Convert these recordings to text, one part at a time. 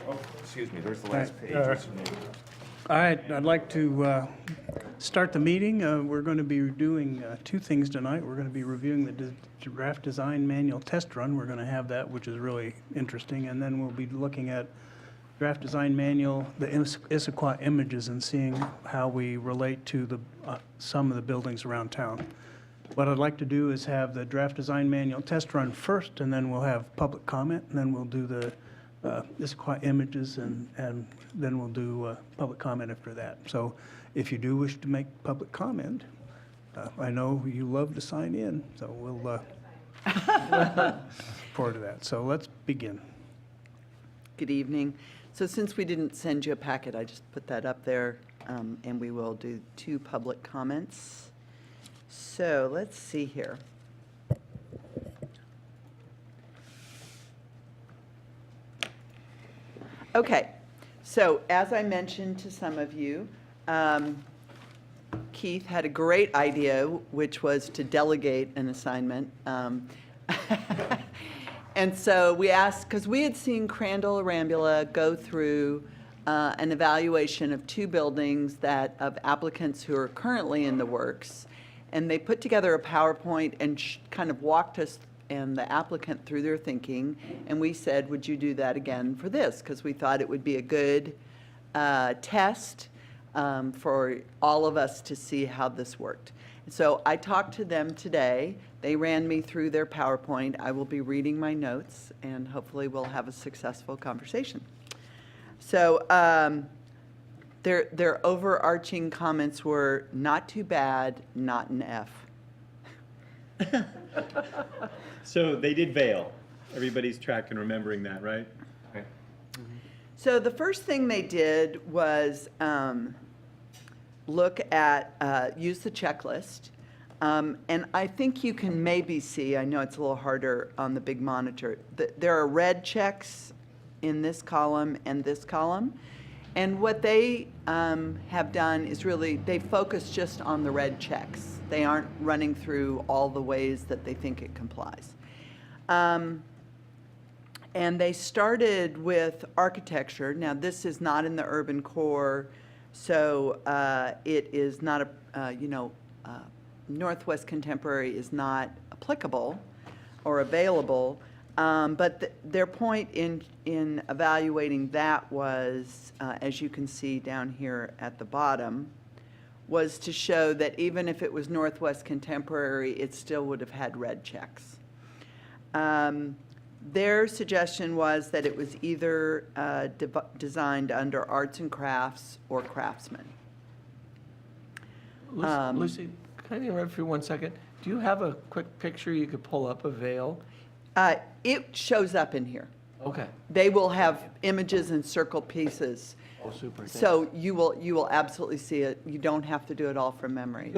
Oh, excuse me, there's the last page. All right, I'd like to start the meeting. We're going to be doing two things tonight. We're going to be reviewing the draft design manual test run. We're going to have that, which is really interesting. And then we'll be looking at draft design manual, the Issaquah images, and seeing how we relate to the some of the buildings around town. What I'd like to do is have the draft design manual test run first, and then we'll have public comment, and then we'll do the Issaquah images, and then we'll do public comment after that. So if you do wish to make public comment, I know you love to sign in, so we'll look forward to that. So let's begin. Good evening. So since we didn't send you a packet, I just put that up there, and we will do two public comments. So let's see here. Okay, so as I mentioned to some of you, Keith had a great idea, which was to delegate an assignment. And so we asked, because we had seen Crandall Arambula go through an evaluation of two buildings of applicants who are currently in the works. And they put together a PowerPoint and kind of walked us and the applicant through their thinking. And we said, would you do that again for this? Because we thought it would be a good test for all of us to see how this worked. So I talked to them today. They ran me through their PowerPoint. I will be reading my notes, and hopefully we'll have a successful conversation. So their overarching comments were, not too bad, not an F. So they did Vail. Everybody's tracking, remembering that, right? Okay. So the first thing they did was look at, use the checklist. And I think you can maybe see, I know it's a little harder on the big monitor, there are red checks in this column and this column. And what they have done is really, they focus just on the red checks. They aren't running through all the ways that they think it complies. And they started with architecture. Now, this is not in the urban core, so it is not Northwest Contemporary is not applicable or available. But their point in evaluating that was, as you can see down here at the bottom, was to show that even if it was Northwest Contemporary, it still would have had red checks. Their suggestion was that it was either designed under arts and crafts or craftsman. Lucy, can I interrupt for 1 second? Do you have a quick picture you could pull up of Vail? It shows up in here. Okay. They will have images and circle pieces. Oh, super. So you will absolutely see it. You don't have to do it all from memory.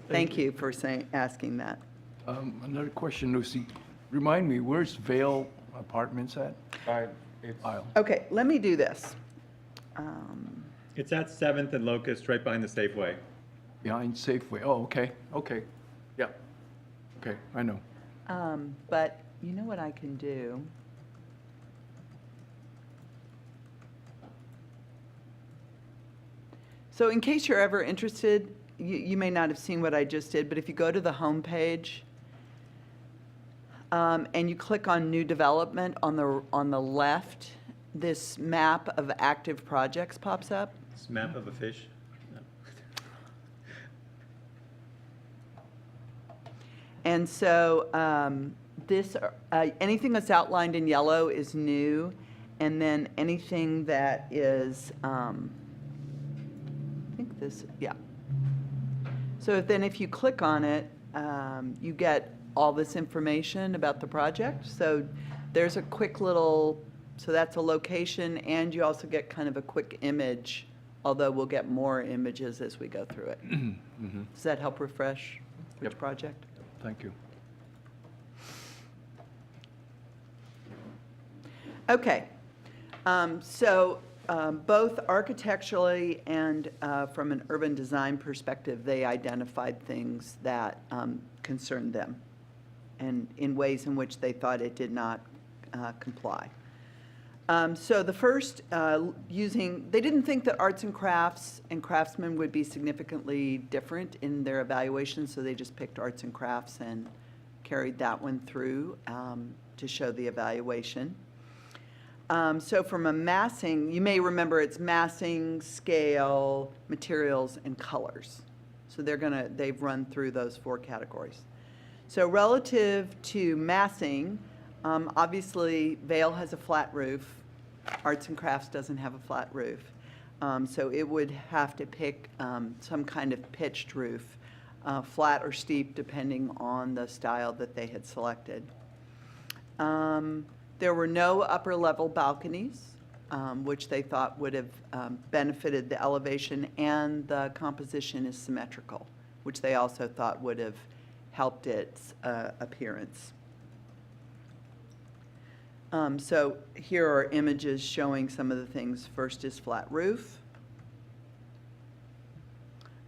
Thank you for asking that. Another question, Lucy. Remind me, where's Vail Apartments at? It's Aisle. Okay, let me do this. It's at 7th and Locust, right behind the Safeway. Behind Safeway. Oh, okay. Okay. Yeah. Okay, I know. But you know what I can do? So in case you're ever interested, you may not have seen what I just did, but if you go to the home page and you click on new development on the left, this map of active projects pops up. It's a map of a fish. And so anything that's outlined in yellow is new, and then anything that is, I think this, yeah. So then if you click on it, you get all this information about the project. So there's a quick little, so that's a location, and you also get kind of a quick image, although we'll get more images as we go through it. Does that help refresh which Yep. project? Thank you. Okay, so both architecturally and from an urban design perspective, they identified things that concerned them and in ways in which they thought it did not comply. So the first, they didn't think that arts and crafts and craftsmen would be significantly different in their evaluation, so they just picked arts and crafts and carried that one through to show the evaluation. So from a massing, you may remember it's massing, scale, materials, and colors. So they've run through those 4 categories. So relative to massing, obviously Vail has a flat roof. Arts and crafts doesn't have a flat roof. So it would have to pick some kind of pitched roof, flat or steep, depending on the style that they had selected. There were no upper level balconies, which they thought would have benefited the elevation, and the composition is symmetrical, which they also thought would have helped its appearance. So here are images showing some of the things. First is flat roof.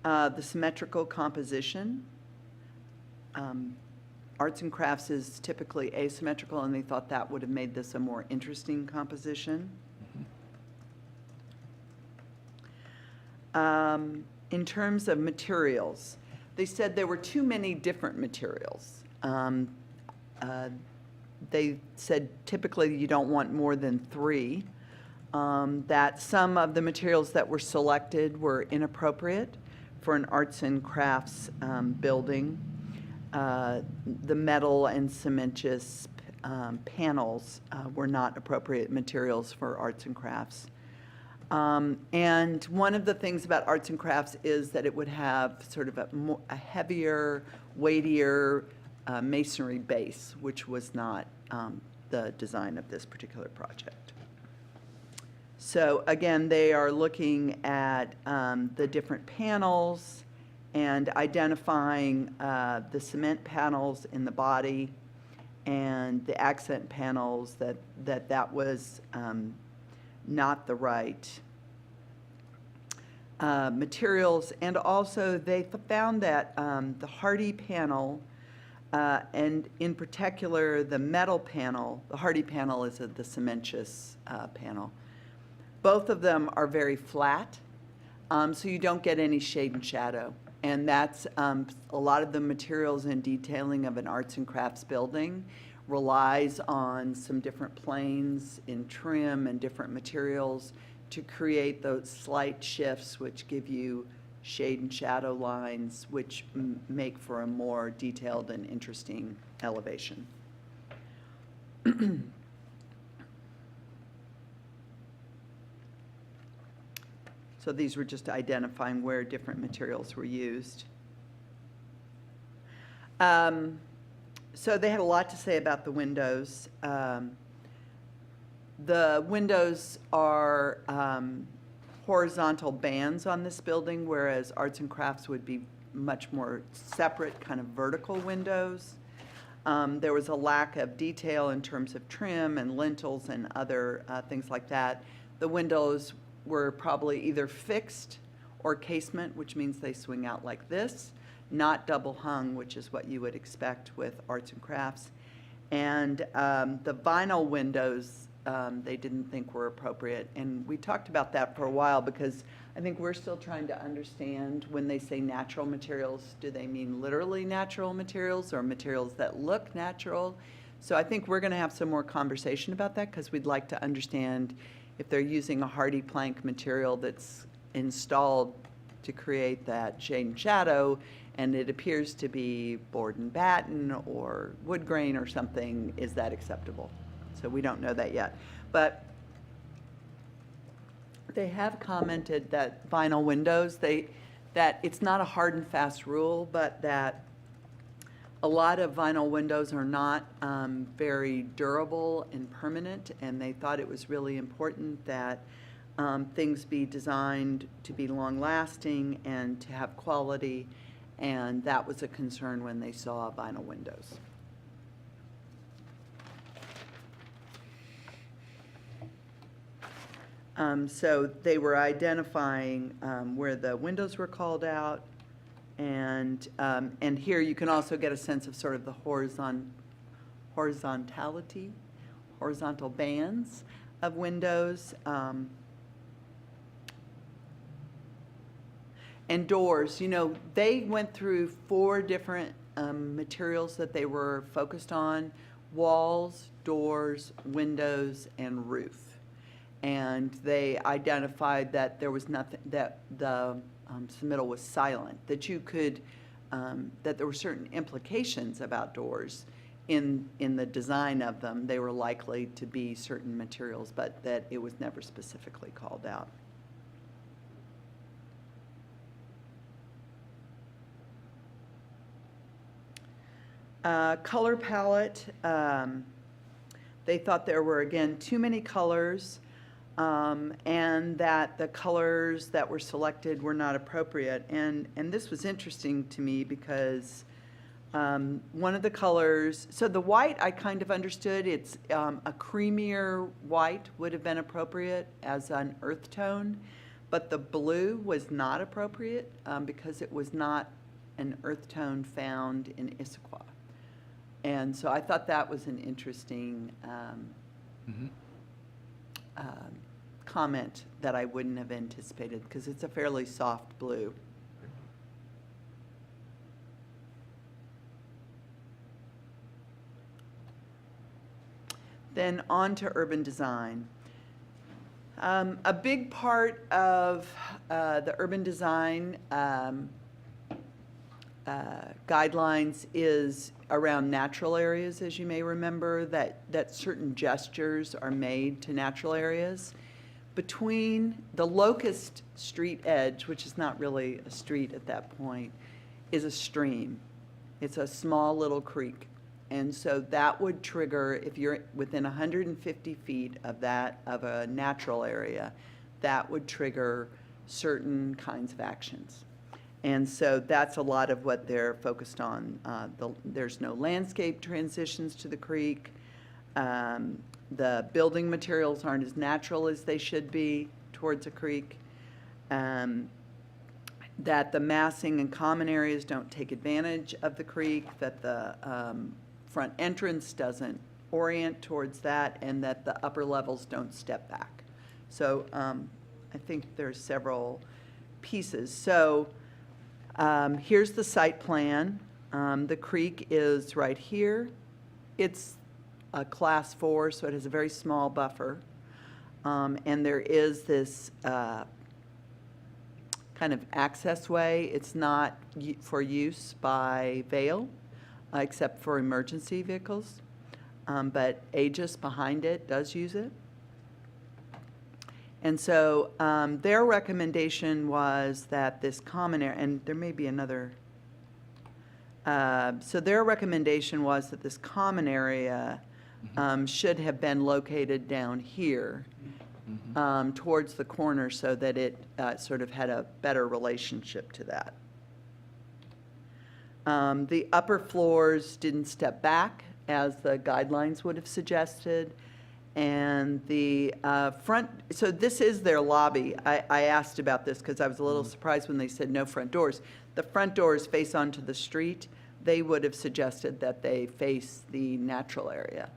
The symmetrical composition. Arts and crafts is typically asymmetrical, and they thought that would have made this a more interesting composition. In terms of materials, they said there were too many different materials. They said typically you don't want more than 3, that some of the materials that were selected were inappropriate for an arts and crafts building. The metal and cementitious panels were not appropriate materials for arts and crafts. And one of the things about arts and crafts is that it would have sort of a heavier, weightier masonry base, which was not the design of this particular project. So again, they are looking at the different panels and identifying the cement panels in the body and the accent panels that was not the right materials. And also they found that the hardy panel, and in particular the metal panel, the hardy panel is the cementitious panel, both of them are very flat, so you don't get any shade and shadow. And that's a lot of the materials and detailing of an arts and crafts building relies on some different planes in trim and different materials to create those slight shifts which give you shade and shadow lines, which make for a more detailed and interesting elevation. So these were just identifying where different materials were used. So they had a lot to say about the windows. The windows are horizontal bands on this building, whereas arts and crafts would be much more separate, kind of vertical windows. There was a lack of detail in terms of trim and lintels and other things like that. The windows were probably either fixed or casement, which means they swing out like this, not double hung, which is what you would expect with arts and crafts. And the vinyl windows, they didn't think were appropriate. And we talked about that for a while because I think we're still trying to understand when they say natural materials, do they mean literally natural materials or materials that look natural? So I think we're going to have some more conversation about that because we'd like to understand if they're using a hardy plank material that's installed to create that shade and shadow, and it appears to be board and batten or wood grain or something, is that acceptable? So we don't know that yet. But they have commented that vinyl windows, that it's not a hard and fast rule, but that a lot of vinyl windows are not very durable and permanent, and they thought it was really important that things be designed to be long-lasting and to have quality, and that was a concern when they saw vinyl windows. So they were identifying where the windows were called out, and here you can also get a sense of sort of the horizontal bands. of windows. And doors, they went through 4 different materials that they were focused on: walls, doors, windows, and roof. And they identified that there was nothing, that the submittal was silent, that you could, that there were certain implications about doors in the design of them. They were likely to be certain materials, but that it was never specifically called out. Color palette, they thought there were, again, too many colors, and that the colors that were selected were not appropriate. And this was interesting to me because one of the colors, so the white I kind of understood, it's a creamier white would have been appropriate as an earth tone, but the blue was not appropriate because it was not an earth tone found in Issaquah. And so I thought that was an interesting comment that I wouldn't have anticipated, because it's a fairly soft blue. Then on to urban design. A big part of the urban design guidelines is around natural areas, as you may remember, that certain gestures are made to natural areas. Between the Locust Street edge, which is not really a street at that point, is a stream. It's a small little creek. And so that would trigger, if you're within 150 feet of a natural area, that would trigger certain kinds of actions. And so that's a lot of what they're focused on. There's no landscape transitions to the creek. The building materials aren't as natural as they should be towards a creek. That the massing and common areas don't take advantage of the creek, that the front entrance doesn't orient towards that, and that the upper levels don't step back. So I think there's several pieces. So here's the site plan. The creek is right here. It's a class 4, so it has a very small buffer. And there is this kind of access way. It's not for use by Vail, except for emergency vehicles. But Aegis behind it does use it. And so their recommendation was that this common area, and there may be another, so their recommendation was that this common area should have been located down here towards the corner, so that it sort of had a better relationship to that. The upper floors didn't step back, as the guidelines would have suggested. And the front, so this is their lobby. I asked about this because I was a little surprised when they said no front doors. The front doors face onto the street. They would have suggested that they face the natural area.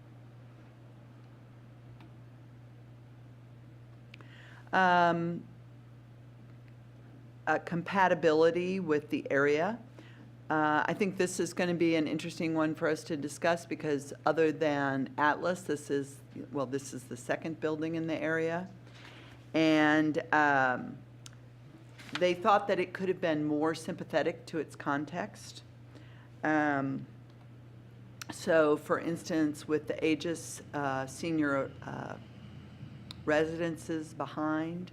Compatibility with the area. I think this is going to be an interesting one for us to discuss, because other than Atlas, this is the second building in the area. And they thought that it could have been more sympathetic to its context. So, for instance, with the Aegis senior residences behind,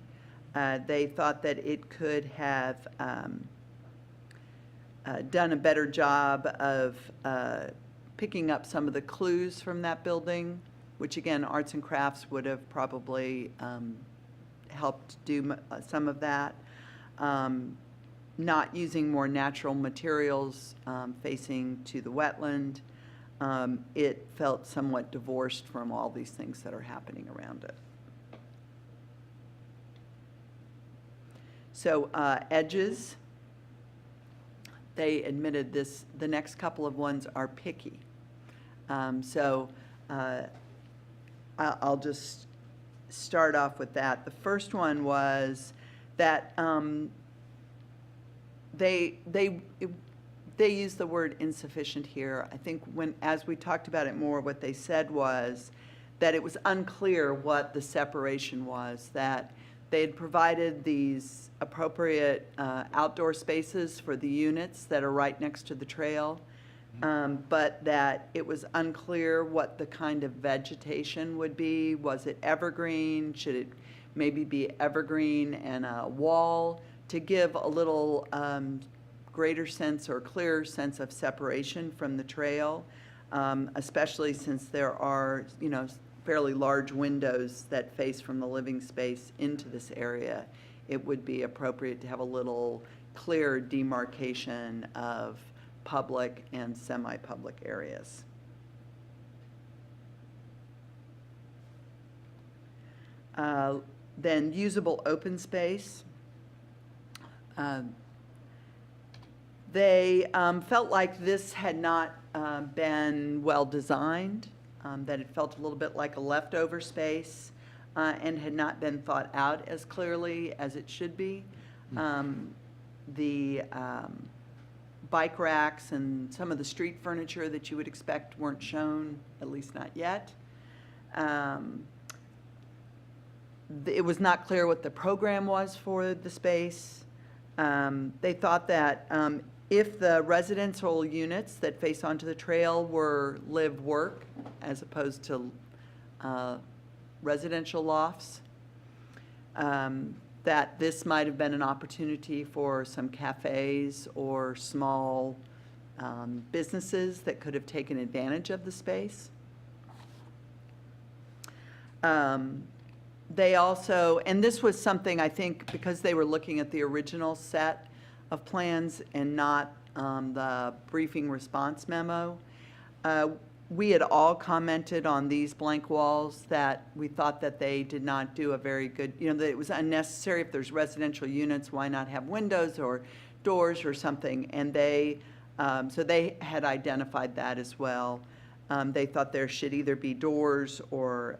they thought that it could have done a better job of picking up some of the clues from that building, which again, arts and crafts would have probably helped do some of that. Not using more natural materials facing to the wetland. It felt somewhat divorced from all these things that are happening around it. So edges. They admitted this, the next couple of ones are picky. I'll just start off with that. The first one was that they use the word insufficient here. I think as we talked about it more, what they said was that it was unclear what the separation was, that they had provided these appropriate outdoor spaces for the units that are right next to the trail, but that it was unclear what the kind of vegetation would be. Was it evergreen? Should it maybe be evergreen and a wall to give a little greater sense or clearer sense of separation from the trail, especially since there are, fairly large windows that face from the living space into this area. It would be appropriate to have a little clearer demarcation of public and semi-public areas. Then usable open space. They felt like this had not been well designed, that it felt a little bit like a leftover space, and had not been thought out as clearly as it should be. The bike racks and some of the street furniture that you would expect weren't shown, at least not yet. It was not clear what the program was for the space. They thought that if the residential units that face onto the trail were live-work as opposed to residential lofts, that this might have been an opportunity for some cafes or small businesses that could have taken advantage of the space. They also, and this was something I think because they were looking at the original set of plans and not the briefing response memo, we had all commented on these blank walls that we thought that they did not do a very good, that it was unnecessary. If there's residential units, why not have windows or doors or something? And so they had identified that as well. They thought there should either be doors or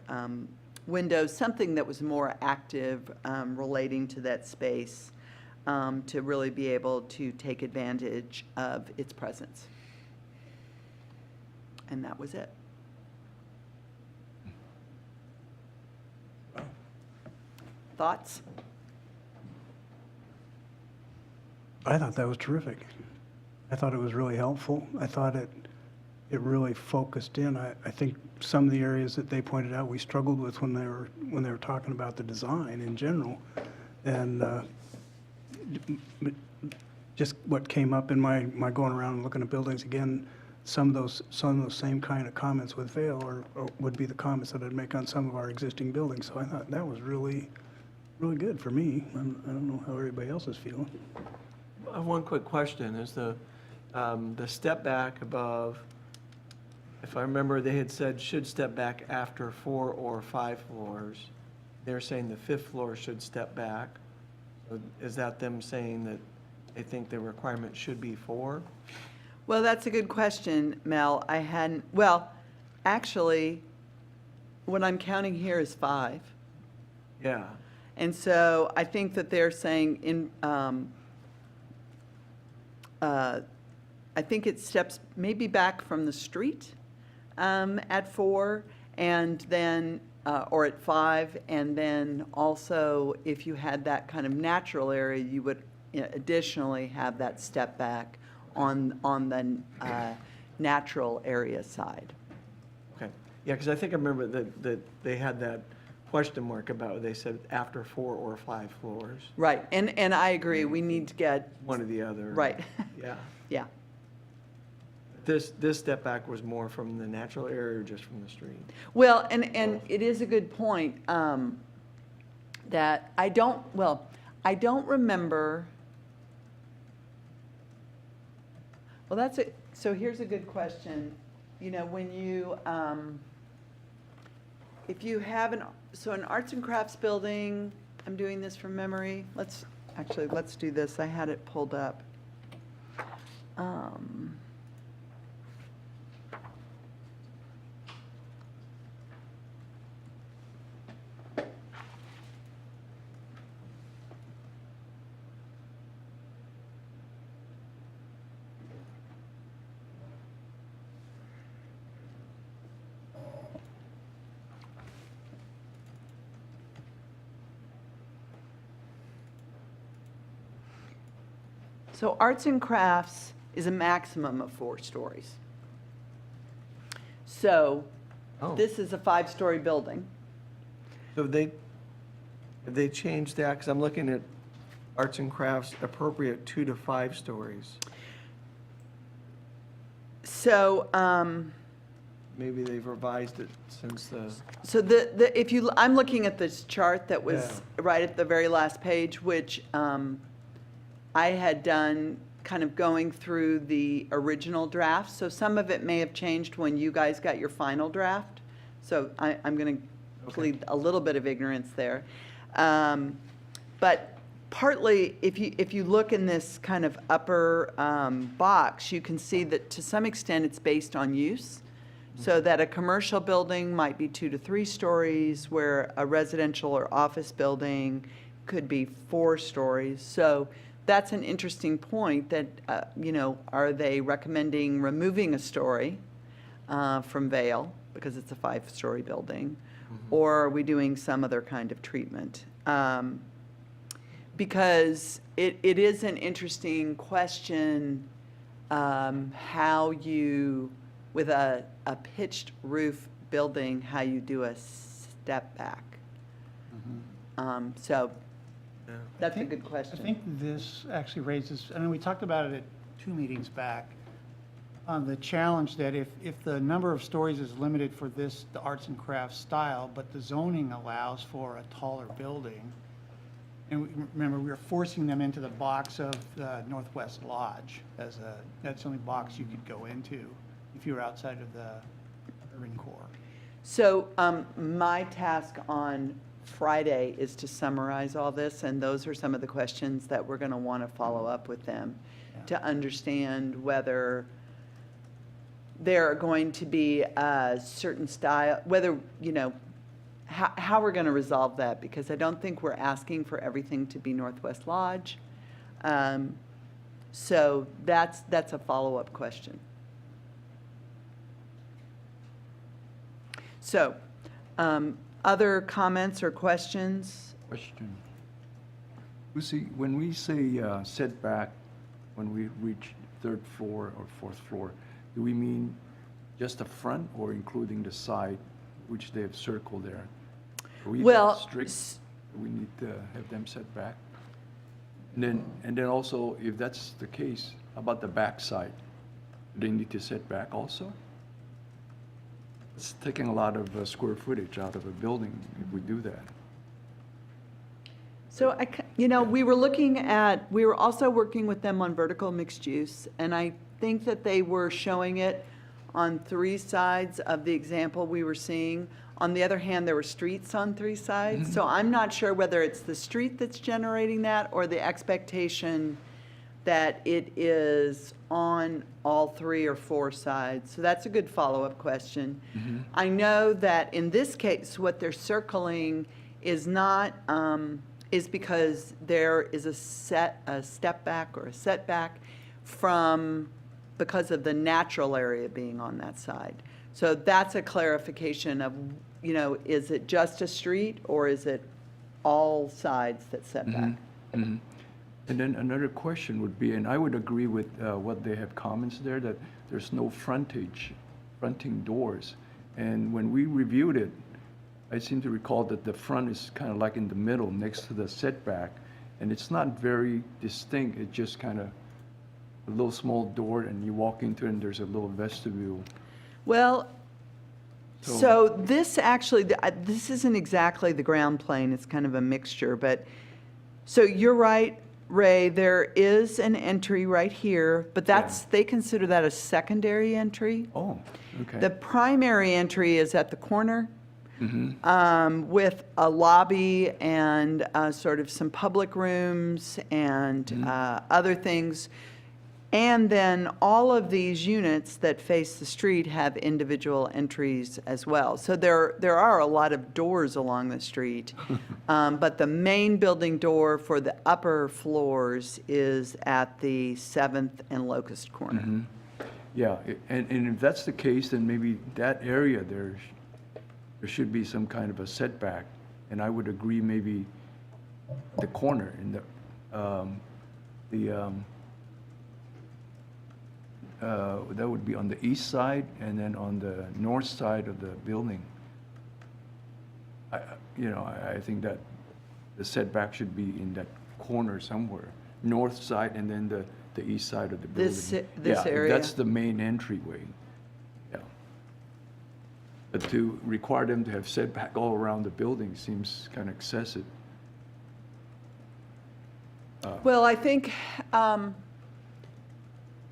windows, something that was more active relating to that space, to really be able to take advantage of its presence. And that was it. Thoughts? I thought that was terrific. I thought it was really helpful. I thought it really focused in. I think some of the areas that they pointed out we struggled with when they were talking about the design in general, and just what came up in my going around and looking at buildings again. Some of those same kind of comments with Vail or would be the comments that I'd make on some of our existing buildings. So I thought that was really, really good for me. I don't know how everybody else is feeling. I have one quick question. Is the step back above, if I remember, they had said should step back after 4 or 5 floors. They're saying the 5th floor should step back. So is that them saying that they think the requirement should be 4? Well, that's a good question, Mel. Actually, what I'm counting here is 5. Yeah. And so I think that they're saying I think it steps maybe back from the street at 4, and then, or at 5, and then also if you had that kind of natural area, you would additionally have that step back on the natural area side. Okay. Yeah, because I think I remember that they had that question mark about, they said after 4 or 5 floors. Right, and I agree, we need to get, One or the other. right, Yeah. yeah. This step back was more from the natural area or just from the street? Well, and it is a good point, that I don't remember. Well, that's it. So here's a good question. When you, if you have an arts and crafts building, I'm doing this from memory. Let's do this. I had it pulled up. So arts and crafts is a maximum of 4 stories. So Oh. this is a 5-story building. So have they changed that? Because I'm looking at arts and crafts appropriate 2 to 5 stories. So, Maybe they've revised it since the, so if you, I'm looking at this chart that was right at the very last page, which I had done kind of going through the original draft. So some of it may have changed when you guys got your final draft. So I'm going to plead a little bit of ignorance there. But partly, if you look in this kind of upper box, you can see that to some extent it's based on use. So that a commercial building might be 2 to 3 stories, where a residential or office building could be 4 stories. So that's an interesting point that, are they recommending removing a story from Vail because it's a 5-story building? Or are we doing some other kind of treatment? Because it is an interesting question, how you, with a pitched roof building, how you do a step back. So that's a good question. I think this actually raises, I mean, we talked about it at 2 meetings back, on the challenge that if the number of stories is limited for this, the arts and crafts style, but the zoning allows for a taller building, and remember, we were forcing them into the box of the Northwest Lodge that's the only box you could go into if you were outside of the urban core. So my task on Friday is to summarize all this, and those are some of the questions that we're going to want to follow up with them to understand whether there are going to be a certain style, whether, how we're going to resolve that, because I don't think we're asking for everything to be Northwest Lodge. So that's a follow-up question. So, other comments or questions? Question. Lucy, when we say setback, when we reach 3rd floor or 4th floor, do we mean just the front or including the side, which they have circled there? Are we Well, that strict? We need to have them set back? And then also, if that's the case, how about the back side? Do they need to set back also? It's taking a lot of square footage out of a building if we do that. So, we were also working with them on vertical mixed use, and I think that they were showing it on 3 sides of the example we were seeing. On the other hand, there were streets on 3 sides. So I'm not sure whether it's the street that's generating that or the expectation that it is on all 3 or 4 sides. So that's a good follow-up question. I know that in this case, what they're circling is not, is because there is a step back or a setback because of the natural area being on that side. So that's a clarification of, is it just a street or is it all sides that set back? And then another question would be, and I would agree with what they have comments there, that there's no fronting doors. And when we reviewed it, I seem to recall that the front is kind of like in the middle next to the setback, and it's not very distinct. It's just kind of a little small door, and you walk into it, and there's a little vestibule. Well, so this actually, this isn't exactly the ground plane. It's kind of a mixture, but, so you're right, Ray, there is an entry right here, but they consider that a secondary entry. Oh, okay. The primary entry is at the corner with a lobby and sort of some public rooms and other things. And then all of these units that face the street have individual entries as well. So there are a lot of doors along the street. But the main building door for the upper floors is at the 7th and Locust corner. Yeah, and if that's the case, then maybe that area there should be some kind of a setback. And I would agree maybe the corner in that would be on the east side and then on the north side of the building. I think that the setback should be in that corner somewhere, north side and then the east side of the building. This Yeah, area? that's the main entryway, yeah. But to require them to have setback all around the building seems kind of excessive. Well, I think,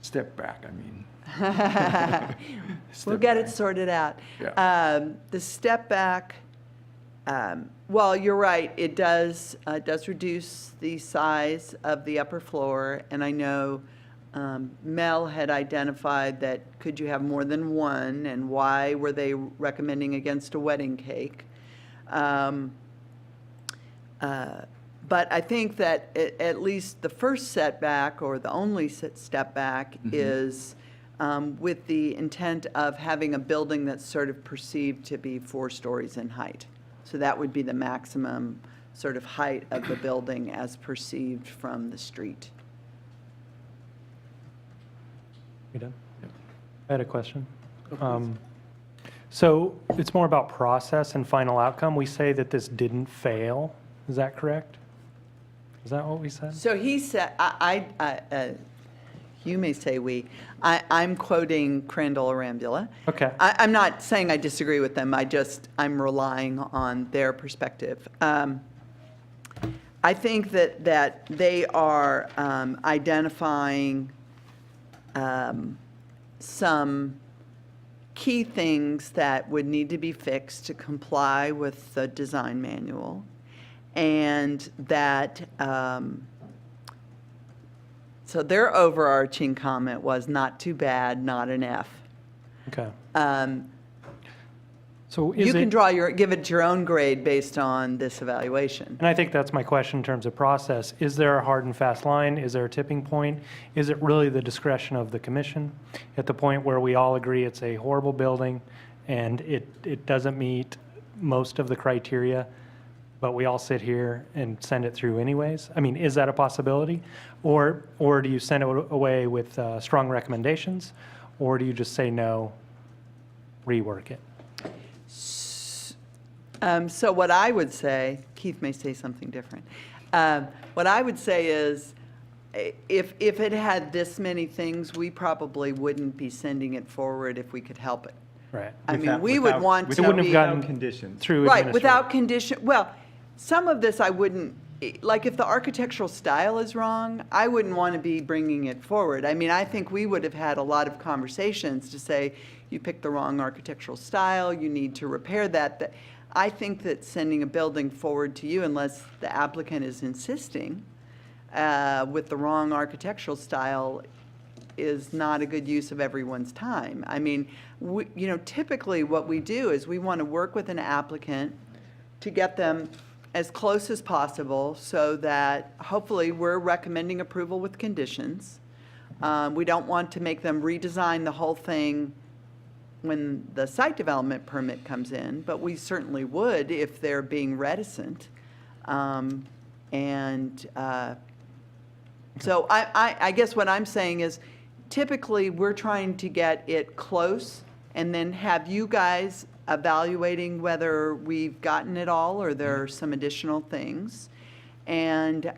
Step back, I mean. we'll Step get it back. sorted out. Yeah. The step back, well, you're right, it does reduce the size of the upper floor, and I know Mel had identified that could you have more than one, and why were they recommending against a wedding cake? But I think that at least the first setback, or the only step back, is with the intent of having a building that's sort of perceived to be 4 stories in height. So that would be the maximum sort of height of the building as perceived from the street. You done? I had a question. So it's more about process and final outcome. We say that this didn't fail. Is that correct? Is that what we said? So he said, you may say we, I'm quoting Crandall Arambula. Okay. I'm not saying I disagree with them, I'm relying on their perspective. I think that they are identifying some key things that would need to be fixed to comply with the design manual, and that, so their overarching comment was not too bad, not an F. Okay. So You is can it, give it your own grade based on this evaluation. and I think that's my question in terms of process. Is there a hard and fast line? Is there a tipping point? Is it really the discretion of the commission at the point where we all agree it's a horrible building and it doesn't meet most of the criteria, but we all sit here and send it through anyways? I mean, is that a possibility? Or do you send it away with strong recommendations? Or do you just say no, rework it? So what I would say, Keith may say something different. What I would say is, if it had this many things, we probably wouldn't be sending it forward if we could help it. Right. I mean, we would want to It wouldn't have be. gotten conditions. through Right, administrative. without condition, well, some of this I wouldn't, like if the architectural style is wrong, I wouldn't want to be bringing it forward. I mean, I think we would have had a lot of conversations to say, you picked the wrong architectural style, you need to repair that. I think that sending a building forward to you, unless the applicant is insisting with the wrong architectural style, is not a good use of everyone's time. I mean, typically what we do is we want to work with an applicant to get them as close as possible so that hopefully we're recommending approval with conditions. We don't want to make them redesign the whole thing when the site development permit comes in, but we certainly would if they're being reticent. So I guess what I'm saying is, typically, we're trying to get it close and then have you guys evaluating whether we've gotten it all or there are some additional things. And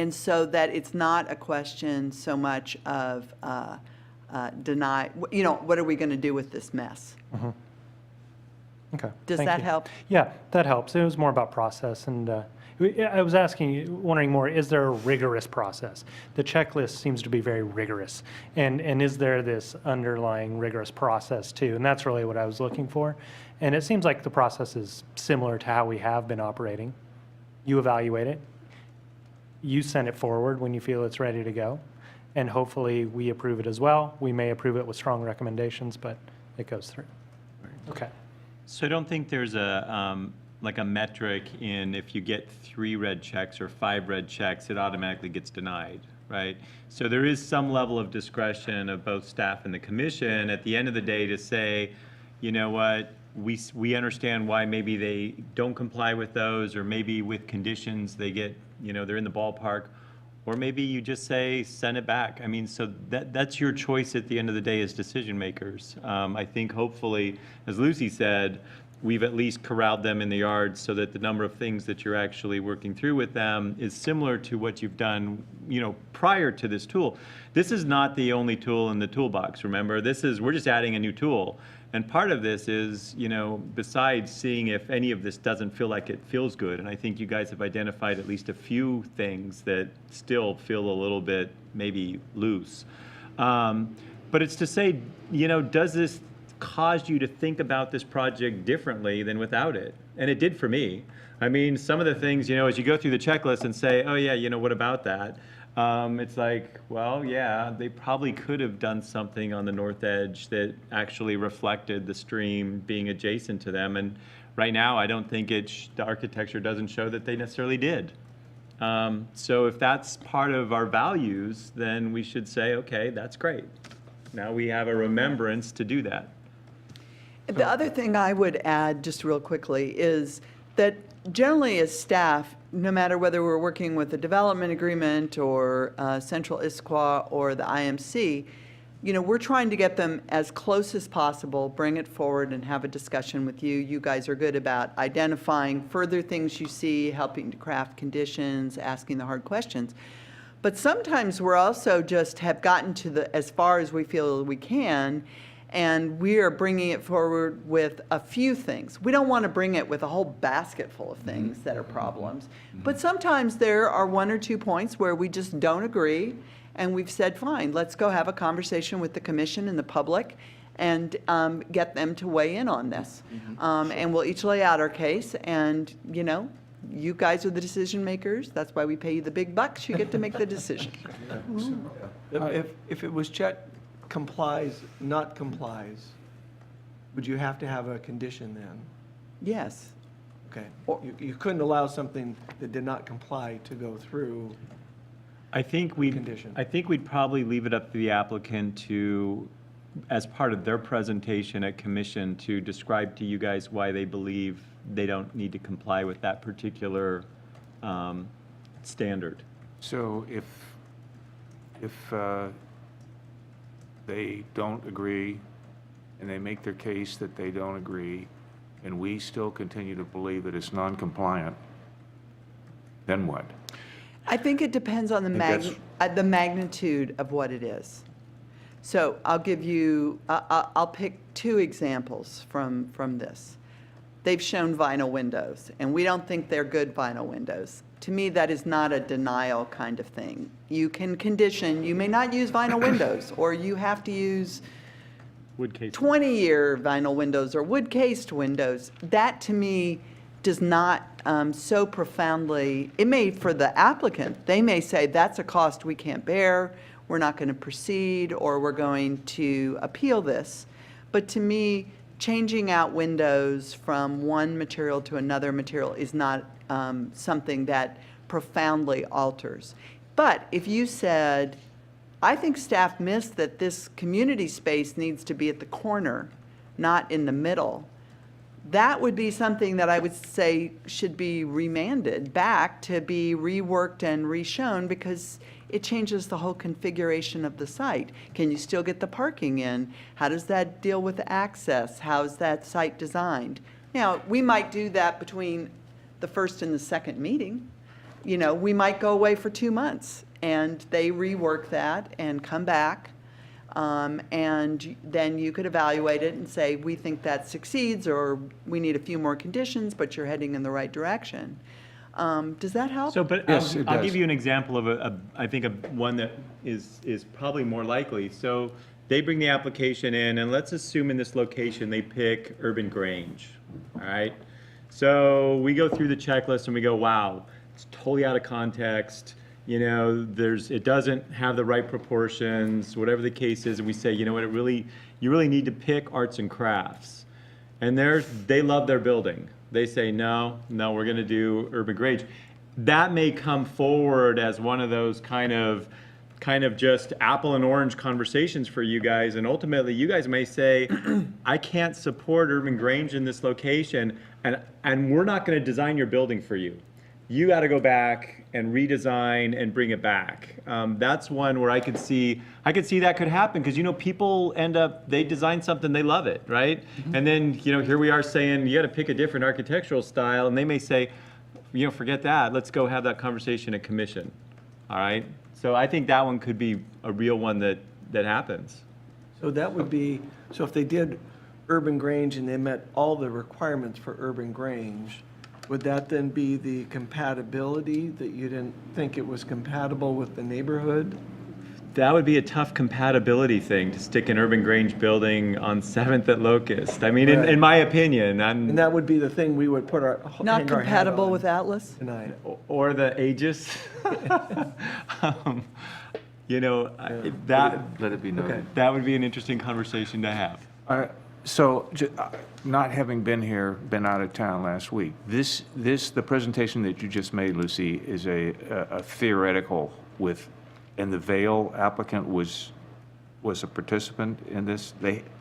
so that it's not a question so much of deny, what are we going to do with this mess? Okay. Does thank that you. help? Yeah, that helps. It was more about process, and I was wondering more, is there a rigorous process? The checklist seems to be very rigorous, and is there this underlying rigorous process too? And that's really what I was looking for. And it seems like the process is similar to how we have been operating. You evaluate it, you send it forward when you feel it's ready to go, and hopefully we approve it as well. We may approve it with strong recommendations, but it goes through. Okay. So I don't think there's a metric in if you get 3 red checks or 5 red checks, it automatically gets denied, right? So there is some level of discretion of both staff and the commission at the end of the day to say, you know what, we understand why maybe they don't comply with those, or maybe with conditions they get, they're in the ballpark, Or maybe you just say, send it back. I mean, so that's your choice at the end of the day as decision makers. I think hopefully, as Lucy said, we've at least corralled them in the yard so that the number of things that you're actually working through with them is similar to what you've done, prior to this tool. This is not the only tool in the toolbox, remember? We're just adding a new tool. And part of this is, besides seeing if any of this doesn't feel like it feels good, and I think you guys have identified at least a few things that still feel a little bit maybe loose. But it's to say, does this cause you to think about this project differently than without it? And it did for me. I mean, some of the things, as you go through the checklist and say, oh yeah, what about that? It's like, well, yeah, they probably could have done something on the north edge that actually reflected the stream being adjacent to them. And right now, I don't think the architecture doesn't show that they necessarily did. So if that's part of our values, then we should say, okay, that's great. Now we have a remembrance to do that. The other thing I would add, just real quickly, is that generally as staff, no matter whether we're working with a development agreement or Central Issaquah or the IMC, we're trying to get them as close as possible, bring it forward and have a discussion with you. You guys are good about identifying further things you see, helping to craft conditions, asking the hard questions. But sometimes we're also just have gotten to as far as we feel we can, and we are bringing it forward with a few things. We don't want to bring it with a whole basket full of things that are problems. But sometimes there are one or two points where we just don't agree, and we've said, fine, let's go have a conversation with the commission and the public and get them to weigh in on this. And we'll each lay out our case, and, you guys are the decision makers. That's why we pay you the big bucks. You get to make the decision. If it was checked, complies, not complies, would you have to have a condition then? Yes. Okay. You couldn't allow something that did not comply to go through. I think we'd probably leave it up to the applicant to, as part of their presentation at commission, to describe to you guys why they believe they don't need to comply with that particular standard. So if they don't agree and they make their case that they don't agree, and we still continue to believe that it's non-compliant, then what? I think it depends on the magnitude of what it is. So I'll give you, I'll pick two examples from this. They've shown vinyl windows, and we don't think they're good vinyl windows. To me, that is not a denial kind of thing. You can condition, you may not use vinyl windows, or you have to use Wood case. 20-year vinyl windows or wood-cased windows. That, to me, does not so profoundly, it may, for the applicant, they may say, that's a cost we can't bear, we're not going to proceed, or we're going to appeal this. But to me, changing out windows from one material to another material is not something that profoundly alters. But if you said, I think staff missed that this community space needs to be at the corner, not in the middle, that would be something that I would say should be remanded back to be reworked and reshown, because it changes the whole configuration of the site. Can you still get the parking in? How does that deal with access? How's that site designed? Now, we might do that between the first and the second meeting. We might go away for 2 months, and they rework that and come back. And then you could evaluate it and say, we think that succeeds, or we need a few more conditions, but you're heading in the right direction. Does that help? So, but Yes, it I'll does. give you an example of I think one that is probably more likely. So they bring the application in, and let's assume in this location they pick Urban Grange, all right? So we go through the checklist and we go, wow, it's totally out of context. It doesn't have the right proportions, whatever the case is, and we say, you really need to pick arts and crafts. And they love their building. They say, no, we're going to do Urban Grange. That may come forward as one of those kind of just apple and orange conversations for you guys, and ultimately you guys may say, I can't support Urban Grange in this location, and we're not going to design your building for you. you got to go back and redesign and bring it back. That's one where I could see that could happen because, people end up, they design something, they love it, right? And then, here we are saying, you got to pick a different architectural style, and they may say, forget that, let's go have that conversation at commission, all right? So I think that one could be a real one that happens. So that would be, so if they did Urban Grange and they met all the requirements for Urban Grange, would that then be the compatibility that you didn't think it was compatible with the neighborhood? That would be a tough compatibility thing to stick an Urban Grange building on 7th at Locust. I mean, Right. in my opinion, And that would be the thing we would put our, Not hang our hat compatible on with Atlas? tonight. or the Aegis. That Let it be Okay. noted. that would be an interesting conversation to have. So, not having been out of town last week, the presentation that you just made, Lucy, is a theoretical and the Vail applicant was a participant in this?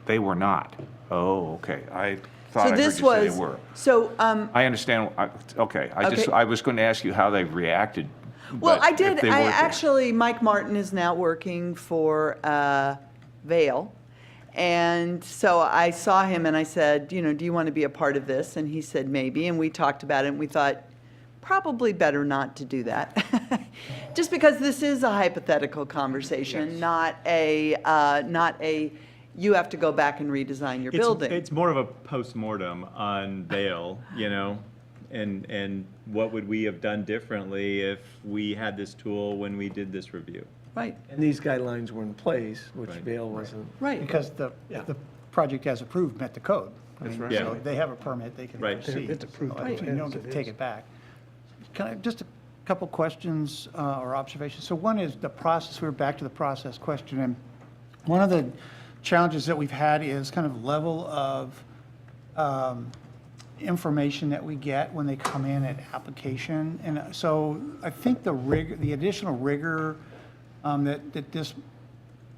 They were not. Oh, okay. I thought I heard you say they were. So, I understand. Okay. Okay. I was going to ask you how they reacted. well, but I if did, they I weren't there- actually, Mike Martin is now working for Vail. And so I saw him and I said, do you want to be a part of this? And he said, maybe. And we talked about it and we thought, probably better not to do that. Just because this is a hypothetical conversation, not a, you have to go back and redesign your building. It's more of a postmortem on Vail, and what would we have done differently if we had this tool when we did this review? Right, And these guidelines were in place, which Right. Vail wasn't. right. Because the project as approved met the code. I mean, right. So they have a permit, they can Right. proceed. It's approved So, by You don't fence, get to it take is. it back. Can I, just a couple questions or observations. So one is the process, we're back to the process question. And one of the challenges that we've had is kind of level of information that we get when they come in at application. And so I think the additional rigor that this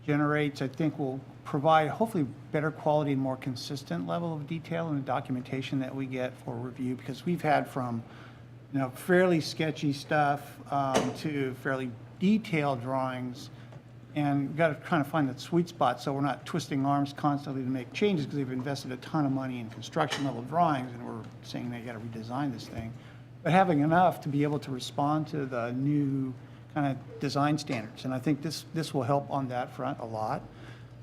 generates, I think will provide hopefully better quality and more consistent level of detail in the documentation that we get for review, because we've had from, fairly sketchy stuff to fairly detailed drawings, and we've got to kind of find that sweet spot so we're not twisting arms constantly to make changes because they've invested a ton of money in construction level drawings and we're saying they got to redesign this thing. But having enough to be able to respond to the new kind of design standards. And I think this will help on that front a lot.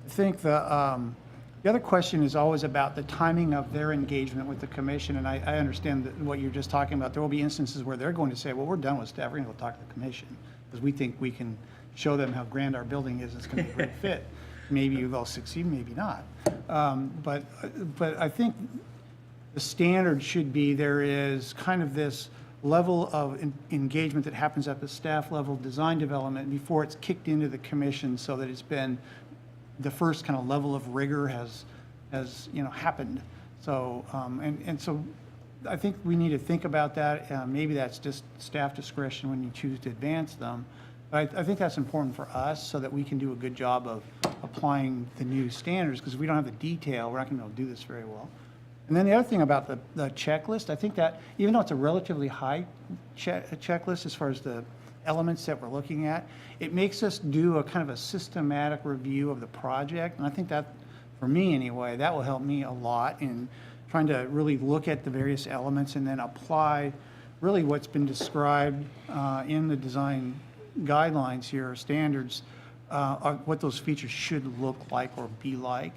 I think the other question is always about the timing of their engagement with the commission. And I understand that what you're just talking about. There will be instances where they're going to say, well, we're done with staff. We're going to go talk to the commission because we think we can show them how grand our building is. It's going to be a great fit. Maybe they'll succeed, maybe not. But I think the standard should be there is kind of this level of engagement that happens at the staff level, design development, before it's kicked into the commission, so that it's been the first kind of level of rigor has happened. So and so I think we need to think about that. Maybe that's just staff discretion when you choose to advance them. But I think that's important for us so that we can do a good job of applying the new standards, because if we don't have the detail, we're not going to be able to do this very well. And then the other thing about the checklist, I think that even though it's a relatively high checklist as far as the elements that we're looking at, it makes us do a kind of a systematic review of the project. And I think that, for me anyway, that will help me a lot in trying to really look at the various elements and then apply really what's been described in the design guidelines here, standards, what those features should look like or be like.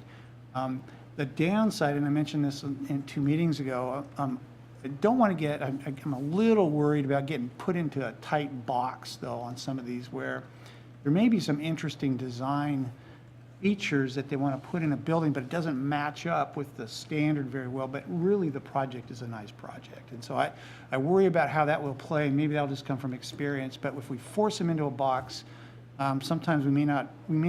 The downside, and I mentioned this in 2 meetings ago, I don't want to get, I'm a little worried about getting put into a tight box, though, on some of these, where there may be some interesting design features that they want to put in a building, but it doesn't match up with the standard very well, but really the project is a nice project. And so I worry about how that will play. Maybe that'll just come from experience, but if we force them into a box, sometimes we may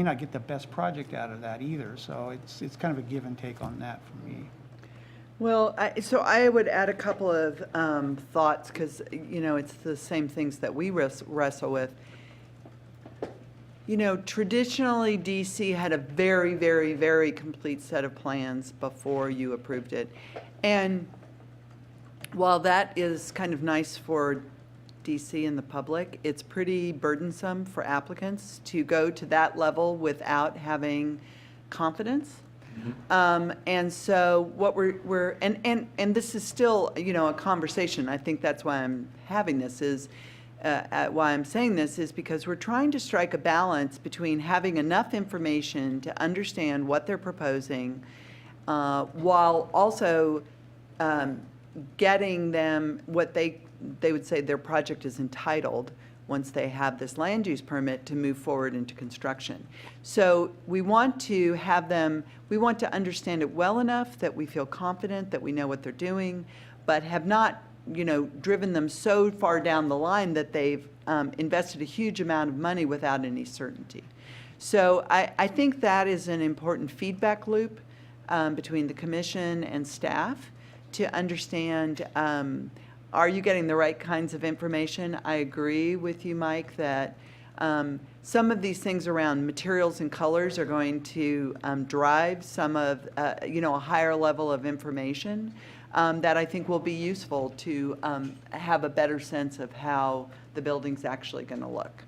not get the best project out of that either. So it's kind of a give and take on that for me. Well, so I would add a couple of thoughts, because, it's the same things that we wrestle with. Traditionally, DC had a very, very, very complete set of plans before you approved it. And while that is kind of nice for DC and the public. It's pretty burdensome for applicants to go to that level without having confidence. And so what and this is still, a conversation. I think that's why I'm having this why I'm saying this is because we're trying to strike a balance between having enough information to understand what they're proposing, while also getting them what they would say their project is entitled once they have this land use permit to move forward into construction. So we want to understand it well enough that we feel confident that we know what they're doing, but have not, driven them so far down the line that they've invested a huge amount of money without any certainty. So I think that is an important feedback loop between the commission and staff to understand, are you getting the right kinds of information? I agree with you, Mike, that some of these things around materials and colors are going to drive some of, a higher level of information that I think will be useful to have a better sense of how the building's actually going to look.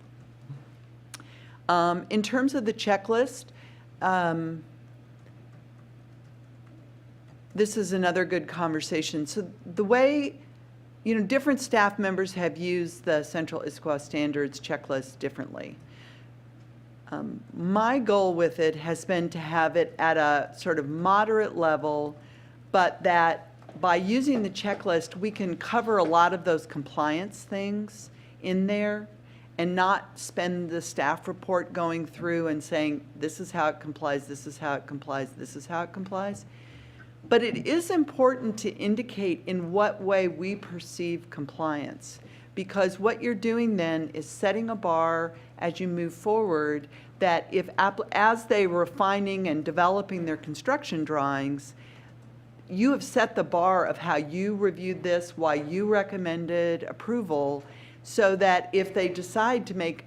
In terms of the checklist, this is another good conversation. So the way, different staff members have used the Central Issaquah Standards checklist differently. My goal with it has been to have it at a sort of moderate level, but that by using the checklist, we can cover a lot of those compliance things in there and not spend the staff report going through and saying, this is how it complies, this is how it complies, this is how it complies. But it is important to indicate in what way we perceive compliance, because what you're doing then is setting a bar as you move forward that as they were refining and developing their construction drawings, you have set the bar of how you reviewed this, why you recommended approval, so that if they decide to make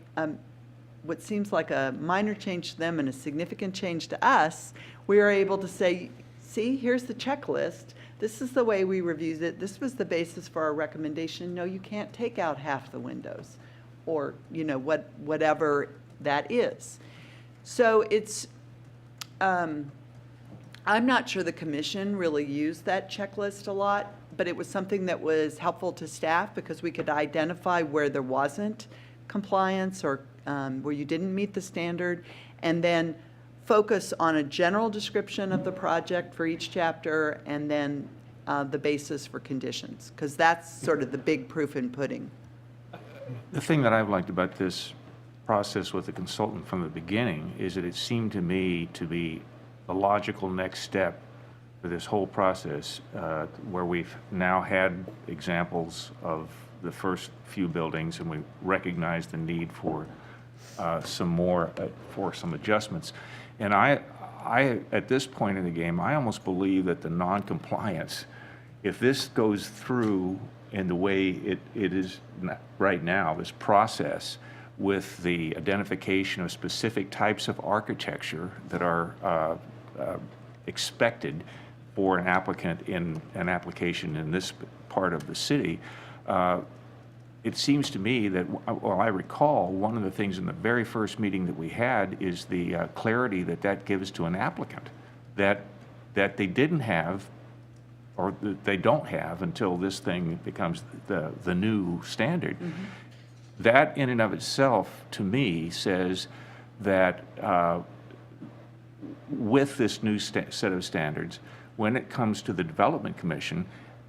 what seems like a minor change to them and a significant change to us, we are able to say, see, here's the checklist. This is the way we reviewed it. This was the basis for our recommendation. No, you can't take out half the windows, or whatever that is. So it's, I'm not sure the commission really used that checklist a lot, but it was something that was helpful to staff because we could identify where there wasn't compliance or where you didn't meet the standard, and then focus on a general description of the project for each chapter, and then the basis for conditions, because that's sort of the big proof in pudding. The thing that I've liked about this process with the consultant from the beginning is that it seemed to me to be a logical next step for this whole process, where we've now had examples of the first few buildings, and we recognize the need for some more, for some adjustments. And I, at this point in the game, I almost believe that the non-compliance, if this goes through in the way it is right now, this process with the identification of specific types of architecture that are expected for an applicant in an application in this part of the city, it seems to me that, well, I recall one of the things in the very first meeting that we had is the clarity that gives to an applicant that they didn't have, or that they don't have until this thing becomes the new standard. Mm-hmm. That in and of itself, to me, says that with this new set of standards, when it comes to the Development Commission,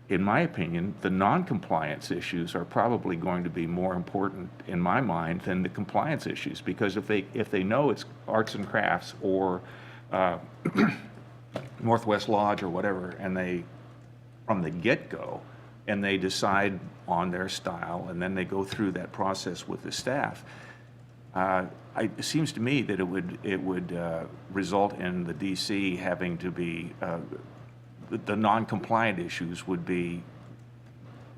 in my opinion, the non-compliance issues are probably going to be more important in my mind than the compliance issues, because if they know it's arts and crafts or Northwest Lodge or whatever, and they from the get-go, and they decide on their style, and then they go through that process with the staff, it seems to me that it would result in the DC having to be the non-compliant issues would be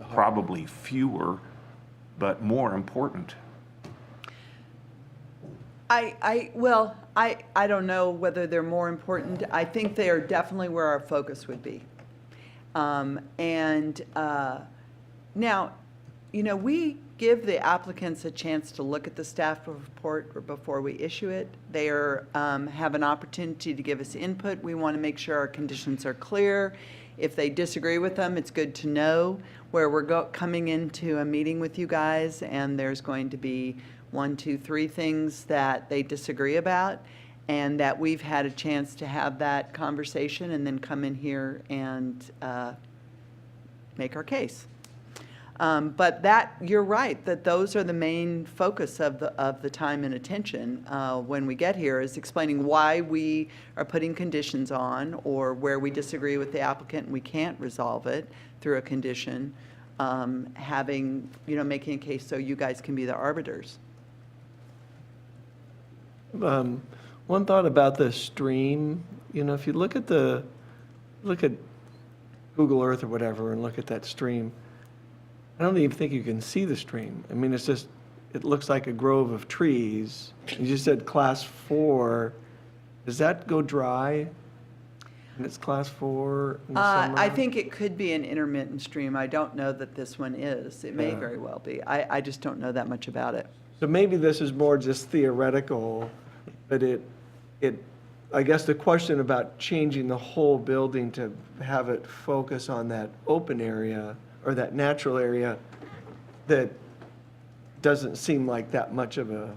probably fewer, but more important. I don't know whether they're more important. I think they are definitely where our focus would be. Now, we give the applicants a chance to look at the staff report before we issue it. They have an opportunity to give us input. We want to make sure our conditions are clear. If they disagree with them, it's good to know where we're coming into a meeting with you guys, and there's going to be 1, 2, 3 things that they disagree about, and that we've had a chance to have that conversation and then come in here and make our case. But that, you're right, that those are the main focus of the time and attention when we get here, is explaining why we are putting conditions on, or where we disagree with the applicant and we can't resolve it through a condition, having, making a case so you guys can be the arbiters. One thought about the stream, if you look at Google Earth or whatever and look at that stream, I don't even think you can see the stream. I mean, it looks like a grove of trees. You just said class 4. Does that go dry? And it's class 4 in the summer? I think it could be an intermittent stream. I don't know that this one is. It may Yeah. very well be. I just don't know that much about it. So maybe this is more just theoretical, but I guess the question about changing the whole building to have it focus on that open area or that natural area, that doesn't seem like that much of a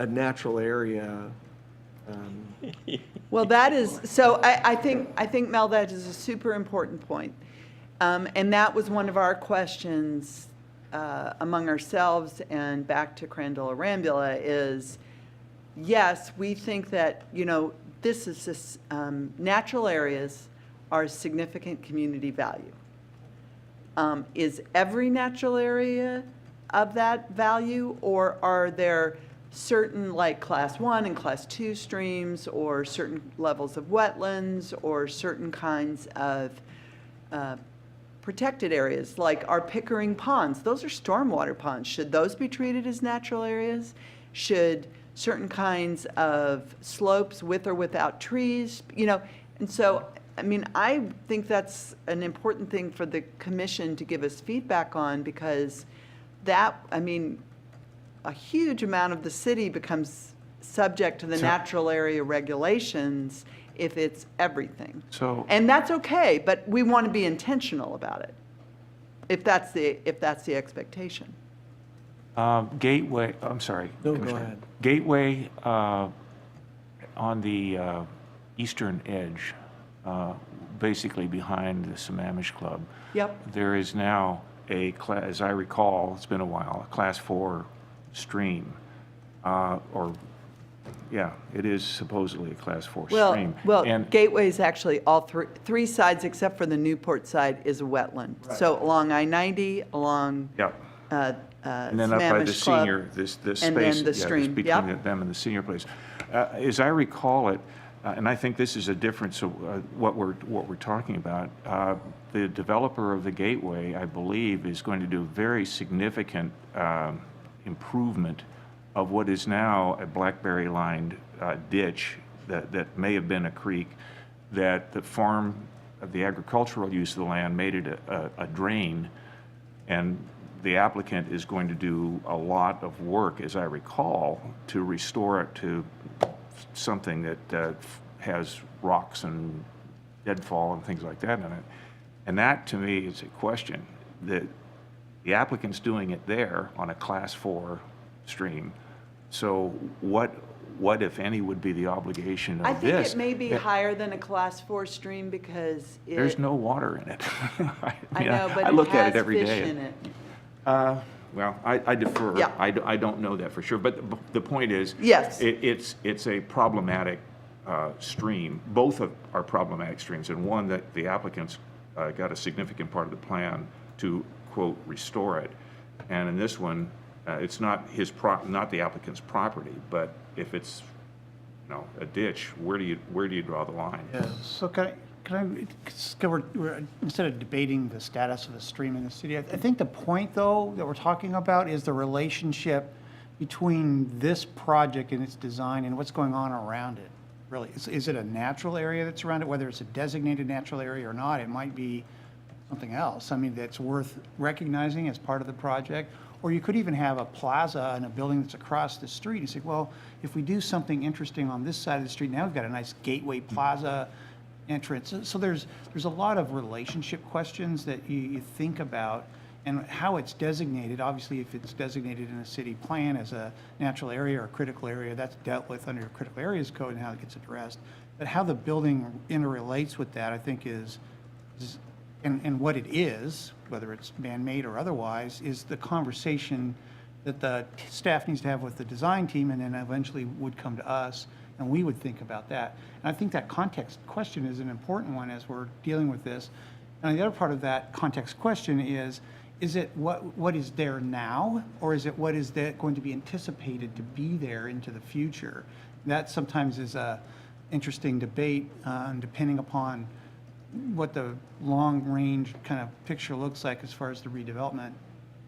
natural area. Well, that is, so I think, Mel, that is a super important point. And that was one of our questions among ourselves and back to Crandall Arambula is, yes, we think that, this is just, natural areas are significant community value. Is every natural area of that value, or are there certain, like class 1 and class 2 streams, or certain levels of wetlands, or certain kinds of protected areas, like our Pickering ponds? Those are stormwater ponds. Should those be treated as natural areas? Should certain kinds of slopes with or without trees, and so, I mean, I think that's an important thing for the commission to give us feedback on, because that, I mean, a huge amount of the city becomes subject to the natural area regulations if it's everything. So, And that's okay, but we want to be intentional about it, if that's the expectation. Gateway, I'm sorry. No, go Commissioner. ahead. Gateway on the eastern edge, basically behind the Sammamish Club. Yep. There is now as I recall, it's been a while, a class 4 stream. It is supposedly a class 4 stream. Well, And Gateway is actually all three sides, except for the Newport side, is a wetland. So along I-90, along yeah. And then up by the Sammamish Club, senior, this space. and then the this stream. between Yep. them and the senior place. As I recall it, and I think this is a difference of what we're talking about, the developer of the Gateway, I believe, is going to do very significant improvement of what is now a blackberry-lined ditch that may have been a creek, that the farm, the agricultural use of the land made it a drain, and the applicant is going to do a lot of work, as I recall, to restore it to something that has rocks and deadfall and things like that in it. And that, to me, is a question, that the applicant's doing it there on a class 4 stream. So what, if any, would be the obligation I of think this? it may be higher than a class 4 stream because There's no water in it. I know, but I it look at has it every fish day. in it. Well, I defer. Yeah. I don't know that for sure, but the point is. Yes. It's a problematic stream. Both are problematic streams, and one that the applicants got a significant part of the plan to, quote, restore it. And in this one, it's not not the applicant's property, but if it's, a ditch, where do you draw the line? Yeah. So can I, instead of debating the status of the stream in the city, I think the point, though, that we're talking about is the relationship between this project and its design and what's going on around it, really. Is it a natural area that's around it, whether it's a designated natural area or not? It might be something else. I mean, that's worth recognizing as part of the project. Or you could even have a plaza and a building that's across the street and say, well, if we do something interesting on this side of the street, now we've got a nice gateway plaza entrance. So there's a lot of relationship questions that you think about, and how it's designated. Obviously, if it's designated in a city plan as a natural area or critical area, that's dealt with under critical areas code and how it gets addressed. But how the building interrelates with that, I think, is and what it is, whether it's man-made or otherwise, is the conversation that the staff needs to have with the design team, and then eventually would come to us, and we would think about that. And I think that context question is an important one as we're dealing with this. And the other part of that context question is it what is there now, or is it what is going to be anticipated to be there into the future? That sometimes is a interesting debate, depending upon what the long-range kind of picture looks like as far as the redevelopment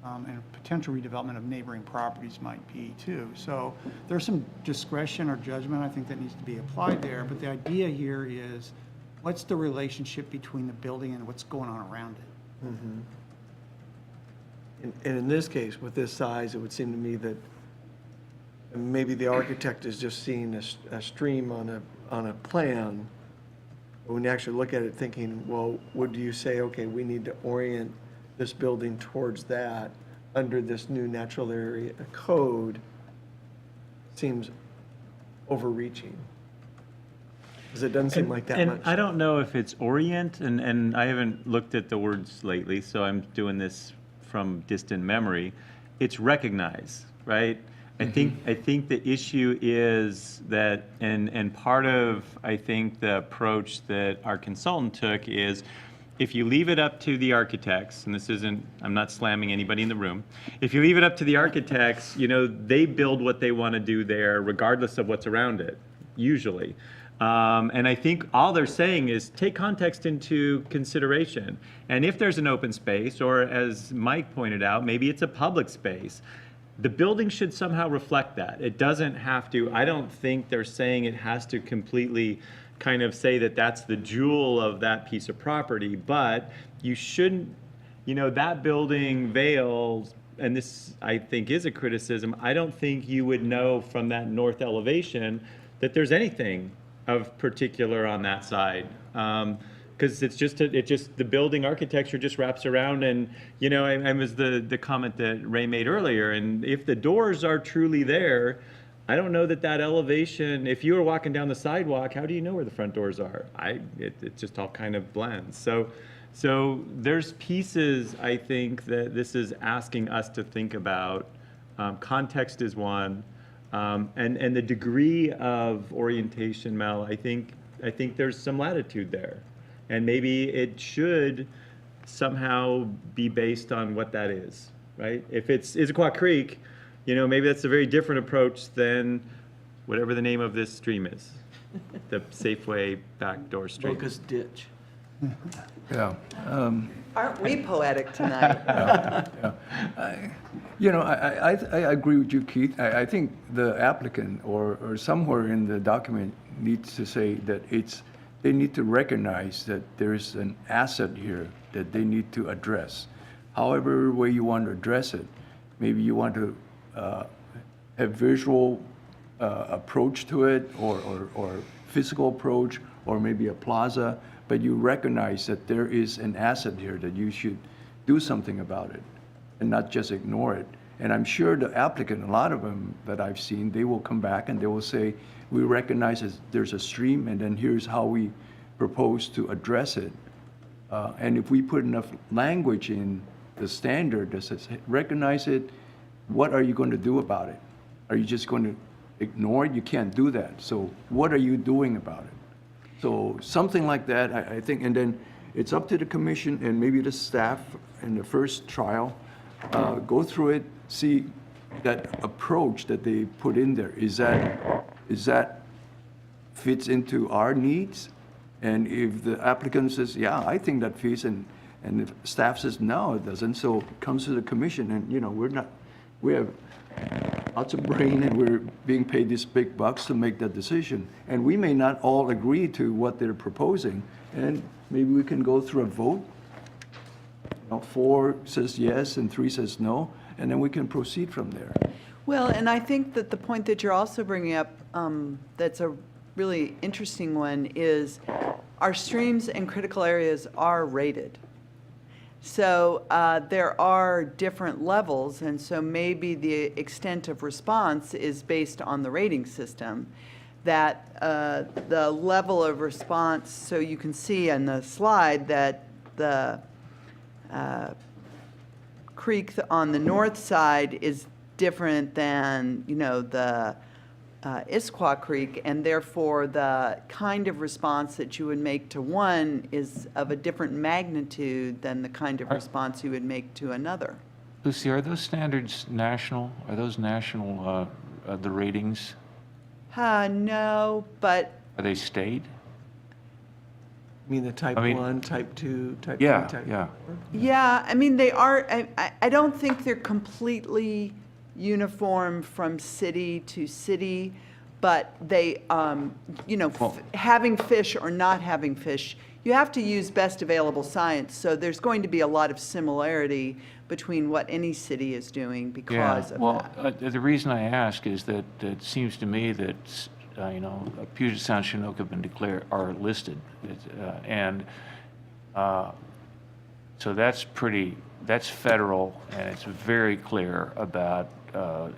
and potential redevelopment of neighboring properties might be too. So there's some discretion or judgment, I think, that needs to be applied there. But the idea here is, what's the relationship between the building and what's going on around it? And in this case, with this size, it would seem to me that maybe the architect is just seeing a stream on a plan. But when you actually look at it, thinking, well, would you say, okay, we need to orient this building towards that under this new natural area code, seems overreaching. Because it doesn't seem like that much. And I don't know if it's orient, and I haven't looked at the words lately, so I'm doing this from distant memory. It's recognize, right? I think the issue is that, and part of, I think, the approach that our consultant took is, if you leave it up to the architects, and this isn't, I'm not slamming anybody in the room, if you leave it up to the architects, they build what they want to do there regardless of what's around it, usually. And I think all they're saying is take context into consideration. And if there's an open space, or as Mike pointed out, maybe it's a public space, the building should somehow reflect that. It doesn't have to, I don't think they're saying it has to completely kind of say that that's the jewel of that piece of property, but you shouldn't, that building veils, and this I think is a criticism, I don't think you would know from that north elevation that there's anything of particular on that side. Because the building architecture just wraps around, and and was the comment that Ray made earlier, and if the doors are truly there, I don't know that elevation, if you were walking down the sidewalk, how do you know where the front doors are? It just all kind of blends. So there's pieces, I think, that this is asking us to think about. Context is one, and the degree of orientation, Mel, I think there's some latitude there. And maybe it should somehow be based on what that is, right? If it's Issaquah Creek, maybe that's a very different approach than whatever the name of this stream is, the Safeway backdoor stream. Locust Ditch. Yeah. Aren't we poetic tonight? I agree with you, Keith. I think the applicant or somewhere in the document needs to say that they need to recognize that there's an asset here that they need to address. However way you want to address it, maybe you want to have visual approach to it, or physical approach, or maybe a plaza, but you recognize that there is an asset here that you should do something about it and not just ignore it. And I'm sure the applicant, a lot of them that I've seen, they will come back and they will say, we recognize that there's a stream, and then here's how we propose to address it. And if we put enough language in the standard that says, recognize it, what are you going to do about it? Are you just going to ignore it? You can't do that. So what are you doing about it? So something like that, I think, and then it's up to the commission and maybe the staff in the first trial, go through it, see that approach that they put in there. Is that fits into our needs? And if the applicant says, yeah, I think that fits, and the staff says, no, it doesn't, so it comes to the commission, and we have lots of brain, and we're being paid these big bucks to make that decision. And we may not all agree to what they're proposing, and maybe we can go through a vote 4 says yes and 3 says no, and then we can proceed from there. Well, and I think that the point that you're also bringing up, that's a really interesting one, is our streams and critical areas are rated. So there are different levels, and so maybe the extent of response is based on the rating system. That the level of response, so you can see on the slide that the creek on the north side is different than, you know, the Issaquah Creek, and therefore the kind of response that you would make to one is of a different magnitude than the kind of response you would make to another. Lucy, are those standards national? Are those national, the ratings? No, but Are they state? I mean, the type I mean- 1, type 2, type 3, Yeah, type yeah. 4? yeah, I mean, they are, I don't think they're completely uniform from city to city, but they, you know, Well- having fish or not having fish, you have to use best available science. So there's going to be a lot of similarity between what any city is doing because of Well, that. the reason I ask is that it seems to me that, you know, Puget Sound, Chinook have been declared, are listed. So that's federal, and it's very clear about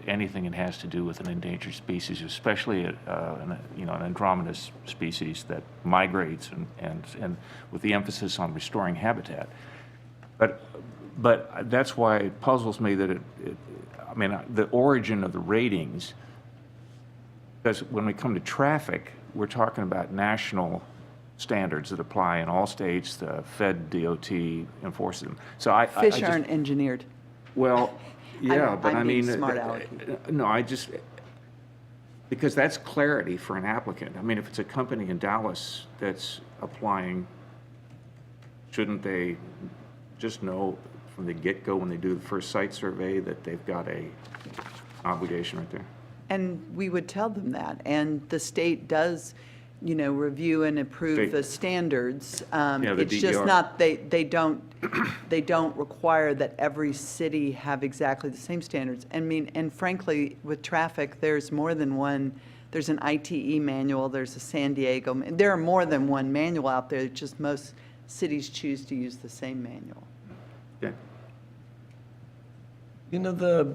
anything that has to do with an endangered species, especially you know, an andromedous species that migrates and with the emphasis on restoring habitat. But that's why it puzzles me that I mean, the origin of the ratings, because when we come to traffic, we're talking about national standards that apply in all states. The Fed DOT enforces them. So I Fish just, aren't engineered. well, yeah, I'm but I being mean, smart alecky. no, because that's clarity for an applicant. I mean, if it's a company in Dallas that's applying, shouldn't they just know from the get-go when they do the first site survey that they've got a obligation right there? And we would tell them that. And the state does, you know, review and approve State. the standards. The It's just DER. not, they don't require that every city have exactly the same standards. I mean, and frankly, with traffic, there's more than one. There's an ITE manual, there's a San Diego, there are more than one manual out there. It's just most cities choose to use the same manual. Yeah. You know,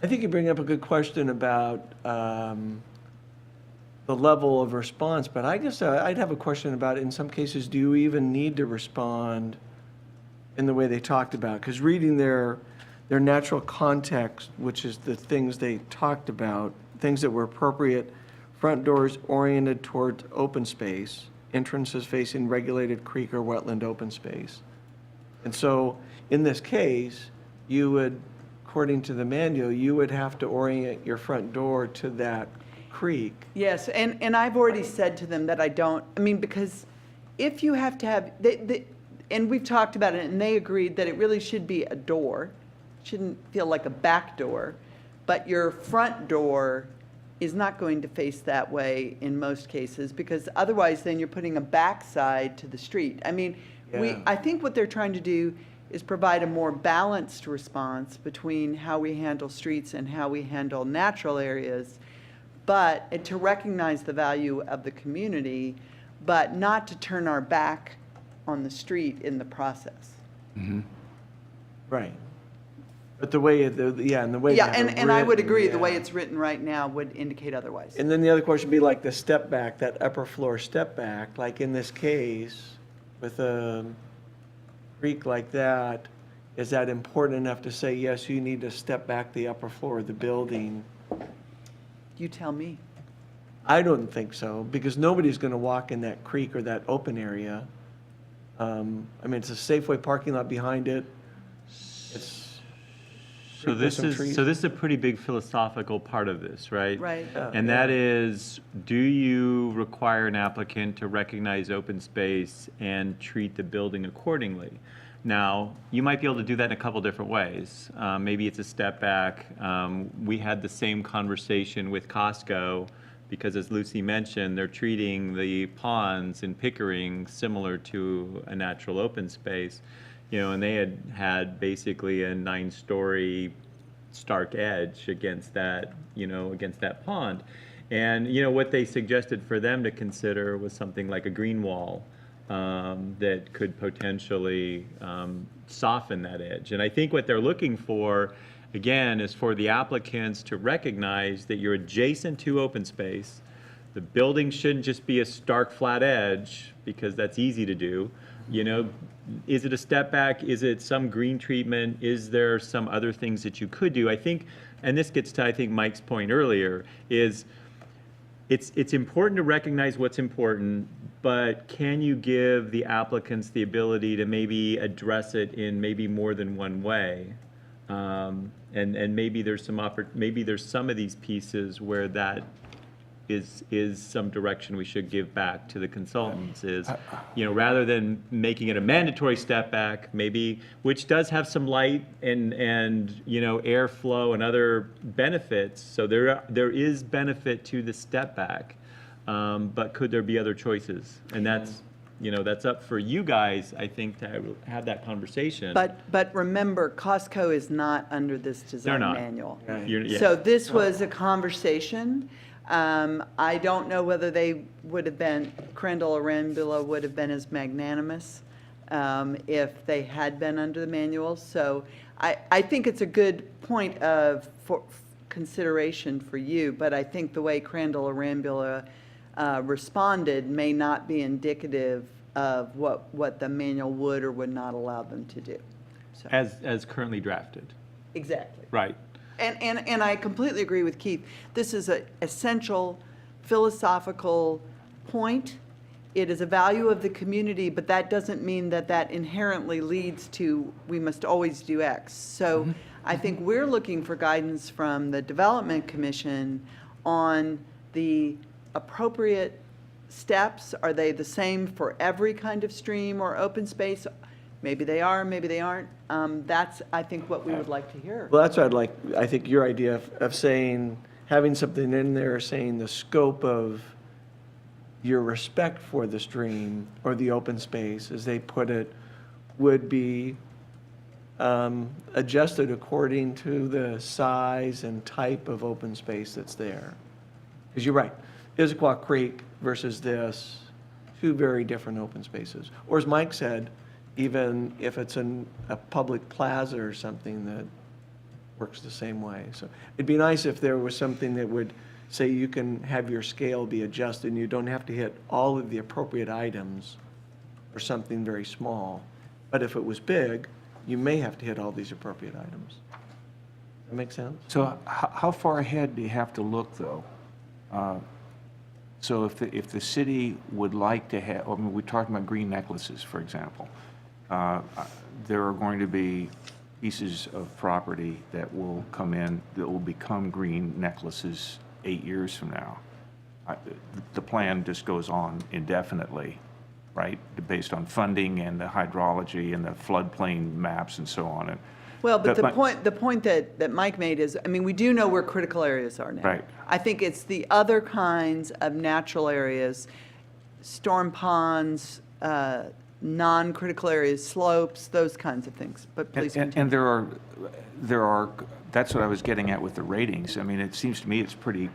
I think you bring up a good question about the level of response, but I guess I'd have a question about, in some cases, do you even need to respond in the way they talked about? Because reading their natural context, which is the things they talked about, things that were appropriate, front doors oriented towards open space, entrances facing regulated creek or wetland open space. And so, in this case, you would, according to the manual, you would have to orient your front door to that creek. Yes, and I've already said to them that I don't, I mean, because if you have to have, and we've talked about it, and they agreed that it really should be a door, shouldn't feel like a back door, but your front door is not going to face that way in most cases, because otherwise then you're putting a backside to the street. I mean, Yeah. I think what they're trying to do is provide a more balanced response between how we handle streets and how we handle natural areas, but to recognize the value of the community, but not to turn our back on the street in the process. Right. But the way, and the way. Yeah, they have it and I would written, agree, the way yeah. it's written right now would indicate otherwise. And then the other question would be like the step back, that upper floor step back, like in this case, with a creek like that, is that important enough to say, yes, you need to step back the upper floor of the building? You tell me. I don't think so, because nobody's gonna walk in that creek or that open area. I mean, it's a Safeway parking lot behind it. It's. So this some is, trees. so this is a pretty big philosophical part of this, right? Right. Yeah. And that is, do you require an applicant to recognize open space and treat the building accordingly? Now, you might be able to do that in a couple different ways. Maybe it's a step back. We had the same conversation with Costco because as Lucy mentioned, they're treating the ponds in Pickering similar to a natural open space, and they had basically a 9-story stark edge against that, against that pond. And, what they suggested for them to consider was something like a green wall that could potentially soften that edge. And I think what they're looking for, again, is for the applicants to recognize that you're adjacent to open space. The building shouldn't just be a stark flat edge, because that's easy to do. Is it a step back? Is it some green treatment? Is there some other things that you could do? I think, and this gets to, I think, Mike's point earlier, is it's important to recognize what's important, but can you give the applicants the ability to maybe address it in maybe more than one way? And maybe there's some of these pieces where that is some direction we should give back to the consultants, is, rather than making it a mandatory step back, maybe, which does have some light and airflow and other benefits. So there is benefit to the step back, but could there be other choices? And that's up for you guys, I think, to have that conversation. But remember, Costco is not under this design not. manual. Yeah. So this was a conversation. I don't know whether Crandall or Rambula would have been as magnanimous if they had been under the manual. So I think it's a good point for consideration for you, but I think the way Crandall or Rambula responded may not be indicative of what the manual would or would not allow them to do. So. As currently drafted. Exactly. Right. And I completely agree with Keith. This is an essential philosophical point. It is a value of the community, but that doesn't mean that inherently leads to we must always do X. So I think we're looking for guidance from the Development Commission on the appropriate steps. Are they the same for every kind of stream or open space? Maybe they are, maybe they aren't. That's, I think, what we would like to hear. Well, that's what I'd like, I think your idea of saying, having something in there saying the scope of your respect for the stream or the open space, as they put it, would be adjusted according to the size and type of open space that's there. Because you're right, Issaquah Creek versus this, two very different open spaces. Or as Mike said, even if it's a public plaza or something that works the same way. So it'd be nice if there was something that would say you can have your scale be adjusted and you don't have to hit all of the appropriate items or something very small. But if it was big, you may have to hit all these appropriate items. That make sense? So how far ahead do you have to look, though? So if the city would like to have, I mean, we're talking about green necklaces, for example. There are going to be pieces of property that will come in that will become green necklaces 8 years from now. The plan just goes on indefinitely, right? Based on funding and the hydrology and the floodplain maps and so on. Well, but the point that Mike made is, I mean, we do know where critical areas are now. Right. I think it's the other kinds of natural areas, storm ponds, non-critical areas, slopes, those kinds of things. But please continue. And there are, that's what I was getting at with the ratings. I mean, it seems to me it's pretty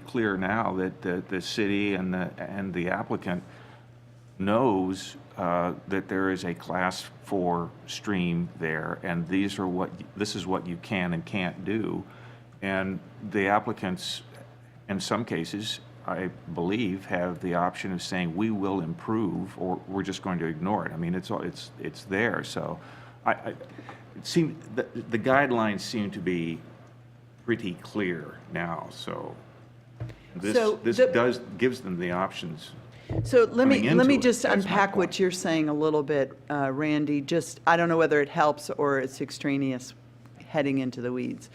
clear now that the city and the applicant knows that there is a class 4 stream there, and this is what you can and can't do. And the applicants, in some cases, I believe, have the option of saying, we will improve, or we're just going to ignore it. I mean, it's there. So it seemed the guidelines seem to be pretty clear now. So this gives them the options. So let me into it. just That's my unpack point. what you're saying a little bit, Randy. Just, I don't know whether it helps or it's extraneous heading into the weeds.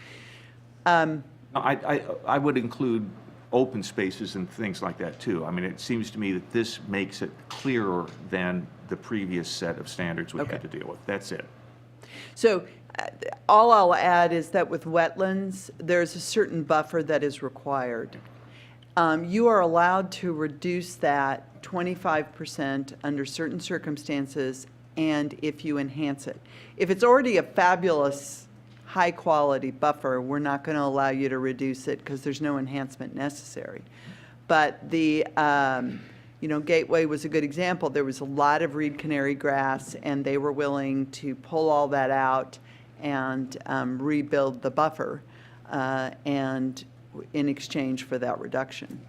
No, I would include open spaces and things like that too. I mean, it seems to me that this makes it clearer than the previous set of standards we Okay. had to deal with. That's it. So all I'll add is that with wetlands, there's a certain buffer that is required. you are allowed to reduce that 25% under certain circumstances and if you enhance it. If it's already a fabulous, high-quality buffer, we're not going to allow you to reduce it because there's no enhancement necessary. But the, Gateway was a good example. There was a lot of reed canary grass, and they were willing to pull all that out and rebuild the buffer, and in exchange for that reduction.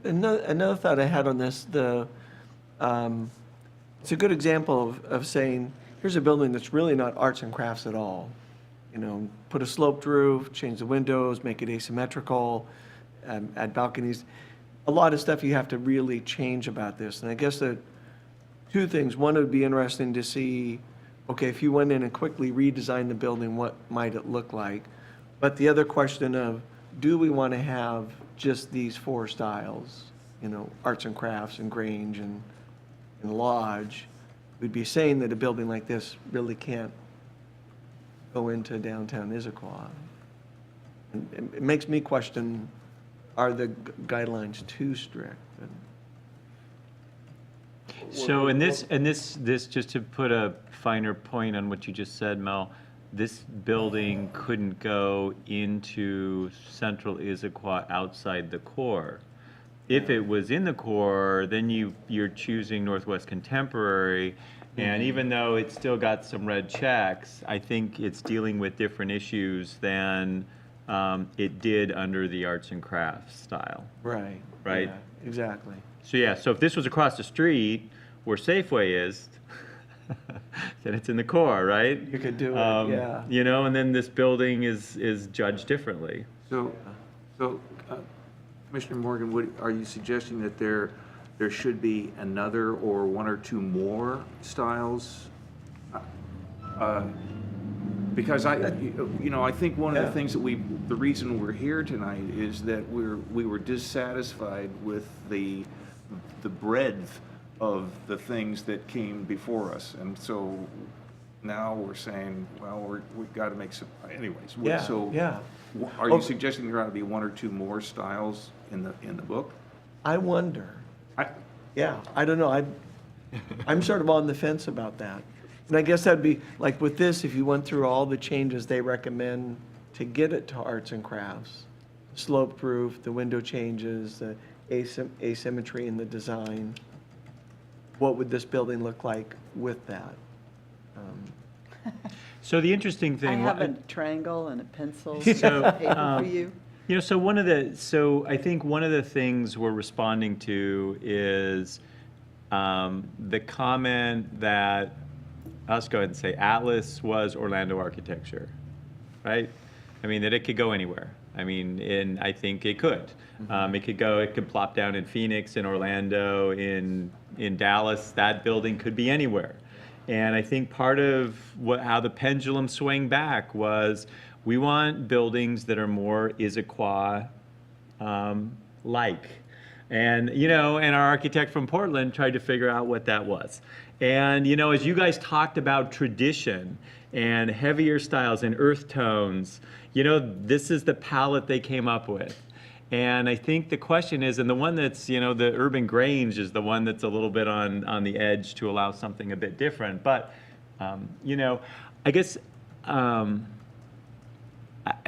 Another thought I had on this, it's a good example of saying, here's a building that's really not arts and crafts at all. Put a sloped roof, change the windows, make it asymmetrical, add balconies. A lot of stuff you have to really change about this. And I guess that two things. One, it would be interesting to see, okay, if you went in and quickly redesigned the building, what might it look like? But the other question of, do we want to have just these four styles, arts and crafts and Grange and Lodge? We'd be saying that a building like this really can't go into downtown Issaquah. And it makes me question, are the guidelines too strict? So in this, just to put a finer point on what you just said, Mel, this building couldn't go into central Issaquah outside the core. If it was in the core, then you're choosing Northwest Contemporary, and even though it's still got some red checks, I think it's dealing with different issues than it did under the arts and crafts style. Right. Right. Yeah, exactly. So yeah, so if this was across the street where Safeway is, then it's in the core, right? You could do it, yeah. And then this building is judged differently. So, Commissioner Morgan, are you suggesting that there should be another or one or two more styles? Because I think one of the things that the reason we're here tonight is that we were dissatisfied with the breadth of the things that came before us, and so now we're saying, well, we've got to make some. Anyways, Yeah, so yeah. are you suggesting there ought to be one or two more styles in the book? I wonder. Yeah, I don't know. I'm sort of on the fence about that. And I guess that'd be, like with this, if you went through all the changes they recommend to get it to arts and crafts, sloped roof, the window changes, the asymmetry in the design, what would this building look like with that? So the interesting I thing. have a triangle and a pencil So, paper for you. So I think one of the things we're responding to is the comment that, let's go ahead and say Atlas was Orlando architecture, right? I mean, that it could go anywhere. I mean, and I think it could. It could plop down in Phoenix, in Orlando, in Dallas. That building could be anywhere. And I think part of how the pendulum swung back was, we want buildings that are more Issaquah like. And, and our architect from Portland tried to figure out what that was. And, as you guys talked about tradition and heavier styles and earth tones, this is the palette they came up with. And I think the question is, and the one that's, the urban Grange is the one that's a little bit on the edge to allow something a bit different. But, I guess,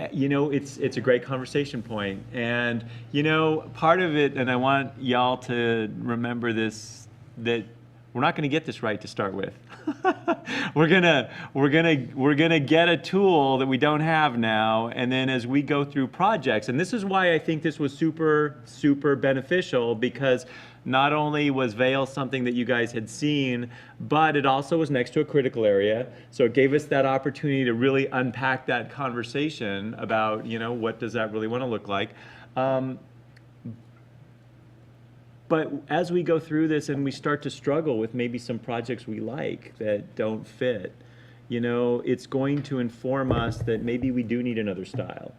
it's a great conversation point. And, part of it, and I want y'all to remember this, that we're not going to get this right to start with. We're gonna get a tool that we don't have now, and then as we go through projects, and this is why I think this was super, super beneficial, because not only was Vail something that you guys had seen, but it also was next to a critical area, so it gave us that opportunity to really unpack that conversation about, what does that really want to look like. But as we go through this and we start to struggle with maybe some projects we like that don't fit, it's going to inform us that maybe we do need another style.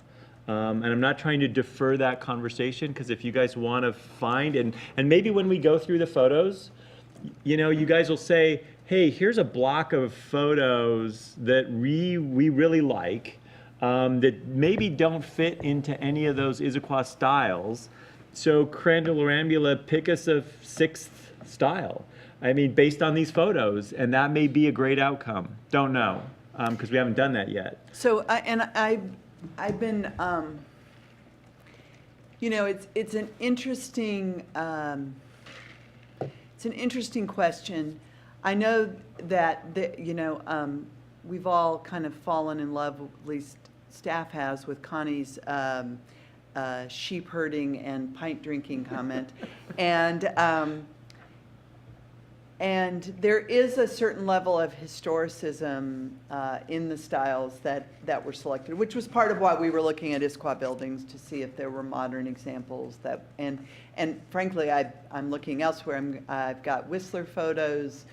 And I'm not trying to defer that conversation, because if you guys want to find, and maybe when we go through the photos, you guys will say, hey, here's a block of photos that we really like. that maybe don't fit into any of those Issaquah styles. So Crandall or Ambula, pick us a sixth style. I mean, based on these photos, and that may be a great outcome. Don't know, because we haven't done that yet. So, I've been, you know, it's an interesting question. I know that, you know, we've all kind of fallen in love, at least staff has, with Connie's sheep herding and pint drinking comment. And there is a certain level of historicism in the styles that were selected, which was part of why we were looking at Issaquah buildings to see if there were modern examples that, and frankly, I'm looking elsewhere. I've got Whistler photos.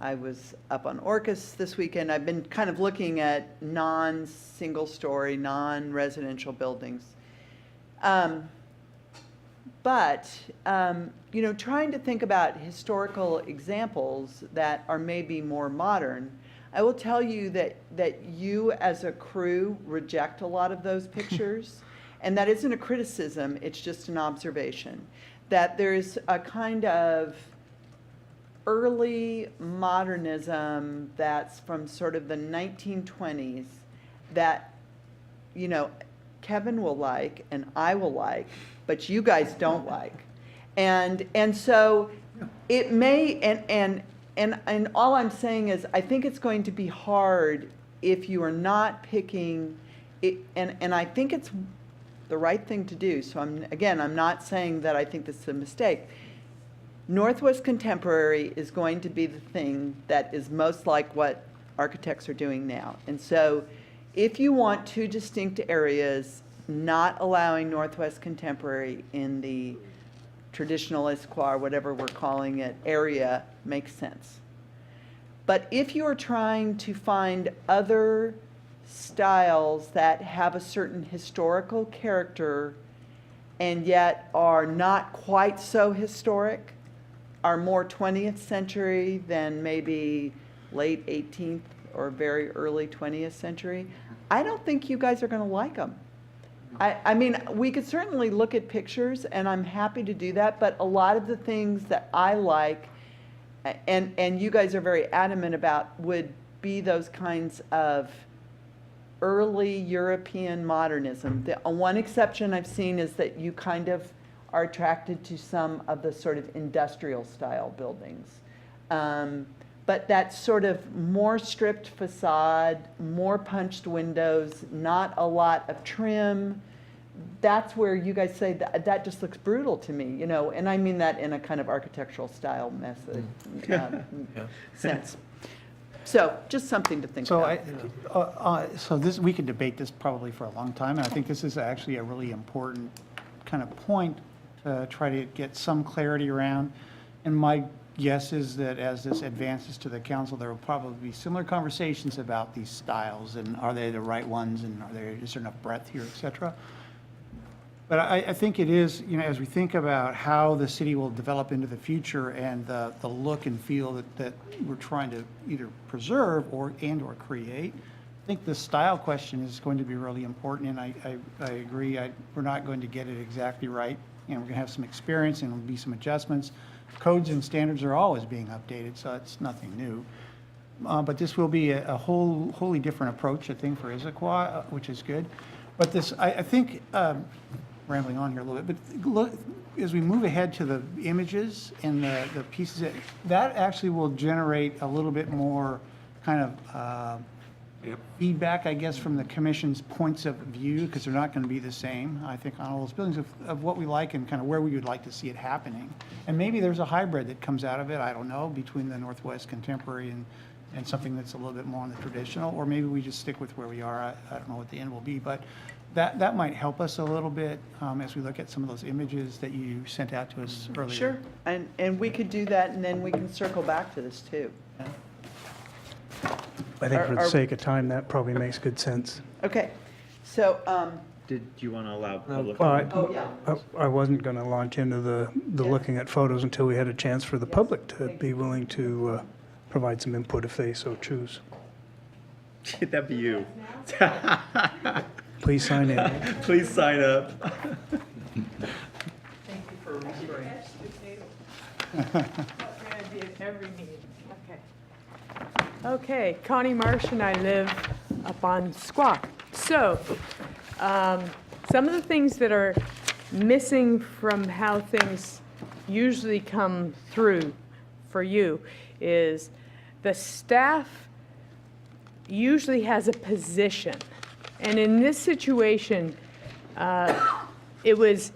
I was up on Orcas this weekend. I've been kind of looking at non-single story, non-residential buildings. But, you know, trying to think about historical examples that are maybe more modern, I will tell you that you as a crew reject a lot of those pictures. And that isn't a criticism, it's just an observation. That there's a kind of early modernism that's from sort of the 1920s that, you know, Kevin will like and I will like, but you guys don't like. And so it may, and all I'm saying is I think it's going to be hard if you are not picking it, and I think it's the right thing to do. So I'm not saying that I think this is a mistake. Northwest Contemporary is going to be the thing that is most like what architects are doing now. And so if you want two distinct areas, not allowing Northwest Contemporary in the traditional Issaquah, or whatever we're calling it, area makes sense. But if you are trying to find other styles that have a certain historical character and yet are not quite so historic, are more 20th century than maybe late 18th or very early 20th century, I don't think you guys are going to like them. I mean, we could certainly look at pictures, and I'm happy to do that, but a lot of the things that I like, and you guys are very adamant about, would be those kinds of early European modernism. The one exception I've seen is that you kind of are attracted to some of the sort of industrial style buildings. But that sort of more stripped facade, more punched windows, not a lot of trim, that's where you guys say that just looks brutal to me, you know, and I mean that in a kind of architectural style method sense. So just something to think So about. so this, we could debate this probably for a long time, and I think this is actually a really important kind of point to try to get some clarity around. And my guess is that as this advances to the council, there will probably be similar conversations about these styles, and are they the right ones, and is there enough breadth here, et cetera. But I think it is, you know, as we think about how the city will develop into the future and the look and feel that we're trying to either preserve or create, I think the style question is going to be really important, and I agree. We're not going to get it exactly right, and we're going to have some experience, and there'll be some adjustments. Codes and standards are always being updated, so it's nothing new. But this will be a wholly different approach, I think, for Issaquah, which is good. But this, I think, rambling on here a little bit, but look, as we move ahead to the images and the pieces, that actually will generate a little bit more kind of feedback, I guess, from the commission's points of view, because they're not going to be the same, I think, on all those buildings, of what we like and kind of where we would like to see it happening. And maybe there's a hybrid that comes out of it, I don't know, between the Northwest Contemporary and something that's a little bit more on the traditional, or maybe we just stick with where we are. I don't know what the end will be, but that might help us a little bit as we look at some of those images that you sent out to us earlier. Sure, and we could do that, and then we can circle back to this too. I think for the Are- sake of time, that probably makes good sense. Okay, so, Did you want to allow public? Well, oh, yeah. I wasn't going to launch into the looking at photos until we had a chance for the public to be willing to provide some input if they so choose. That'd be you. Please sign in. Please sign up. Okay, Connie Marsh and I live up on Squaw. So, some of the things that are missing from how things usually come through for you is the staff usually has a position. And in this situation, it was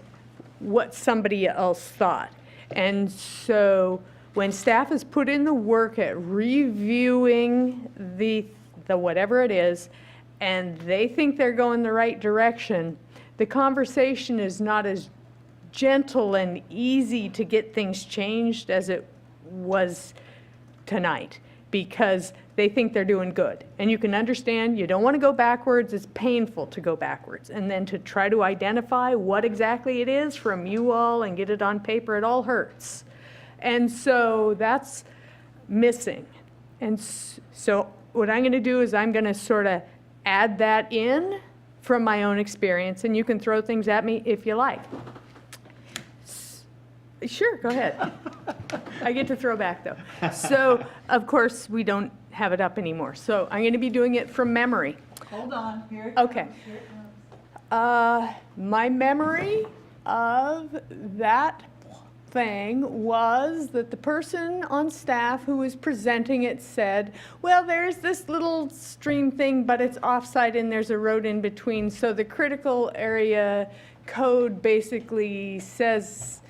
what somebody else thought. And so when staff has put in the work at reviewing the whatever it is, and they think they're going the right direction, the conversation is not as gentle and easy to get things changed as it was tonight, because they think they're doing good. And you can understand, you don't want to go backwards, it's painful to go backwards. And then to try to identify what exactly it is from you all and get it on paper, it all hurts. And so that's missing. And so what I'm going to do is I'm going to sort of add that in from my own experience, and you can throw things at me if you like. Sure, go ahead. I get to throw back, though. So, of course, we don't have it up anymore. So I'm going to be doing it from memory. Hold on, here it Okay. comes, here it comes. My memory of that thing was that the person on staff who was presenting it said, well, there's this little stream thing, but it's offsite and there's a road in between. So the critical area code basically says,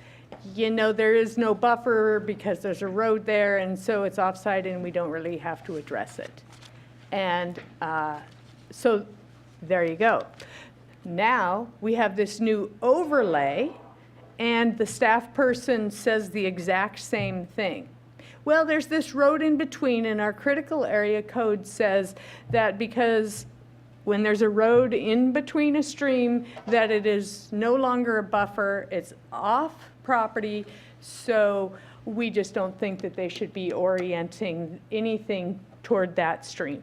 you know, there is no buffer because there's a road there, and so it's offsite and we don't really have to address it. And so there you go. Now we have this new overlay, and the staff person says the exact same thing. Well, there's this road in between, and our critical area code says that because when there's a road in between a stream, that it is no longer a buffer, it's off property, so we just don't think that they should be orienting anything toward that stream.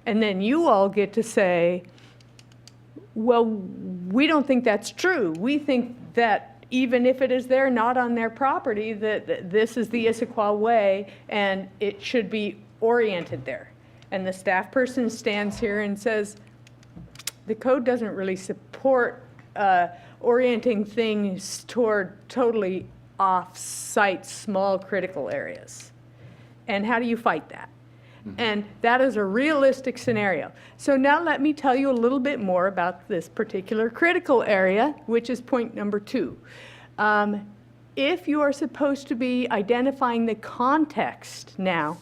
And then you all get to say, well, we don't think that's true. We think that even if it is there, not on their property, that this is the Issaquah way and it should be oriented there. And the staff person stands here and says, the code doesn't really support orienting things toward totally off-site small critical areas. And how do you fight that? And that is a realistic scenario. So now let me tell you a little bit more about this particular critical area, which is point number 2. If you are supposed to be identifying the context now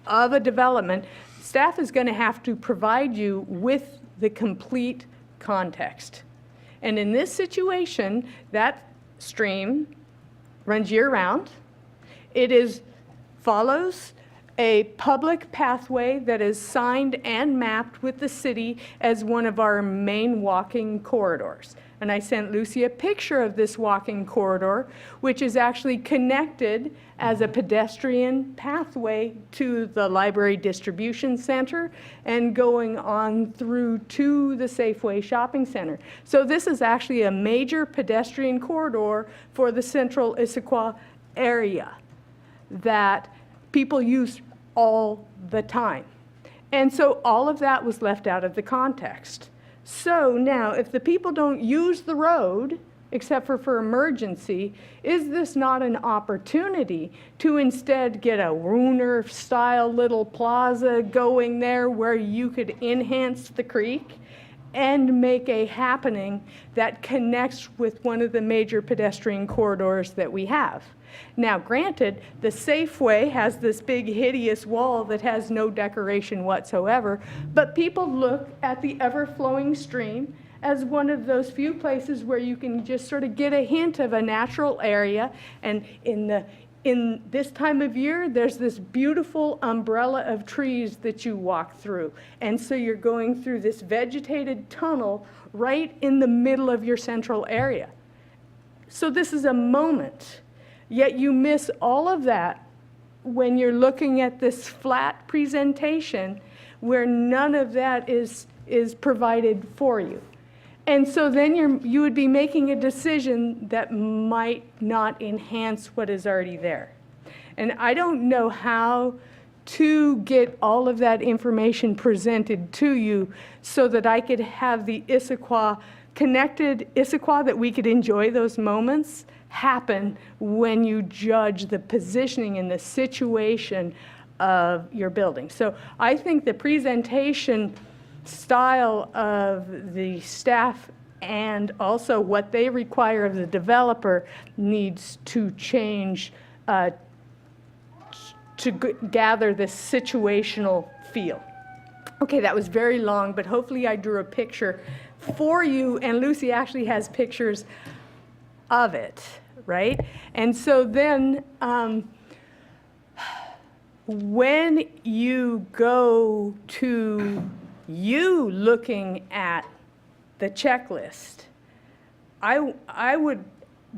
of a development, staff is going to have to provide you with the complete context. And in this situation, that stream runs year-round. It follows a public pathway that is signed and mapped with the city as one of our main walking corridors. And I sent Lucy a picture of this walking corridor, which is actually connected as a pedestrian pathway to the library distribution center and going on through to the Safeway shopping center. So this is actually a major pedestrian corridor for the central Issaquah area that people use all the time. And so all of that was left out of the context. So now, if the people don't use the road, except for emergency, is this not an opportunity to instead get a Wooner-style little plaza going there where you could enhance the creek and make a happening that connects with one of the major pedestrian corridors that we have? Now, granted, the Safeway has this big hideous wall that has no decoration whatsoever, but people look at the ever-flowing stream as one of those few places where you can just sort of get a hint of a natural area. And in this time of year, there's this beautiful umbrella of trees that you walk through. And so you're going through this vegetated tunnel right in the middle of your central area. So this is a moment. Yet you miss all of that when you're looking at this flat presentation where none of that is provided for you. And so then you would be making a decision that might not enhance what is already there. And I don't know how to get all of that information presented to you so that I could have the Issaquah, connected Issaquah, that we could enjoy those moments happen when you judge the positioning and the situation of your building. So I think the presentation style of the staff and also what they require of the developer needs to change to gather this situational feel. Okay, that was very long, but hopefully I drew a picture for you, and Lucy actually has pictures of it, right? And so then when you go to you looking at the checklist, I would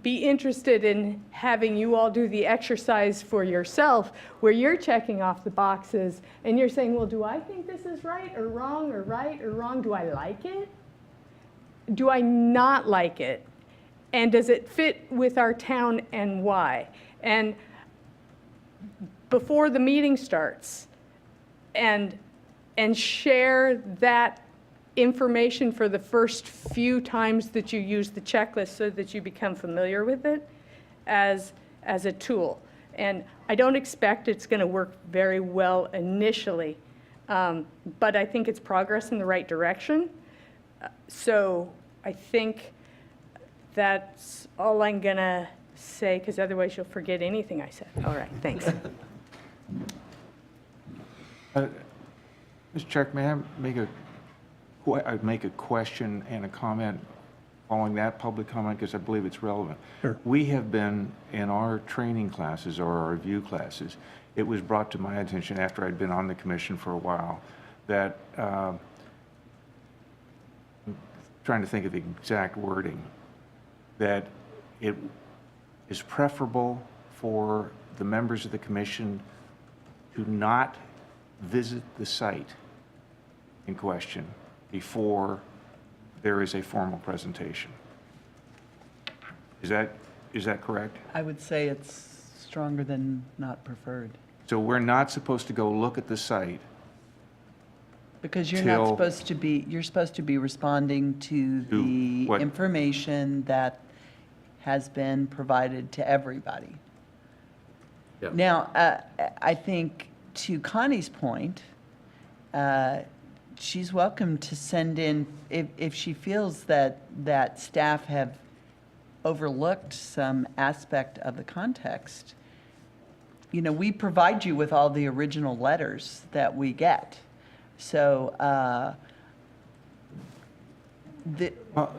be interested in having you all do the exercise for yourself where you're checking off the boxes and you're saying, well, do I think this is right or wrong or right or wrong? Do I like it? Do I not like it? And does it fit with our town and why? And before the meeting starts, and share that information for the first few times that you use the checklist so that you become familiar with it as a tool. And I don't expect it's going to work very well initially, but I think it's progress in the right direction. So I think that's all I'm going to say, because otherwise you'll forget anything I said. All right, thanks. Mr. Chair, may I make a question and a comment following that public comment, because I believe it's relevant. Sure. We have been, in our training classes or our review classes, it was brought to my attention after I'd been on the commission for a while that, I'm trying to think of the exact wording, that it is preferable for the members of the commission to not visit the site in question before there is a formal presentation. Is that correct? I would say it's stronger than not preferred. So we're not supposed to go look at the site. Because you're not Till- supposed to be, you're supposed to be responding to the what? information that has been provided to everybody. Yeah. Now, I think to Connie's point, she's welcome to send in, if she feels that staff have overlooked some aspect of the context. You know, we provide you with all the original letters that we get. So, Well,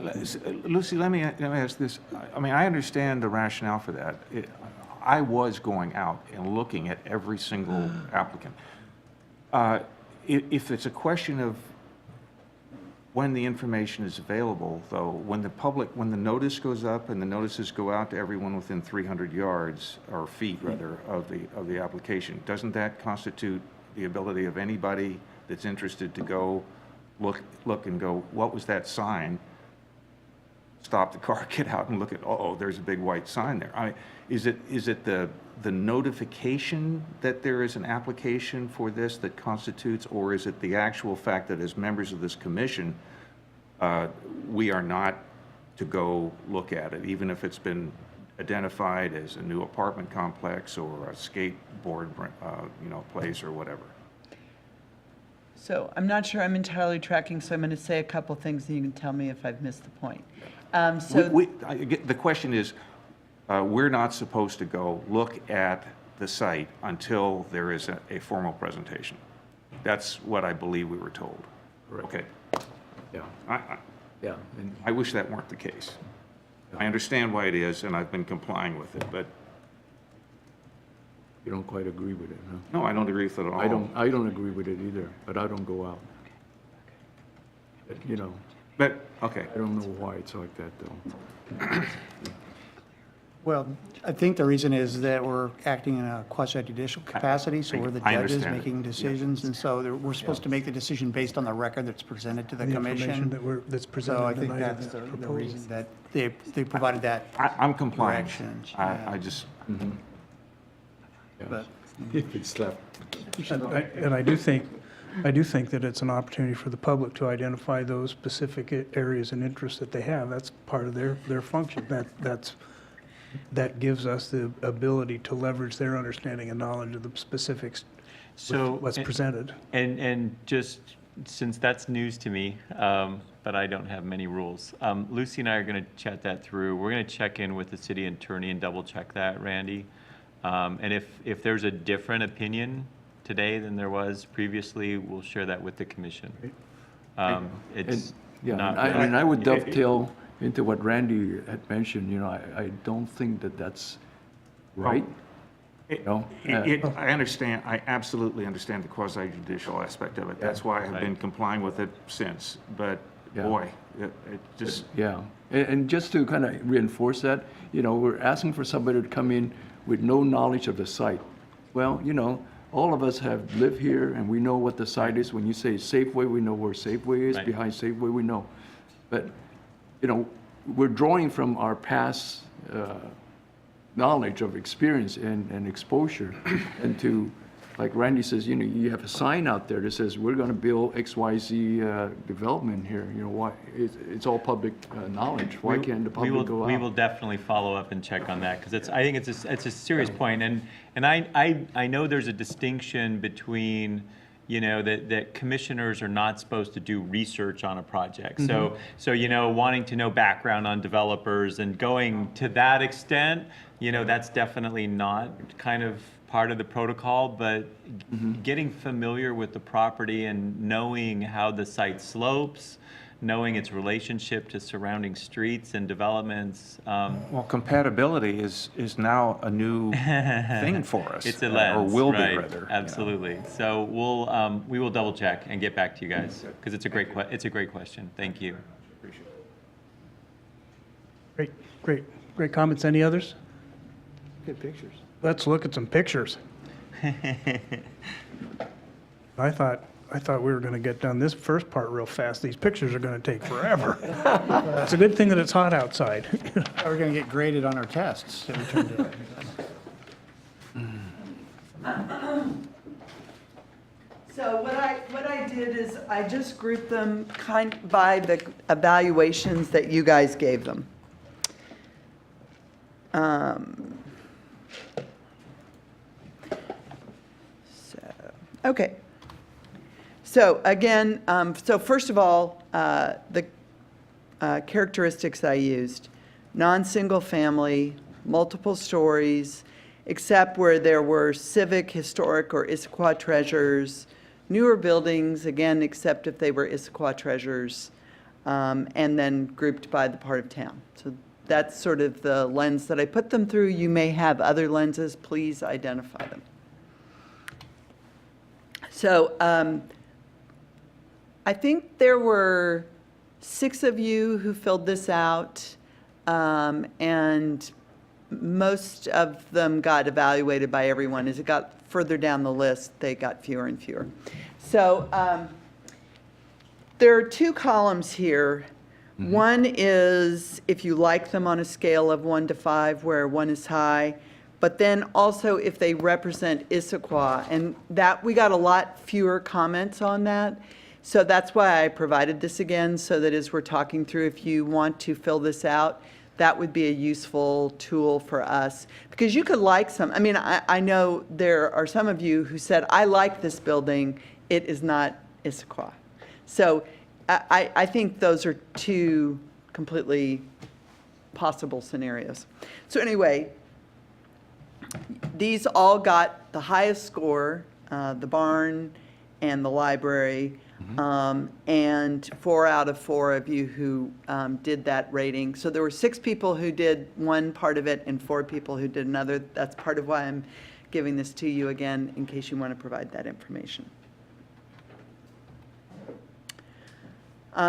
Lucy, let me ask this. I mean, I understand the rationale for that. I was going out and looking at every single applicant. If it's a question of when the information is available, though, when the notice goes up and the notices go out to everyone within 300 yards, or feet rather, of the application, doesn't that constitute the ability of anybody that's interested to go look and go, what was that sign? Stop the car, get out and look at, oh, there's a big white sign there. Is it the notification that there is an application for this that constitutes, or is it the actual fact that as members of this commission, we are not to go look at it, even if it's been identified as a new apartment complex or a skateboard, place or whatever? so I'm not sure I'm entirely tracking, so I'm going to say a couple things and you can tell me if I've missed the point. The question is, we're not supposed to go look at the site until there is a formal presentation. That's what I believe we were told. Okay. Yeah, I yeah. And I wish that weren't the case. I understand why it is, and I've been complying with it, but you don't quite agree with it, huh? no, I don't agree with it at all. I don't agree with it either, but I don't go out. But, But, okay. I don't know why it's like that, though. Well, I think the reason is that we're acting in a quasi-judicial capacity, so we're the I judges understand it. making decisions, and so we're supposed to make the decision based on the record that's presented to the The information commission. that's So I presented think tonight in that's the the proposal. reason that they provided that, I'm compliant. Direction, I yeah. just, but If it's left. And I do think that it's an opportunity for the public to identify those specific areas and interests that they have. That's part of their function. That gives us the ability to leverage their understanding and knowledge of the specifics So, with what's presented. and just, since that's news to me, but I don't have many rules, Lucy and I are going to chat that through. We're going to check in with the city attorney and double check that, Randy. And if there's a different opinion today than there was previously, we'll share that with the commission. It's Yeah, not. and I would dovetail into what Randy had mentioned, you know, I don't think that that's right. No, I understand, I absolutely understand the quasi-judicial aspect of it. That's why I've been complying with it since. But Yeah. boy, it just, Yeah, and just to kind of reinforce that, you know, we're asking for somebody to come in with no knowledge of the site. Well, you know, all of us have lived here and we know what the site is. When you say Safeway, we know where Safeway is. Right. Behind Safeway, we know. But, you know, we're drawing from our past knowledge of experience and exposure. And to, like Randy says, you know, you have a sign out there that says, we're going to build XYZ development here. You know, why, it's all public knowledge. Why can't the public go out? We will definitely follow up and check on that, because I think it's a serious point. And I know there's a distinction between, you know, that commissioners are not supposed to do research on a project. So, you know, wanting to know background on developers and going to that extent, you know, that's definitely not kind of part of the protocol, but getting familiar with the property and knowing how the site slopes, knowing its relationship to surrounding streets and developments. well, compatibility is now a new thing for us. It's a lens, Or will be, right? rather. you know. Absolutely. So we will double check and get back to you guys, because it's a great question. Thank you. Great comments. Any others? Good pictures. Let's look at some pictures. I thought we were going to get done this first part real fast. These pictures are going to take forever. It's a good thing that it's hot outside. we're going to get graded on our tests that we turned in. So what I did is I just grouped them by the evaluations that you guys gave them. Okay. So again, so first of all, the characteristics I used: non-single family, multiple stories, except where there were civic, historic, or Issaquah treasures, newer buildings, again, except if they were Issaquah treasures, and then grouped by the part of town. So that's sort of the lens that I put them through. You may have other lenses. Please identify them. So I think there were 6 of you who filled this out, and most of them got evaluated by everyone. As it got further down the list, they got fewer and fewer. So there are 2 columns here. One is if you like them on a scale of 1 to 5, where 1 is high, but then also if they represent Issaquah. And that, we got a lot fewer comments on that. So that's why I provided this again, so that as we're talking through, if you want to fill this out, that would be a useful tool for us. Because you could like some, I mean, I know there are some of you who said, I like this building, it is not Issaquah. So I think those are 2 completely possible scenarios. So anyway, these all got the highest score, the barn and the library, and 4 out of 4 of you who did that rating. So there were 6 people who did one part of it and 4 people who did another. That's part of why I'm giving this to you again, in case you want to provide that information.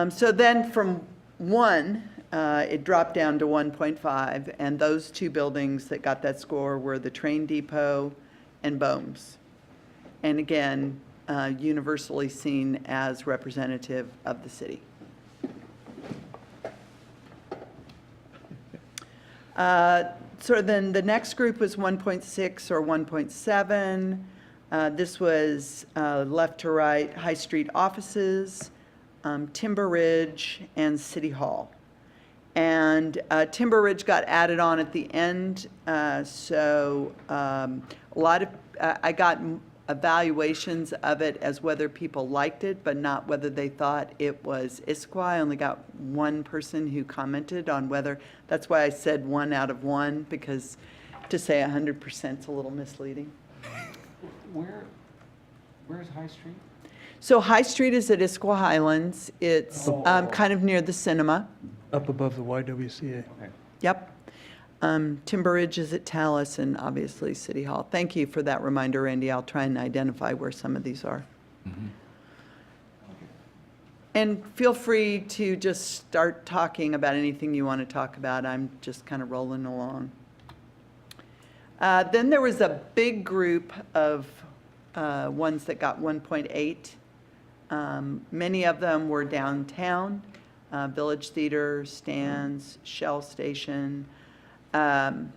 So then from 1 it dropped down to 1.5, and those two buildings that got that score were the train depot and Bohm's. And again, universally seen as representative of the city. So then the next group was 1.6 or 1.7. This was left to right, High Street offices, Timber Ridge, and City Hall. And Timber Ridge got added on at the end, so a lot of, I got evaluations of it as whether people liked it, but not whether they thought it was Issaquah. I only got one person who commented on whether, that's why I said 1 out of 1, because to say 100% is a little misleading. Where's High Street? So High Street is at Issaquah Highlands. It's kind of near the cinema. Up above the YWCA. Yep. Timber Ridge is at Tallis, and obviously City Hall. Thank you for that reminder, Randy. I'll try and identify where some of these are. And feel free to just start talking about anything you want to talk about. I'm just kind of rolling along. Then there was a big group of ones that got 1.8. Many of them were downtown, Village Theater, Stands, Shell Station. Then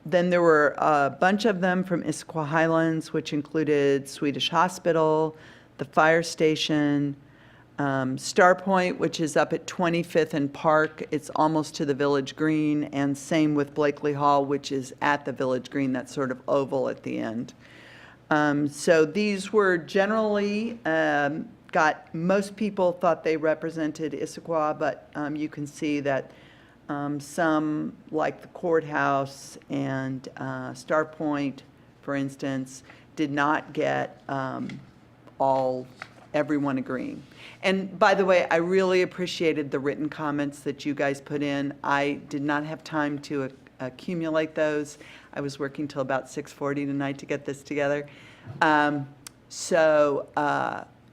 there were a bunch of them from Issaquah Highlands, which included Swedish Hospital, the fire station, Star Point, which is up at 25th and Park. It's almost to the Village Green, and same with Blakely Hall, which is at the Village Green, that sort of oval at the end. So these were generally most people thought they represented Issaquah, but you can see that some, like the courthouse and Star Point, for instance, did not get everyone agreeing. And by the way, I really appreciated the written comments that you guys put in. I did not have time to accumulate those. I was working till about 6:40 tonight to get this together.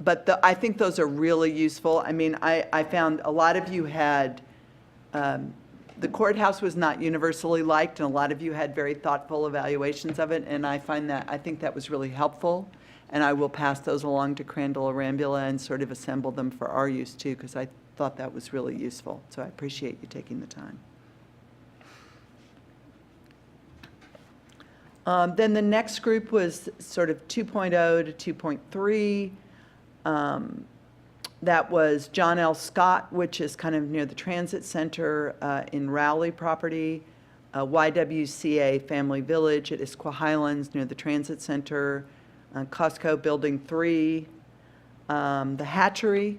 But I think those are really useful. I mean, I found a lot of you had, the courthouse was not universally liked, and a lot of you had very thoughtful evaluations of it, and I think that was really helpful. And I will pass those along to Crandall Arambula and sort of assemble them for our use too, because I thought that was really useful. So I appreciate you taking the time. Then the next group was sort of 2.0 to 2.3. That was John L. Scott, which is kind of near the transit center in Rowley property, YWCA Family Village at Issaquah Highlands near the transit center, Costco Building 3, the Hatchery,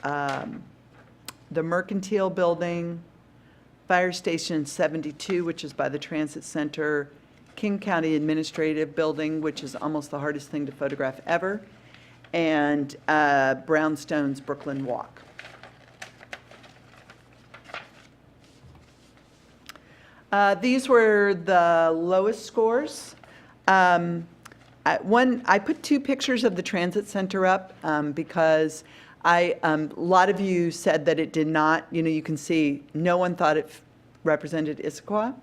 the Mercantile Building, Fire Station 72, which is by the transit center, King County Administrative Building, which is almost the hardest thing to photograph ever, and Brownstone's Brooklyn Walk. These were the lowest scores. I put 2 pictures of the transit center up because a lot of you said that it did not, you can see no one thought it represented Issaquah.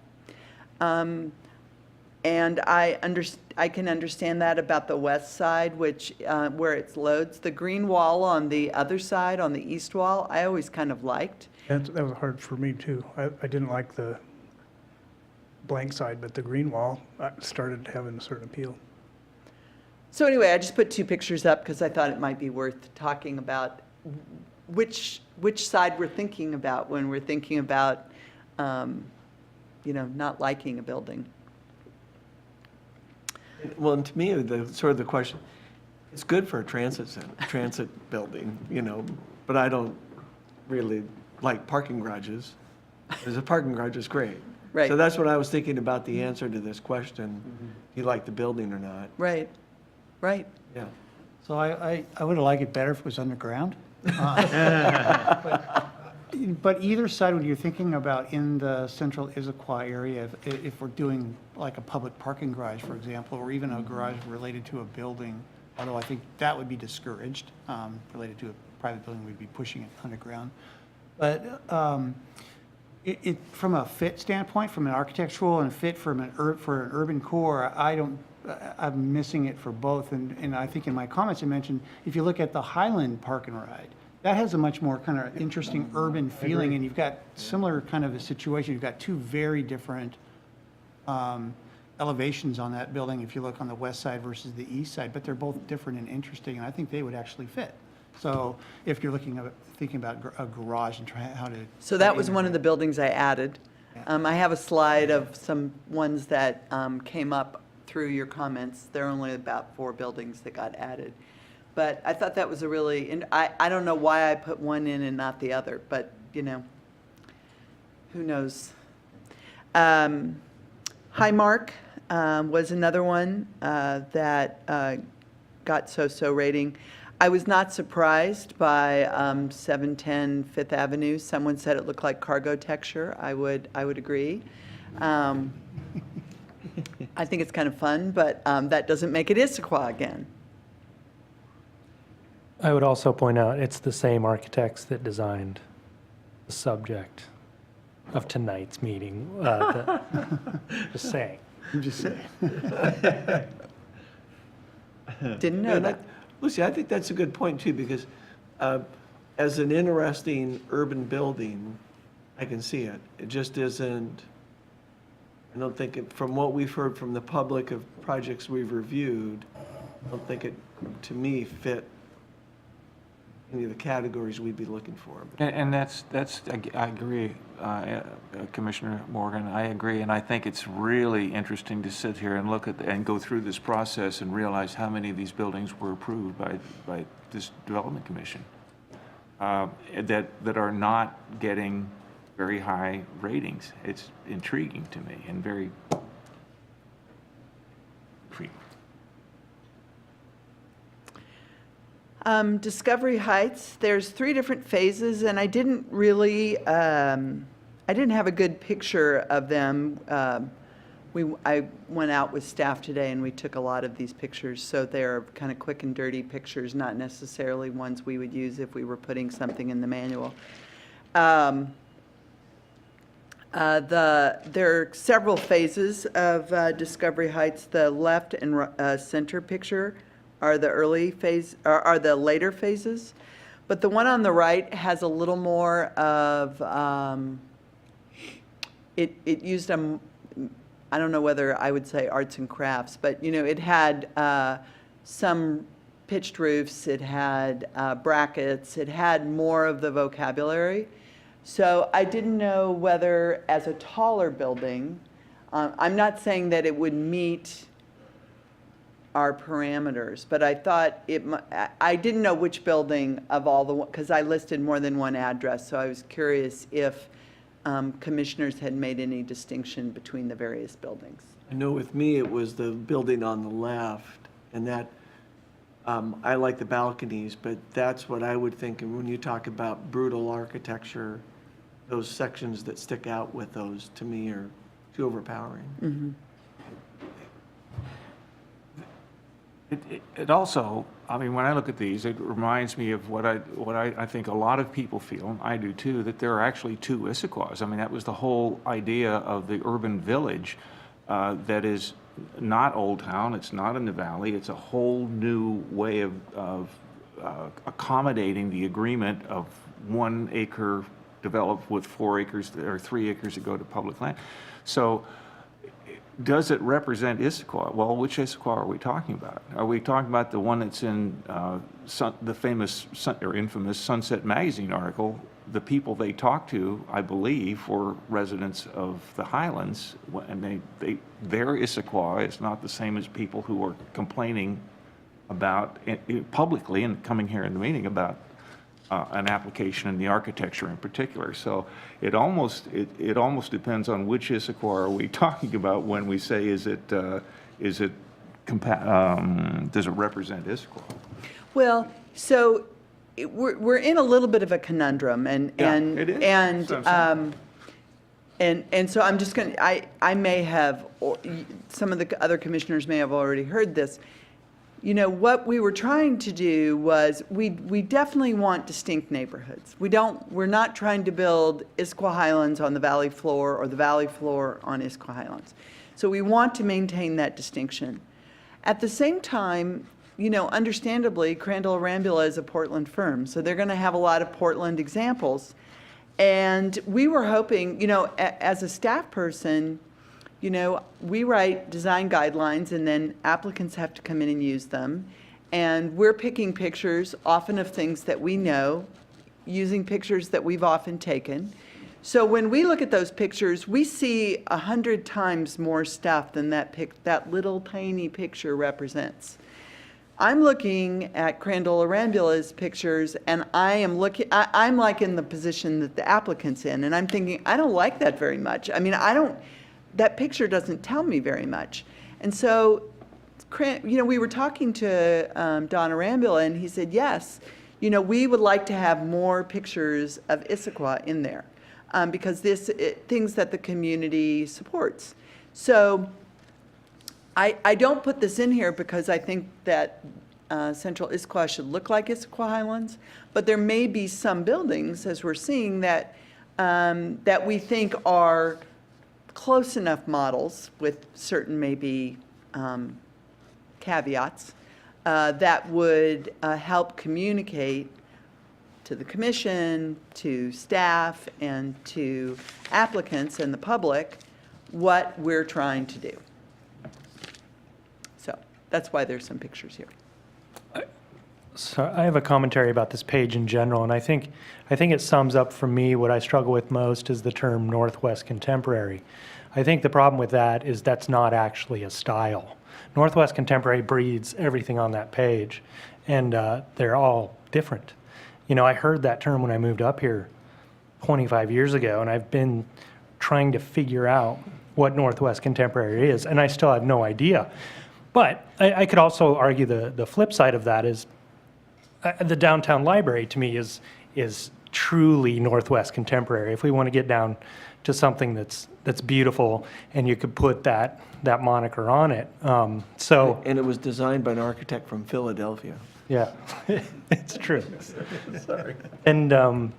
And I can understand that about the west side, which where it loads. The green wall on the other side, on the east wall, I always kind of liked. That was hard for me too. I didn't like the blank side, but the green wall started having a certain appeal. So anyway, I just put 2 pictures up because I thought it might be worth talking about which side we're thinking about when we're thinking about, not liking a building. Well, and to me, the question, it's good for a transit building, but I don't really like parking garages. Because a parking garage is great. Right. So that's what I was thinking about the answer to this question. You like the building or not? Right, right. Yeah. So I would have liked it better if it was underground. But either side, when you're thinking about in the central Issaquah area, if we're doing like a public parking garage, for example, or even a garage related to a building, although I think that would be discouraged, related to private building, we'd be pushing it underground. But from a fit standpoint, from an architectural and fit for an urban core, I'm missing it for both. And I think in my comments I mentioned, if you look at the Highland Park and Ride, that has a much more kind of interesting urban feeling, and you've got similar kind of a situation. You've got two very different elevations on that building if you look on the west side versus the east side, but they're both different and interesting, and I think they would actually fit. So if you're thinking about a garage and trying how to. So that was one of the buildings I added. I have a slide of some ones that came up through your comments. There are only about 4 buildings that got added. But I thought that was a really, and I don't know why I put one in and not the other, but, you know, who knows? Highmark was another one that got so-so rating. I was not surprised by 710 Fifth Avenue. Someone said it looked like cargo texture. I would agree. I think it's kind of fun, but that doesn't make it Issaquah again. I would also point out, it's the same architects that designed the subject of tonight's meeting. Just saying. I'm just saying. Didn't know that. Lucy, I think that's a good point too, because as an interesting urban building, I can see it. It just isn't, I don't think it, from what we've heard from the public of projects we've reviewed, I don't think it, to me, fit any of the categories we'd be looking for. And that's, I agree, Commissioner Morgan, I agree, and I think it's really interesting to sit here and look at, and go through this process and realize how many of these buildings were approved by this Development Commission that are not getting very high ratings. It's intriguing to me and very intriguing. Discovery Heights, there's 3 different phases, and I didn't really, I didn't have a good picture of them. I went out with staff today and we took a lot of these pictures, so they're kind of quick and dirty pictures, not necessarily ones we would use if we were putting something in the manual. There are several phases of Discovery Heights. The left and center picture are the early phase, are the later phases. But the one on the right has a little more of, it used I don't know whether I would say arts and crafts, but you know, it had some pitched roofs, it had brackets, it had more of the vocabulary. So I didn't know whether as a taller building, I'm not saying that it would meet our parameters, but I thought I didn't know which building of all the, because I listed more than one address, so I was curious if commissioners had made any distinction between the various buildings. I know with me, it was the building on the left, and that, I like the balconies, but that's what I would think, and when you talk about brutal architecture, those sections that stick out with those, to me, are too overpowering. Mm-hmm. It also, I mean, when I look at these, it reminds me of what I think a lot of people feel, and I do too, that there are actually 2 Issaquahs. I mean, that was the whole idea of the urban village that is not Old Town, it's not in the valley, it's a whole new way of accommodating the agreement of 1 acre developed with 4 acres or 3 acres that go to public land. So does it represent Issaquah? Well, which Issaquah are we talking about? Are we talking about the one that's in the famous or infamous Sunset Magazine article? The people they talked to, I believe, were residents of the Highlands, and their Issaquah is not the same as people who are complaining about publicly and coming here in the meeting about an application in the architecture in particular. So it almost depends on which Issaquah are we talking about when we say does it represent Issaquah? Well, so we're in a little bit of a conundrum, and it is. and That's what I'm and so I'm just going to, I may have, or some of the other commissioners may have already heard this. you know, what we were trying to do was, we definitely want distinct neighborhoods. We're not trying to build Issaquah Highlands on the valley floor or the valley floor on Issaquah Highlands. So we want to maintain that distinction. At the same time, you know, understandably, Crandall Rambula is a Portland firm, so they're going to have a lot of Portland examples. And we were hoping, you know, as a staff person, you know, we write design guidelines and then applicants have to come in and use them. And we're picking pictures often of things that we know, using pictures that we've often taken. So when we look at those pictures, we see 100 times more stuff than that little tiny picture represents. I'm looking at Crandall Rambula's pictures, and I'm like in the position that the applicant's in, and I'm thinking, I don't like that very much. I mean, that picture doesn't tell me very much. And so, you know, we were talking to Donna Rambula, and he said, yes, you know, we would like to have more pictures of Issaquah in there, because things that the community supports. So I don't put this in here because I think that Central Issaquah should look like Issaquah Highlands, but there may be some buildings, as we're seeing, that we think are close enough models with certain maybe caveats that would help communicate to the commission, to staff, and to applicants and the public what we're trying to do. So that's why there's some pictures here. So I have a commentary about this page in general, and I think it sums up for me what I struggle with most is the term Northwest Contemporary. I think the problem with that is that's not actually a style. Northwest Contemporary breeds everything on that page, and they're all different. You know, I heard that term when I moved up here 25 years ago, and I've been trying to figure out what Northwest Contemporary is, and I still have no idea. But I could also argue the flip side of that is the downtown library to me is truly Northwest Contemporary. If we want to get down to something that's beautiful, and you could put that moniker on it. So And it was designed by an architect from Philadelphia. yeah, it's true. Sorry. And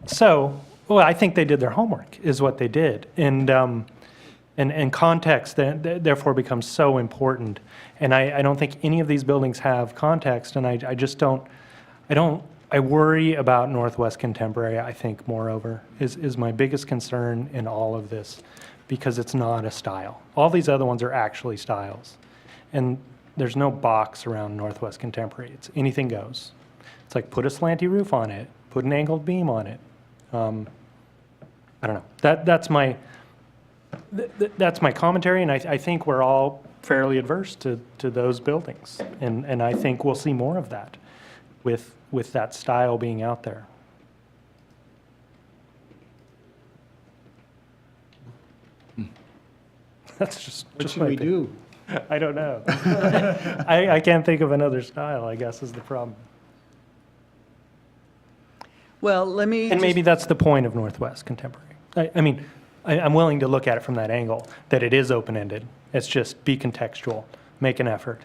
so, well, I think they did their homework, is what they did, and context therefore becomes so important. And I don't think any of these buildings have context, and I worry about Northwest Contemporary, I think, moreover, is my biggest concern in all of this, because it's not a style. All these other ones are actually styles. And there's no box around Northwest Contemporary. It's anything goes. It's like put a slanty roof on it, put an angled beam on it. I don't know. That's my commentary, and I think we're all fairly adverse to those buildings. And I think we'll see more of that with that style being out there. That's just What should my we opinion. do? I don't know. I can't think of another style, I guess, is the problem. Well, let me And maybe that's the point of Northwest Contemporary. I mean, I'm willing to look at it from that angle, that it is open-ended. It's just be contextual, make an effort,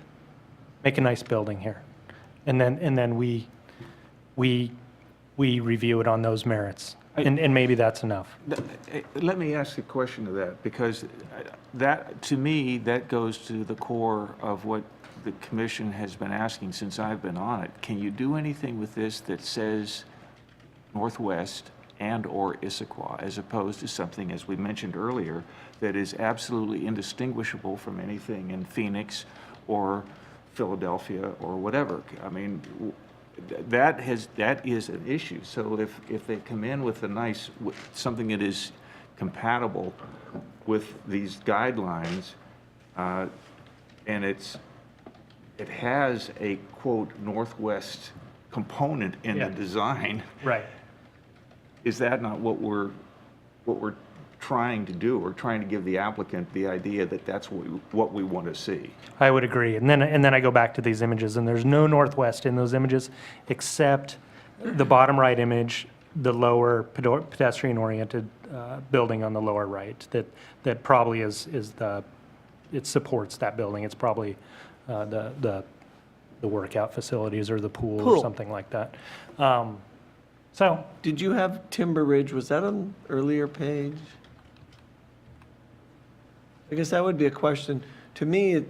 make a nice building here. And then we review it on those merits. And maybe that's enough. Let me ask a question to that, because that, to me, that goes to the core of what the commission has been asking since I've been on it. Can you do anything with this that says Northwest and/or Issaquah, as opposed to something, as we mentioned earlier, that is absolutely indistinguishable from anything in Phoenix or Philadelphia or whatever? I mean, that is an issue. So if they come in with something that is compatible with these guidelines, and it has a quote Northwest component in the design, Right. is that not what we're trying to do? We're trying to give the applicant the idea that that's what we want to see. I would agree. And then I go back to these images, and there's no Northwest in those images except the bottom right image, the lower pedestrian-oriented building on the lower right. That probably it supports that building. It's probably the workout facilities or the pool or Pool. something like that. So, Did you have Timber Ridge, was that on an earlier page? I guess that would be a question. To me,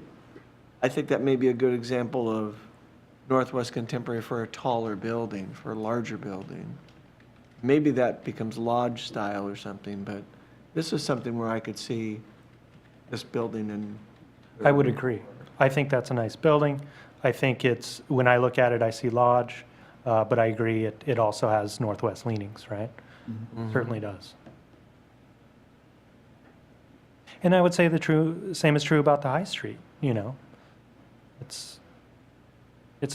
I think that may be a good example of Northwest Contemporary for a taller building, for a larger building. Maybe that becomes lodge style or something, but this is something where I could see this building and. I would agree. I think that's a nice building. I think it's, when I look at it, I see lodge, but I agree, it also has northwest leanings, right? Certainly does. And I would say same is true about the High Street, you know. It's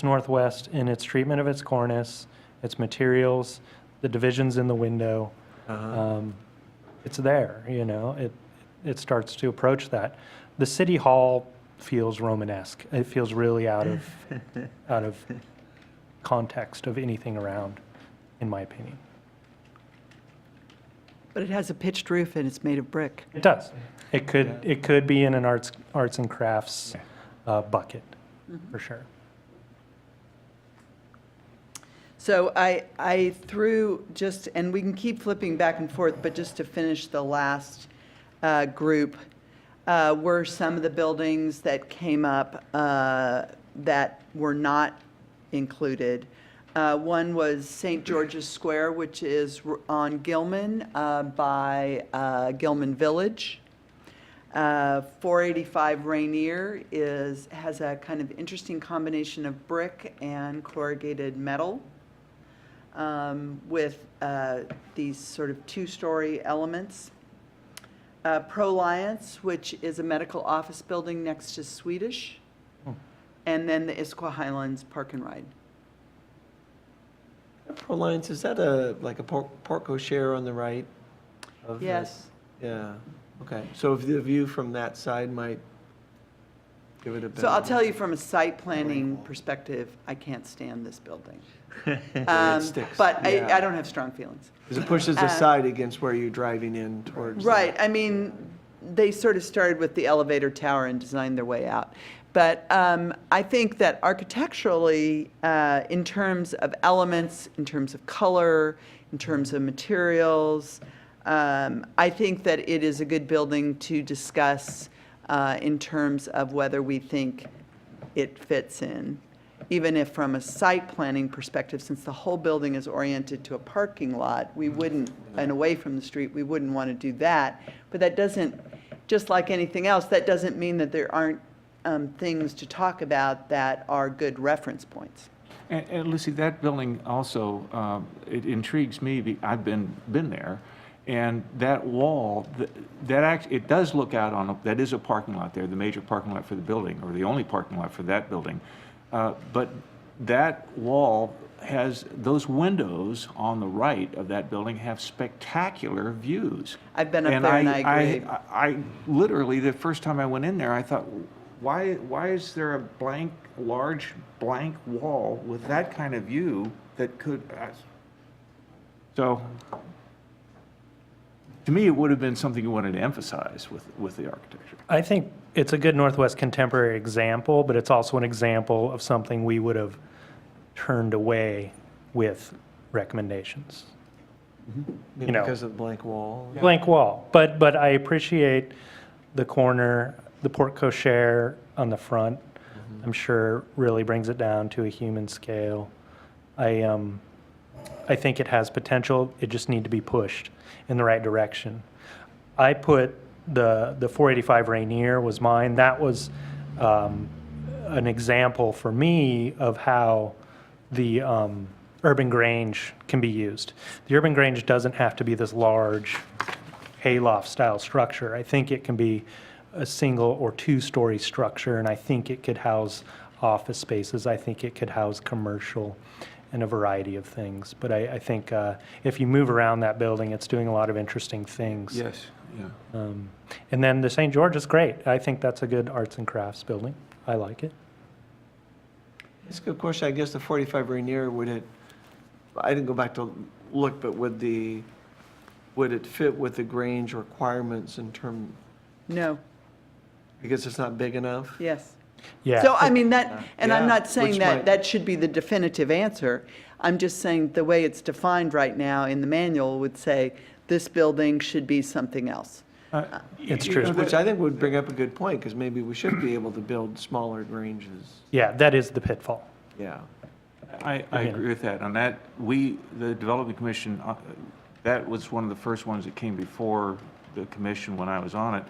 northwest in its treatment of its cornice, its materials, the divisions in the window. It's there, you know. It starts to approach that. The City Hall feels Romanesque. It feels really out of context of anything around, in my opinion. But it has a pitched roof and it's made of brick. It does. It could be in an arts and crafts bucket, for sure. So I threw just, and we can keep flipping back and forth, but just to finish the last group, were some of the buildings that came up that were not included. One was St. George's Square, which is on Gilman by Gilman Village. 485 Rainier has a kind of interesting combination of brick and corrugated metal with these sort of two-story elements. Proliance, which is a medical office building next to Swedish. And then the Issaquah Highlands Park and Ride. Proliance, is that like a porte cochere on the right? of the- Yes. Yeah, okay. So if the view from that side might give it a better. So I'll tell you from a site planning perspective, I can't stand this building. It sticks. But Yeah. I don't have strong feelings. Because it pushes aside against where you're driving in towards. the- Right, I mean, they sort of started with the elevator tower and designed their way out. But I think that architecturally, in terms of elements, in terms of color, in terms of materials, I think that it is a good building to discuss in terms of whether we think it fits in. Even if from a site planning perspective, since the whole building is oriented to a parking lot, we wouldn't, and away from the street, we wouldn't want to do that. But that doesn't, just like anything else, that doesn't mean that there aren't things to talk about that are good reference points. And Lucy, that building also, it intrigues me, I've been there, and that wall, it does look out on, that is a parking lot there, the major parking lot for the building, or the only parking lot for that building. But that wall has, those windows on the right of that building have spectacular views. I've been up there and I agree. I literally, the first time I went in there, I thought, why is there a large blank wall with that kind of view that could, so, to me, it would have been something you wanted to emphasize with the architecture. I think it's a good Northwest Contemporary example, but it's also an example of something we would have turned away with recommendations. Maybe you know. because of the blank wall. Blank wall, but I appreciate the corner, the porte cochere on the front. I'm sure really brings it down to a human scale. I think it has potential. It just need to be pushed in the right direction. I put the 485 Rainier was mine. That was an example for me of how the urban grange can be used. The urban grange doesn't have to be this large hayloft style structure. I think it can be a single or two-story structure, and I think it could house office spaces. I think it could house commercial and a variety of things. But I think if you move around that building, it's doing a lot of interesting things. Yes, yeah. And then the St. George is great. I think that's a good arts and crafts building. I like it. It's a good question. I guess the 45 Rainier, I didn't go back to look, but would it fit with the Grange requirements in term, No, because it's not big enough? yes. Yeah. So, I mean, that, and I'm Yeah, not saying which that might- that should be the definitive answer. I'm just saying the way it's defined right now in the manual would say, this building should be something else. It's true. Which I think would bring up a good point, because maybe we should be able to build smaller Granges. Yeah, that is the pitfall. Yeah. I agree with that. On that, the Development Commission, that was one of the first ones that came before the commission when I was on it.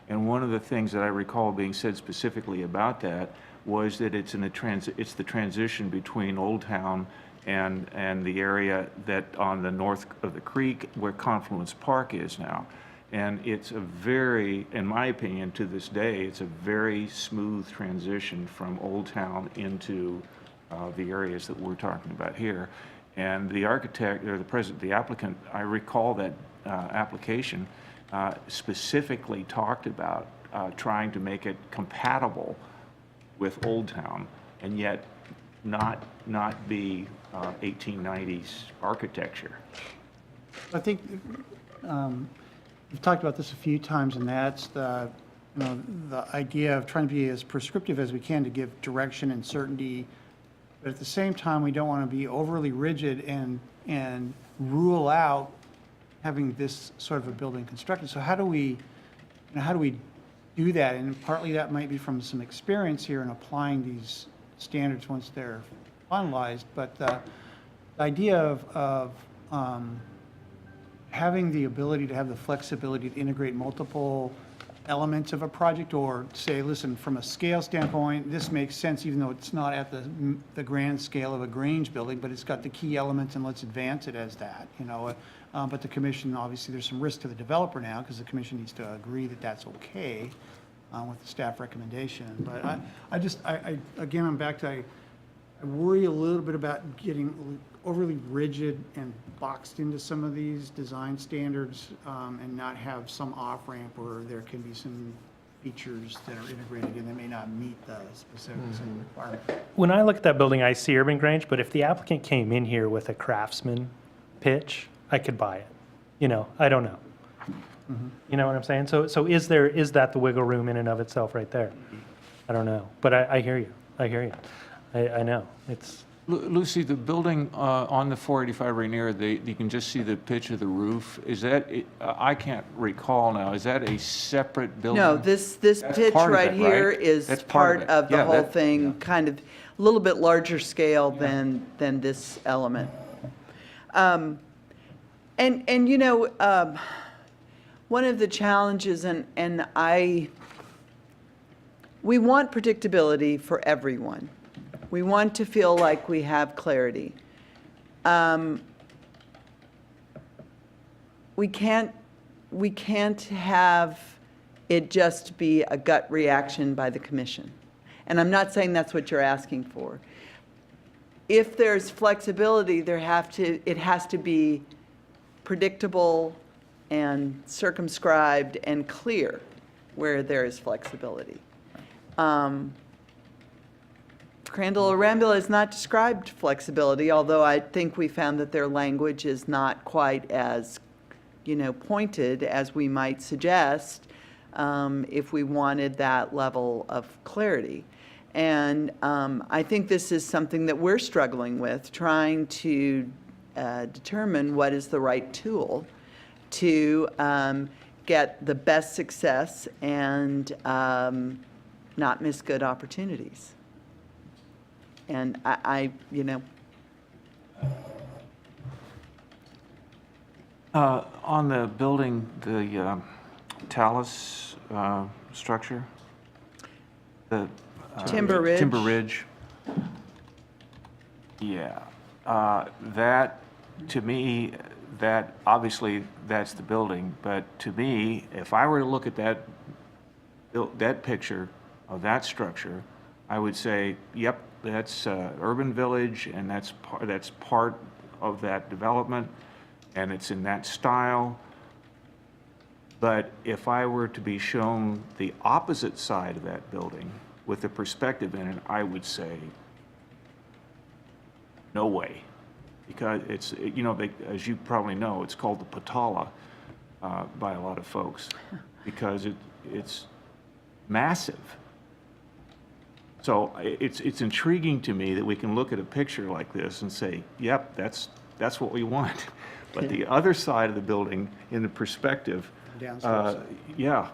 And one of the things that I recall being said specifically about that was that it's the transition between Old Town and the area that on the north of the creek where Confluence Park is now. And it's a very, in my opinion, to this day, it's a very smooth transition from Old Town into the areas that we're talking about here. And the architect, or the applicant, I recall that application specifically talked about trying to make it compatible with Old Town, and yet not be 1890s architecture. I think we've talked about this a few times, and that's the idea of trying to be as prescriptive as we can to give direction and certainty, but at the same time, we don't want to be overly rigid and rule out having this sort of a building constructed. So how do we do that? And partly that might be from some experience here in applying these standards once they're finalized, but the idea of having the ability to have the flexibility to integrate multiple elements of a project, or say, listen, from a scale standpoint, this makes sense even though it's not at the grand scale of a Grange building, but it's got the key elements and let's advance it as that, but the commission, obviously, there's some risk to the developer now because the commission needs to agree that that's okay with the staff recommendation. But again, I'm back to, I worry a little bit about getting overly rigid and boxed into some of these design standards and not have some off-ramp where there can be some features that are integrated and they may not meet the specifics and requirement. When I look at that building, I see Urban Grange, but if the applicant came in here with a craftsman pitch, I could buy it. I don't know. You know what I'm saying? So is that the wiggle room in and of itself right there? I don't know, but I hear you. I know. It's, Lucy, the building on the 485 Rainier, you can just see the pitch of the roof. Is that, I can't recall now, is that a separate building? No, this That's pitch part of right it, here right? is That's part part of it. of the Yeah, whole that- thing, kind of a little bit larger scale than this element. One of the challenges, we want predictability for everyone. We want to feel like we have clarity. We can't have it just be a gut reaction by the commission. And I'm not saying that's what you're asking for. If there's flexibility, it has to be predictable and circumscribed and clear where there is flexibility. Crandall or Rambula has not described flexibility, although I think we found that their language is not quite as, pointed as we might suggest if we wanted that level of clarity. And I think this is something that we're struggling with, trying to determine what is the right tool to get the best success and not miss good opportunities. And on the building, the talus structure, the Timber Ridge. Timber Ridge. Yeah, that, to me, that, obviously, that's the building, but to me, if I were to look at that picture of that structure, I would say, yep, that's urban village, and that's part of that development, and it's in that style. But if I were to be shown the opposite side of that building with the perspective in it, I would say, no way. Because it's, as you probably know, it's called the Patala by a lot of folks, because it's massive. So it's intriguing to me that we can look at a picture like this and say, yep, that's what we want. But the other side of the building, in the perspective, Downstairs. yeah,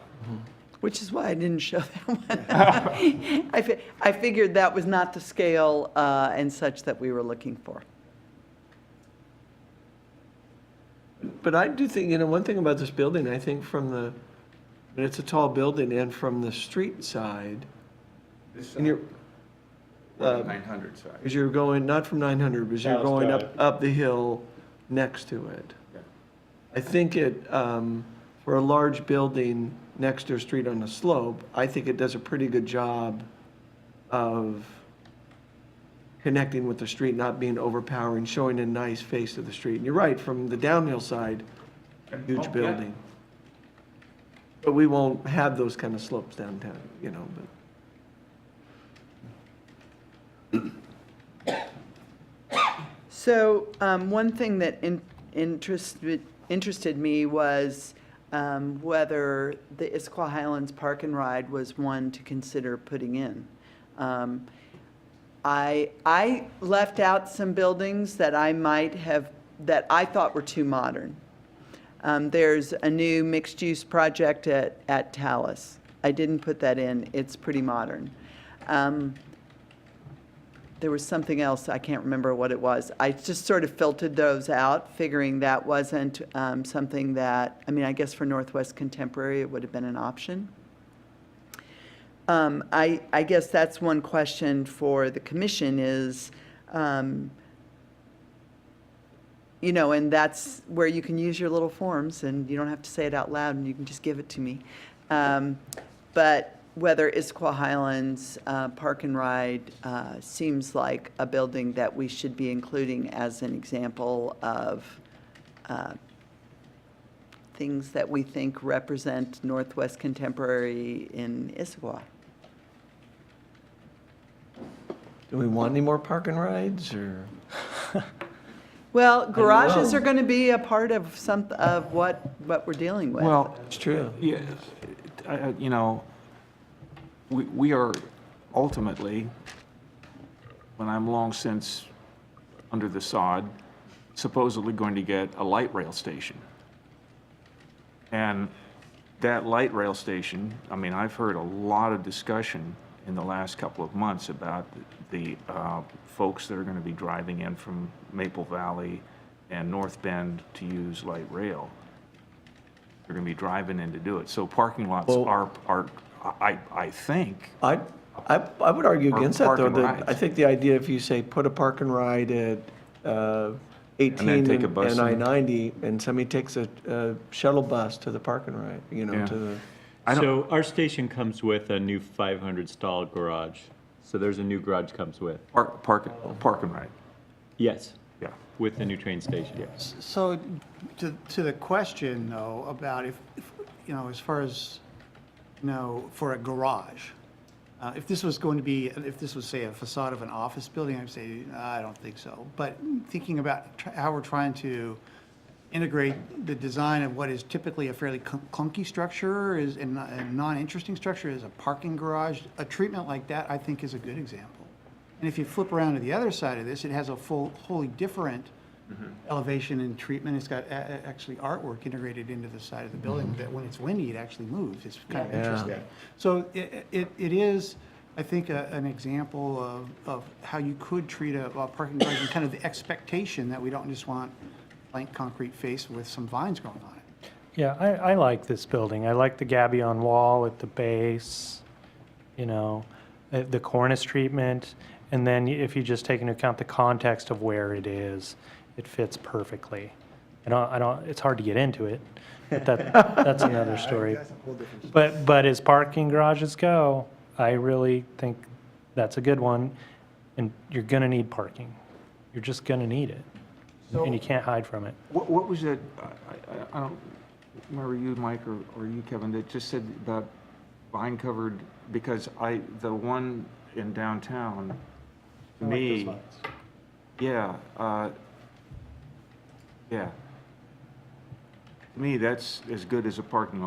Which is why I didn't show that one. I figured that was not the scale and such that we were looking for. But I do think, you know, one thing about this building, I think and it's a tall building, and from the street side, and you're, 900 side. as you're going, not from 900, but you're South going Drive. up the hill next to it. I think for a large building next to a street on a slope, I think it does a pretty good job of connecting with the street, not being overpowering, showing a nice face to the street. And you're right, from the downhill side, huge Oh, yeah. building. But we won't have those kind of slopes downtown, you know, but. So one thing that interested me was whether the Issaquah Highlands Park and Ride was one to consider putting in. I left out some buildings that that I thought were too modern. There's a new mixed-use project at Talus. I didn't put that in. It's pretty modern. There was something else, I can't remember what it was. I just sort of filtered those out, figuring that wasn't something that, I mean, I guess for Northwest Contemporary, it would have been an option. I guess that's one question for the commission is, you know, and that's where you can use your little forms, and you don't have to say it out loud, and you can just give it to me. But whether Issaquah Highlands Park and Ride seems like a building that we should be including as an example of things that we think represent Northwest Contemporary in Issaquah. Do we want any more park and rides, or? Well, garages are going to be a part of what we're dealing with. Well, It's true. yeah, you know, we are ultimately, when I'm long since under the sod, supposedly going to get a light rail station. And that light rail station, I mean, I've heard a lot of discussion in the last couple of months about the folks that are going to be driving in from Maple Valley and North Bend to use light rail. They're going to be driving in to do it. So parking lots Well- are I think, I would argue Or against that, park though. and That rides. I think the idea, if you say, put a park and ride at 18 take a bus and in. I-90, and somebody takes a shuttle bus to the park and ride, you know, Yeah. to the, I don't- So our station comes with a new 500 stall garage. So there's a new garage comes with. park and ride, Yes, yeah. with the new train station. So to the question, though, about if, you know, as far as, you know, for a garage, if this was going to be, if this was, say, a facade of an office building, I'd say, I don't think so. But thinking about how we're trying to integrate the design of what is typically a fairly clunky structure and non-interesting structure is a parking garage, a treatment like that, I think, is a good example. And if you flip around to the other side of this, it has a wholly different elevation and treatment. It's got actually artwork integrated into the side of the building that when it's windy, it actually moves. It's kind of interesting. So it is, I think, an example of how you could treat a parking garage and kind of the expectation that we don't just want blank concrete face with some vines growing on it. Yeah, I like this building. I like the gabion wall at the base, you know, the cornice treatment. And then if you just take into account the context of where it is, it fits perfectly. It's hard to get into it, but that's another story. But as parking garages go, I really think that's a good one. And you're gonna need parking. You're just gonna need it. And you can't hide from it. What was it, I don't remember you, Mike, or you, Kevin, that just said about vine covered, because the one in downtown, to me, yeah, yeah. To me, that's as good as a parking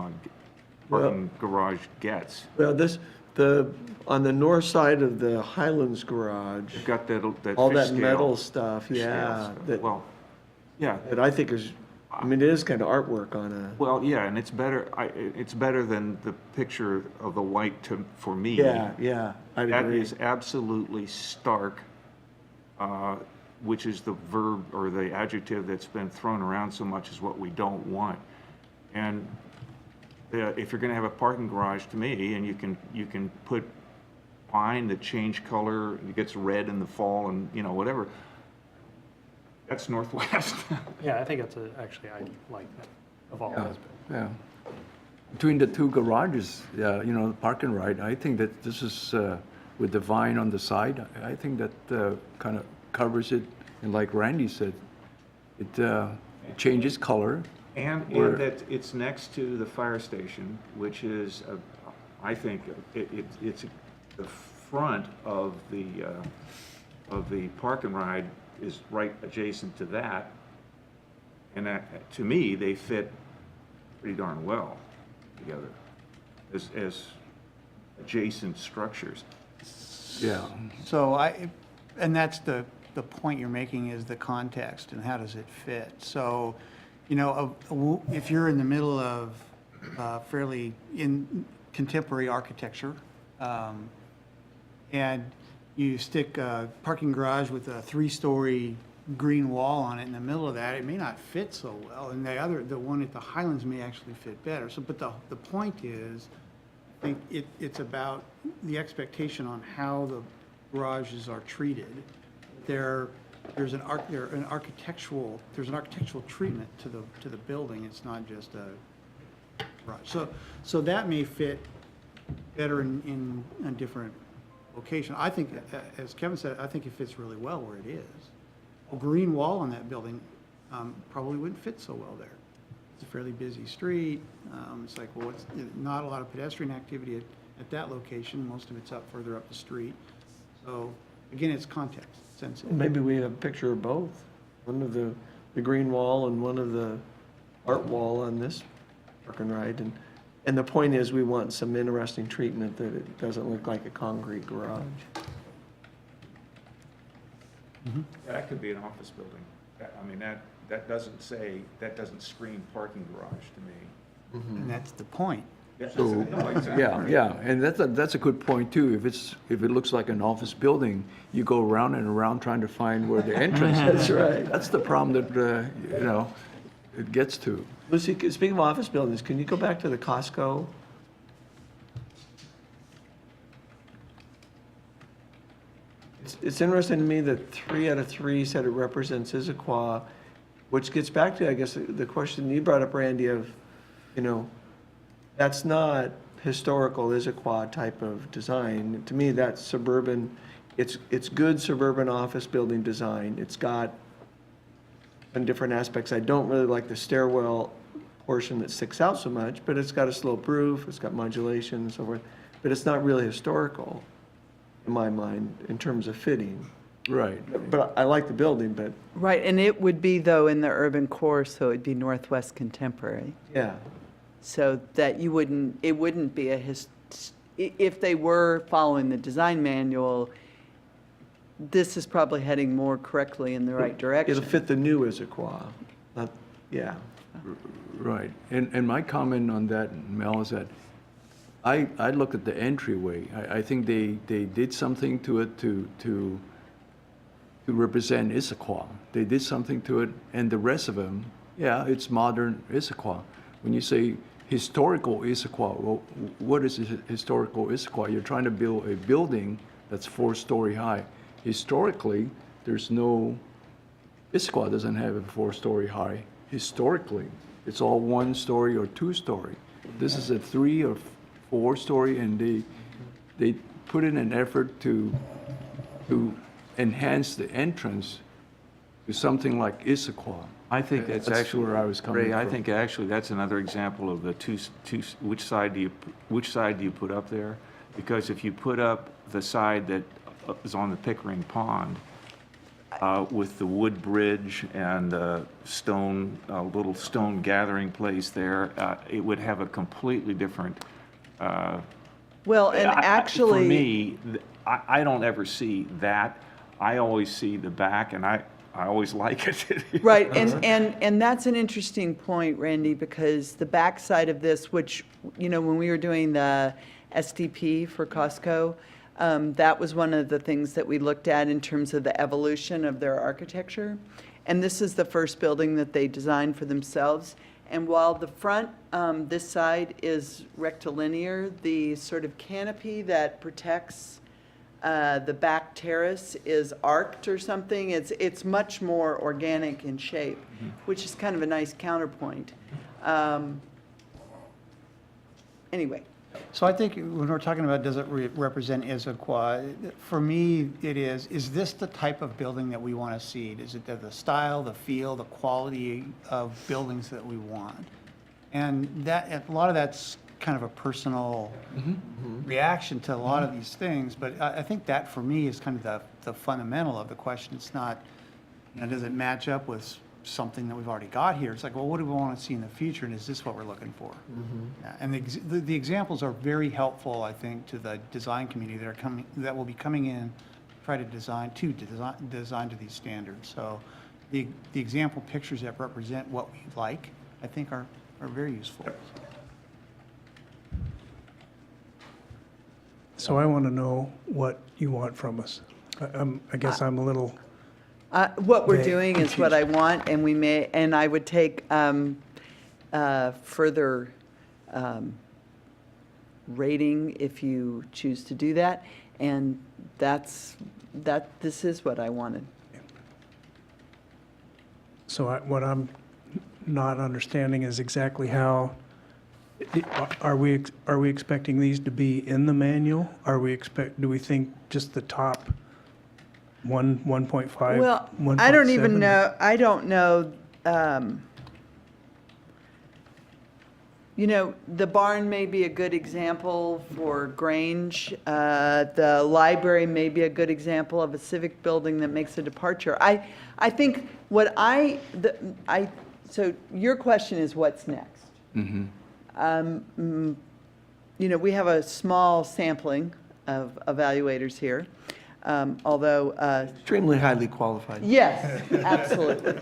garage gets. well, this on the north side of the Highlands garage, You've got that all fish that scale. metal stuff, Fish yeah, scales. that, Well, yeah, that I think is, I mean, it is kind of artwork on a, well, yeah, and it's better, it's better than the picture of the white for me. yeah, I'd That agree. is absolutely stark, which is the verb or the adjective that's been thrown around so much is what we don't want. And if you're gonna have a parking garage, to me, and you can put pine that change color, it gets red in the fall and, you know, whatever, that's Northwest. Yeah, I think it's actually, I like that of all those. Yeah. Between the two garages, you know, the park and ride, I think that this is, with the vine on the side, I think that kind of covers it. And like Randy said, it changes color. And Where- that it's next to the fire station, which is, I think, it's the front of the park and ride is right adjacent to that. And that, to me, they fit pretty darn well together as adjacent structures. Yeah. So and that's the point you're making is the context and how does it fit? So, you know, if you're in the middle of fairly in contemporary architecture, and you stick a parking garage with a 3-story green wall on it in the middle of that, it may not fit so well, and the one at the Highlands may actually fit better. So, but the point is, I think it's about the expectation on how the garages are treated. There's an architectural treatment to the building. It's not just a garage. So that may fit better in a different location. I think, as Kevin said, I think it fits really well where it is. A green wall on that building probably wouldn't fit so well there. It's a fairly busy street. It's like, well, it's not a lot of pedestrian activity at that location. Most of it's up further up the street. So again, it's context sensitive. Maybe we have a picture of both, one of the green wall and one of the art wall on this park and ride. And the point is, we want some interesting treatment that it doesn't look like a concrete garage. That could be an office building. I mean, that doesn't scream parking garage to me. And that's the point. So, yeah, and that's a good point too. If it looks like an office building, you go around and around trying to find where the entrance is. That's right. That's the problem that, you know, it gets to. Lucy, speaking of office buildings, can you go back to the Costco? It's interesting to me that 3 out of 3 said it represents Issaquah, which gets back to, I guess, the question you brought up, Randy, of, you know, that's not historical Issaquah type of design. To me, that's suburban, it's good suburban office building design. It's got some different aspects. I don't really like the stairwell portion that sticks out so much, but it's got a slope roof, it's got modulation and so forth. But it's not really historical, in my mind, in terms of fitting. Right. But I like the building, but, Right, and it would be, though, in the urban core, so it'd be Northwest Contemporary. yeah. So that it wouldn't be if they were following the design manual, this is probably heading more correctly in the right direction. It'll fit the new Issaquah, not, yeah. Right. And my comment on that, Mel, is that I look at the entryway. I think they did something to it to represent Issaquah. They did something to it, and the rest of them, yeah, it's modern Issaquah. When you say historical Issaquah, well, what is historical Issaquah? You're trying to build a building that's 4-story high. Historically, there's no, Issaquah doesn't have a 4-story high. Historically, it's all 1-story or 2-story. This is a 3 or 4-story, and they put in an effort to enhance the entrance to something like Issaquah. I think that's actually where I was coming Ray, I from. think actually that's another example of the which side do you put up there? Because if you put up the side that is on the Pickering Pond with the wood bridge and stone, little stone gathering place there, it would have a completely different Well, and actually. For me, I don't ever see that. I always see the back, and I always like it. Right, and that's an interesting point, Randy, because the backside of this, which, when we were doing the SDP for Costco, that was one of the things that we looked at in terms of the evolution of their architecture. And this is the first building that they designed for themselves. And while the front, this side is rectilinear, the sort of canopy that protects the back terrace is arced or something. It's much more organic in shape, which is kind of a nice counterpoint. Anyway. So I think when we're talking about does it represent Issaquah, for me, it is this the type of building that we want to see? Is it the style, the feel, the quality of buildings that we want? And a lot of that's kind of a personal reaction to a lot of these things, but I think that for me is kind of the fundamental of the question. It's not, does it match up with something that we've already got here? It's like, well, what do we want to see in the future, and is this what we're looking for? Yeah, and the examples are very helpful, I think, to the design community that will be coming in, try to design to these standards. So the example pictures that represent what we like, I think are very useful. So I want to know what you want from us. I guess I'm a little, What we're Okay, doing is what I want, and I would take further rating if you choose to do that, and this is what I wanted. so what I'm not understanding is exactly how, are we expecting these to be in the manual? Do we think just the top 1.5? Well, I don't even 1.7? know, I don't know, the barn may be a good example for Grange. The library may be a good example of a civic building that makes a departure. I think so your question is what's next? We have a small sampling of evaluators here, although, Extremely highly qualified. yes, absolutely.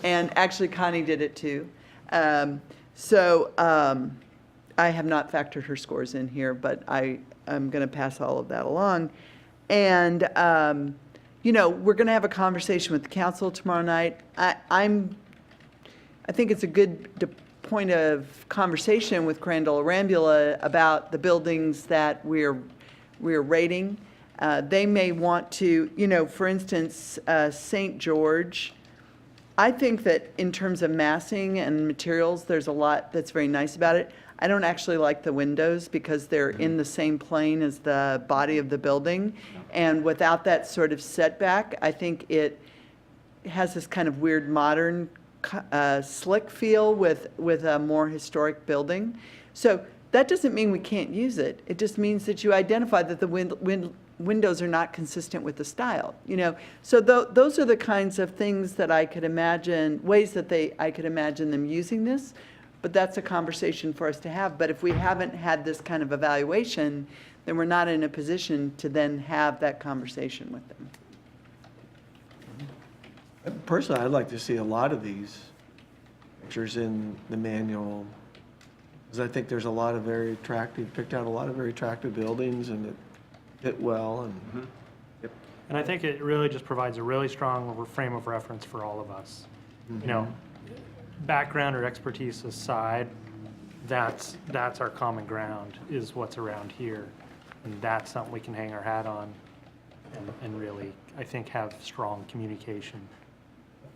And actually Connie did it too. I have not factored her scores in here, but I'm going to pass all of that along. And, we're going to have a conversation with the council tomorrow night. I think it's a good point of conversation with Crandall Rambula about the buildings that we're rating. They may want to, for instance, St. George. I think that in terms of massing and materials, there's a lot that's very nice about it. I don't actually like the windows because they're in the same plane as the body of the building. And without that sort of setback, I think it has this kind of weird modern slick feel with a more historic building. So that doesn't mean we can't use it. It just means that you identify that the windows are not consistent with the style, So those are the kinds of things that I could imagine, ways that I could imagine them using this, but that's a conversation for us to have. But if we haven't had this kind of evaluation, then we're not in a position to then have that conversation with them. Personally, I'd like to see a lot of these pictures in the manual, because I think there's a lot of picked out a lot of very attractive buildings, and it fit well, and And I think it really just provides a really strong frame of reference for all of us. Background or expertise aside, that's our common ground, is what's around here. And that's something we can hang our hat on and really, I think, have strong communication,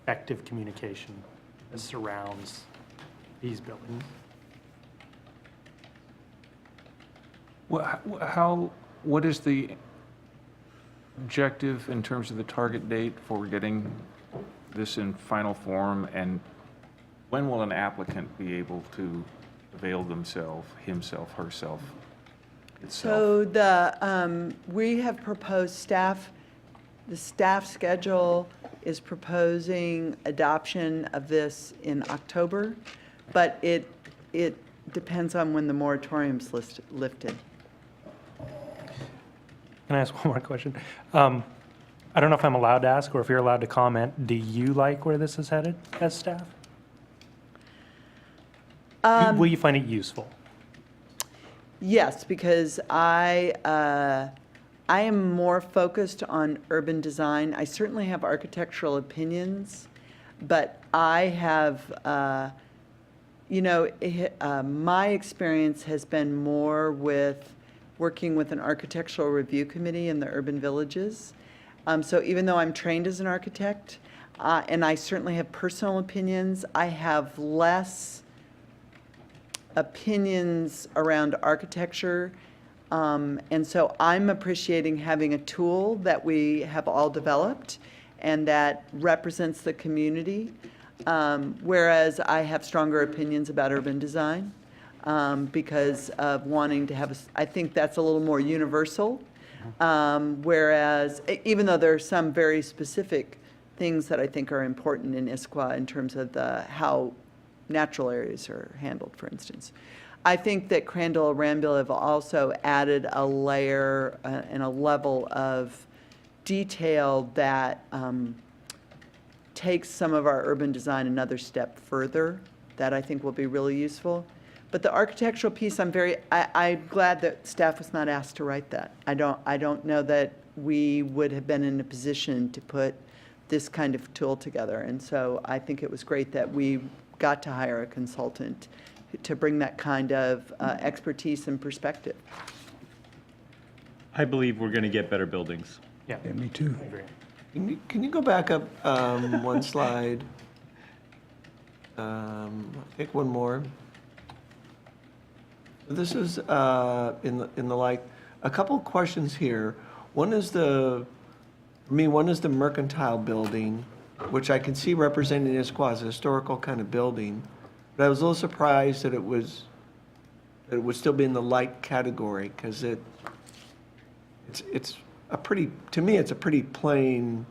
effective communication that surrounds these buildings. What is the objective in terms of the target date for getting this in final form? And when will an applicant be able to avail themselves, himself, herself, itself? So we have proposed the staff schedule is proposing adoption of this in October, but it depends on when the moratorium's lifted. Can I ask one more question? I don't know if I'm allowed to ask or if you're allowed to comment. Do you like where this is headed as staff? Will you find it useful? Yes, because I am more focused on urban design. I certainly have architectural opinions, but I have, my experience has been more with working with an architectural review committee in the urban villages. So even though I'm trained as an architect, and I certainly have personal opinions, I have less opinions around architecture. And so I'm appreciating having a tool that we have all developed and that represents the community, whereas I have stronger opinions about urban design because of wanting to have, I think that's a little more universal. Whereas, even though there are some very specific things that I think are important in Issaquah in terms of how natural areas are handled, for instance. I think that Crandall and Rambula have also added a layer and a level of detail that takes some of our urban design another step further that I think will be really useful. But the architectural piece, I'm glad that staff was not asked to write that. I don't know that we would have been in a position to put this kind of tool together. And so I think it was great that we got to hire a consultant to bring that kind of expertise and perspective. I believe we're going to get better buildings. Yeah, Me too. I agree. Can you go back up one slide? Take one more. This is in the like, a couple questions here. One is the mercantile building, which I can see representing Issaquah as a historical kind of building. But I was a little surprised that it would still be in the light category, because it's a pretty, to me, it's a pretty plain,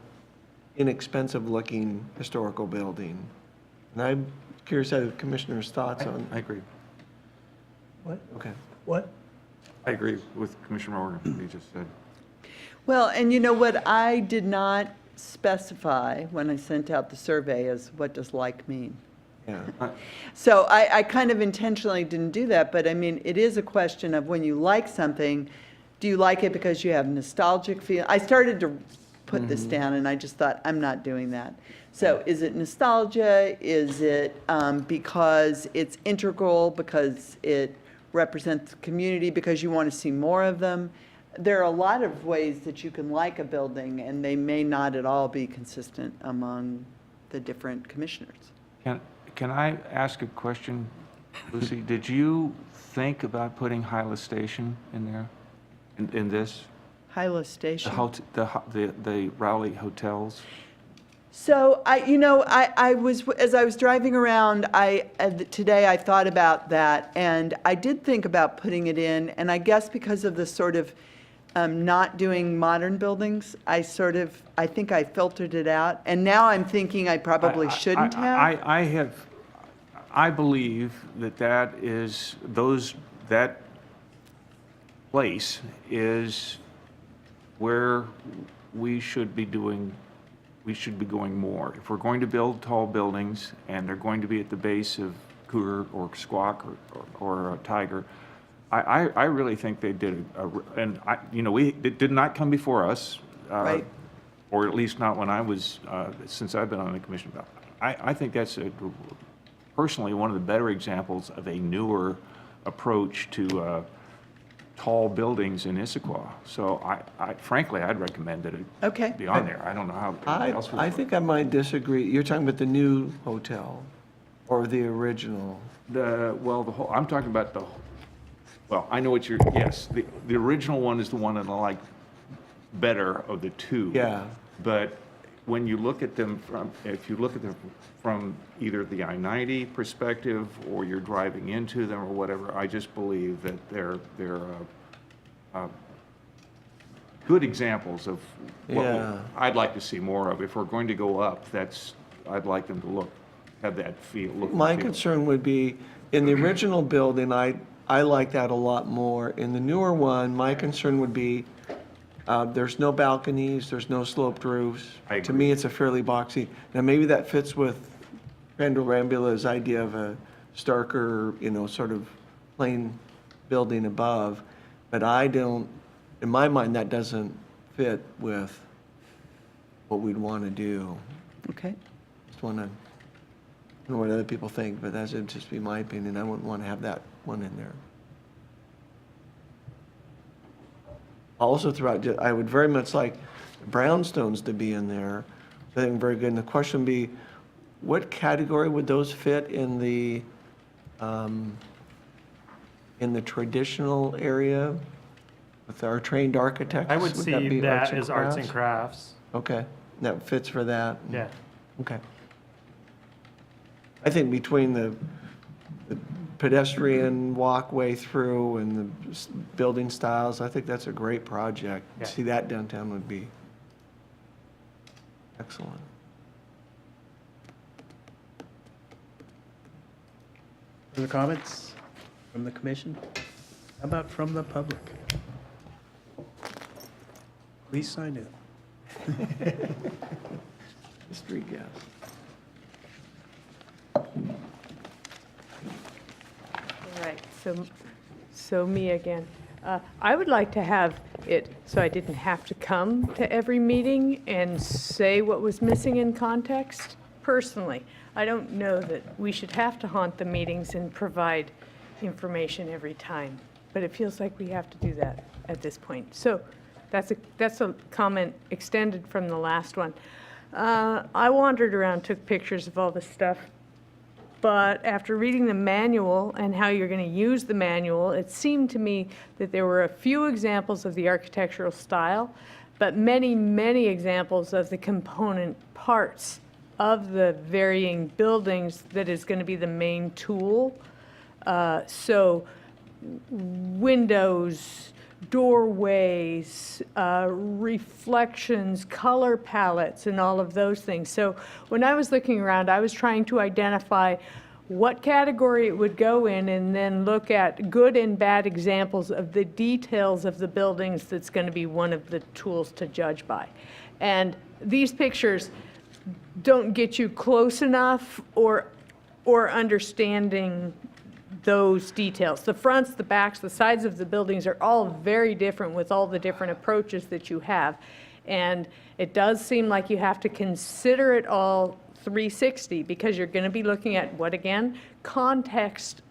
inexpensive looking historical building. And I'm curious as to the commissioner's thoughts on. I agree. What? Okay. What? I agree with Commissioner Morgan, what he just said. Well, and you know what I did not specify when I sent out the survey is what does like mean? Yeah. So I kind of intentionally didn't do that, but I mean, it is a question of when you like something, do you like it because you have nostalgic feel? I started to put this down and I just thought, I'm not doing that. So is it nostalgia? Is it because it's integral, because it represents the community, because you want to see more of them? There are a lot of ways that you can like a building, and they may not at all be consistent among the different commissioners. Can I ask a question, Lucy? Did you think about putting Hyla Station in there, in this? Hyla Station. The Rowley hotels? So I was, as I was driving around, today I thought about that, and I did think about putting it in, and I guess because of the sort of not doing modern buildings, I think I filtered it out, and now I'm thinking I probably shouldn't have. I believe that place is where we should be going more. If we're going to build tall buildings and they're going to be at the base of Cougar or Squawk or Tiger, I really think they did it did not come before us. Right. Or at least not when I was, since I've been on the commission. I think that's personally one of the better examples of a newer approach to tall buildings in Issaquah. So frankly, I'd recommend that Okay. it be on there. I don't know how everybody else would. I think I might disagree. You're talking about the new hotel or the original? I'm talking about I know what yes, the original one is the one that I like better of the two. Yeah. But when you look at them from either the I-90 perspective or you're driving into them or whatever, I just believe that they're good examples of what Yeah. I'd like to see more of. If we're going to go up, I'd like them to have that look. My and feel. concern would be, in the original building, I like that a lot more. In the newer one, my concern would be There's no balconies, there's no sloped roofs. I To agree. me, it's a fairly boxy. Now, maybe that fits with Crandall Rambula's idea of a starker, sort of plain building above, but I don't, in my mind, that doesn't fit with what we'd want to do. Okay. Just want to, I don't know what other people think, but that's just be my opinion. I wouldn't want to have that one in there. Also throughout, I would very much like brownstones to be in there. I think very good. And the question would be, what category would those fit in the traditional area with our trained architects? I would that see be that as arts and crafts. Okay, that fits for that? Yeah. Okay. I think between the pedestrian walkway through and the building styles, I think that's a great project. Yeah. See that downtown would be excellent. Further comments from the commission? How about from the public? Least I knew. Street gas. All right, so me again. I would like to have it so I didn't have to come to every meeting and say what was missing in context. Personally, I don't know that we should have to haunt the meetings and provide information every time, but it feels like we have to do that at this point. So that's a comment extended from the last one. I wandered around, took pictures of all this stuff. But after reading the manual and how you're going to use the manual, it seemed to me that there were a few examples of the architectural style, but many, many examples of the component parts of the varying buildings that is going to be the main tool. So windows, doorways, reflections, color palettes, and all of those things. So when I was looking around, I was trying to identify what category it would go in and then look at good and bad examples of the details of the buildings that's going to be one of the tools to judge by. And these pictures don't get you close enough or understanding those details. The fronts, the backs, the sides of the buildings are all very different with all the different approaches that you have. And it does seem like you have to consider it all 360 because you're going to be looking at what again? Context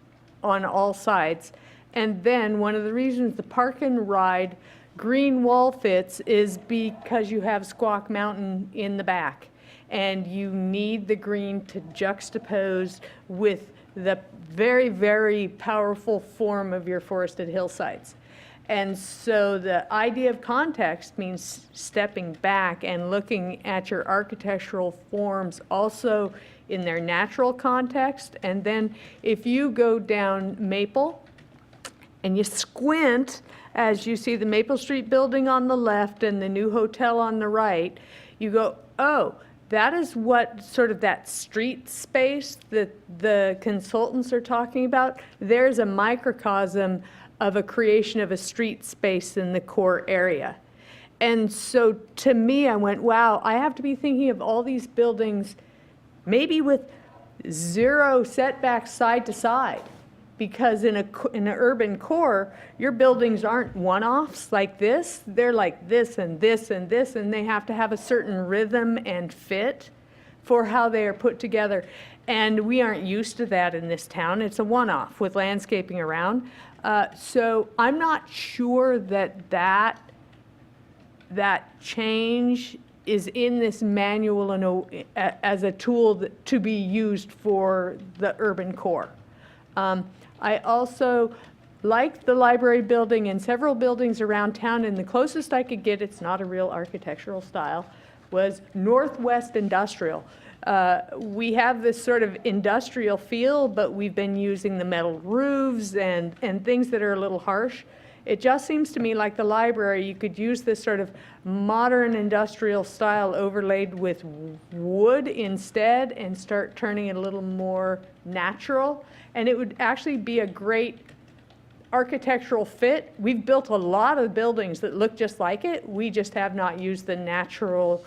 on all sides. And then one of the reasons the park and ride green wall fits is because you have Squawk Mountain in the back. And you need the green to juxtapose with the very, very powerful form of your forested hillsides. And so the idea of context means stepping back and looking at your architectural forms also in their natural context. And then if you go down Maple and you squint as you see the Maple Street building on the left and the new hotel on the right, you go, oh, that is what sort of that street space that the consultants are talking about. There's a microcosm of a creation of a street space in the core area. And so to me, I went, wow, I have to be thinking of all these buildings maybe with zero setbacks side to side. Because in an urban core, your buildings aren't one-offs like this. They're like this and this and this, and they have to have a certain rhythm and fit for how they are put together. And we aren't used to that in this town. It's a one-off with landscaping around. So I'm not sure that change is in this manual as a tool to be used for the urban core. I also like the library building and several buildings around town, and the closest I could get, it's not a real architectural style, was Northwest Industrial. We have this sort of industrial feel, but we've been using the metal roofs and things that are a little harsh. It just seems to me like the library, you could use this sort of modern industrial style overlaid with wood instead and start turning it a little more natural. And it would actually be a great architectural fit. We've built a lot of buildings that look just like it. We just have not used the natural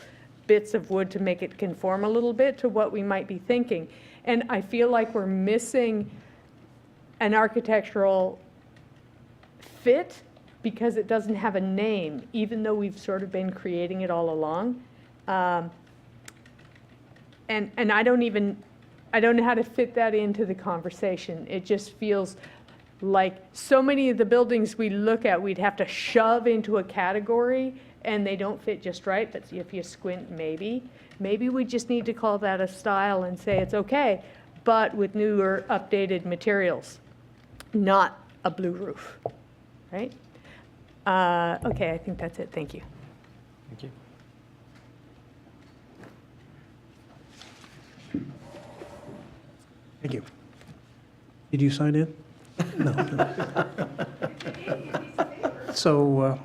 bits of wood to make it conform a little bit to what we might be thinking. And I feel like we're missing an architectural fit because it doesn't have a name, even though we've sort of been creating it all along. And I don't know how to fit that into the conversation. It just feels like so many of the buildings we look at, we'd have to shove into a category, and they don't fit just right, but if you squint, maybe. Maybe we just need to call that a style and say it's okay, but with newer, updated materials, not a blue roof, right? Okay, I think that's it. Thank you. Thank you. Thank you. Did you sign in? No. So,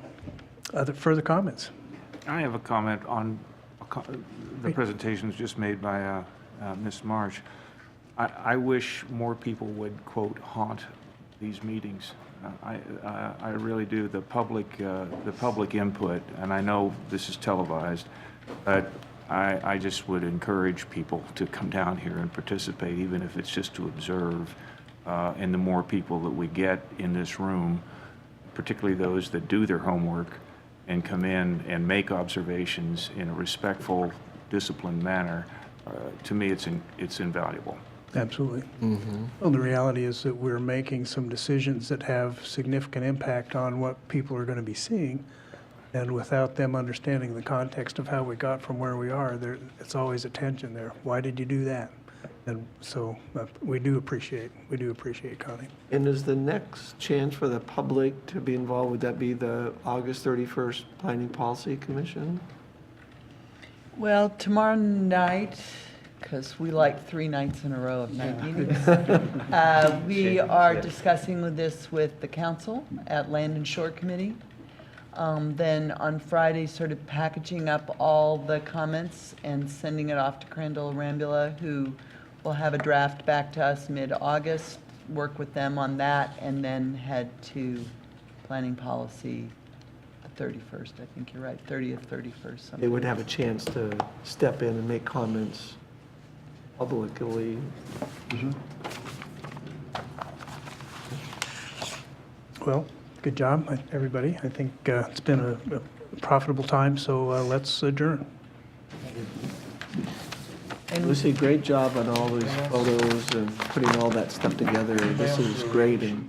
other further comments? I have a comment on the presentations just made by Ms. Marsh. I wish more people would, quote, haunt these meetings. I really do. The public input, and I know this is televised, but I just would encourage people to come down here and participate, even if it's just to observe. And the more people that we get in this room, particularly those that do their homework and come in and make observations in a respectful, disciplined manner, to me, it's invaluable. Absolutely. Well, the reality is that we're making some decisions that have significant impact on what people are going to be seeing. And without them understanding the context of how we got from where we are, it's always a tension there. Why did you do that? And so we do appreciate Connie. And is the next chance for the public to be involved, would that be the August 31st Planning Policy Commission? Well, tomorrow night, because we like 3 nights in a row of night meetings, we are discussing this with the council at Land and Shore Committee. Then on Friday, sort of packaging up all the comments and sending it off to Crandall Rambula, who will have a draft back to us mid-August, work with them on that, and then head to planning policy the 31st. I think you're right, 30th, 31st. something. They would have a chance to step in and make comments publicly. Well, good job, everybody. I think it's been a profitable time, so let's adjourn. Lucy, great job on all these photos and putting all that stuff together. This is great, and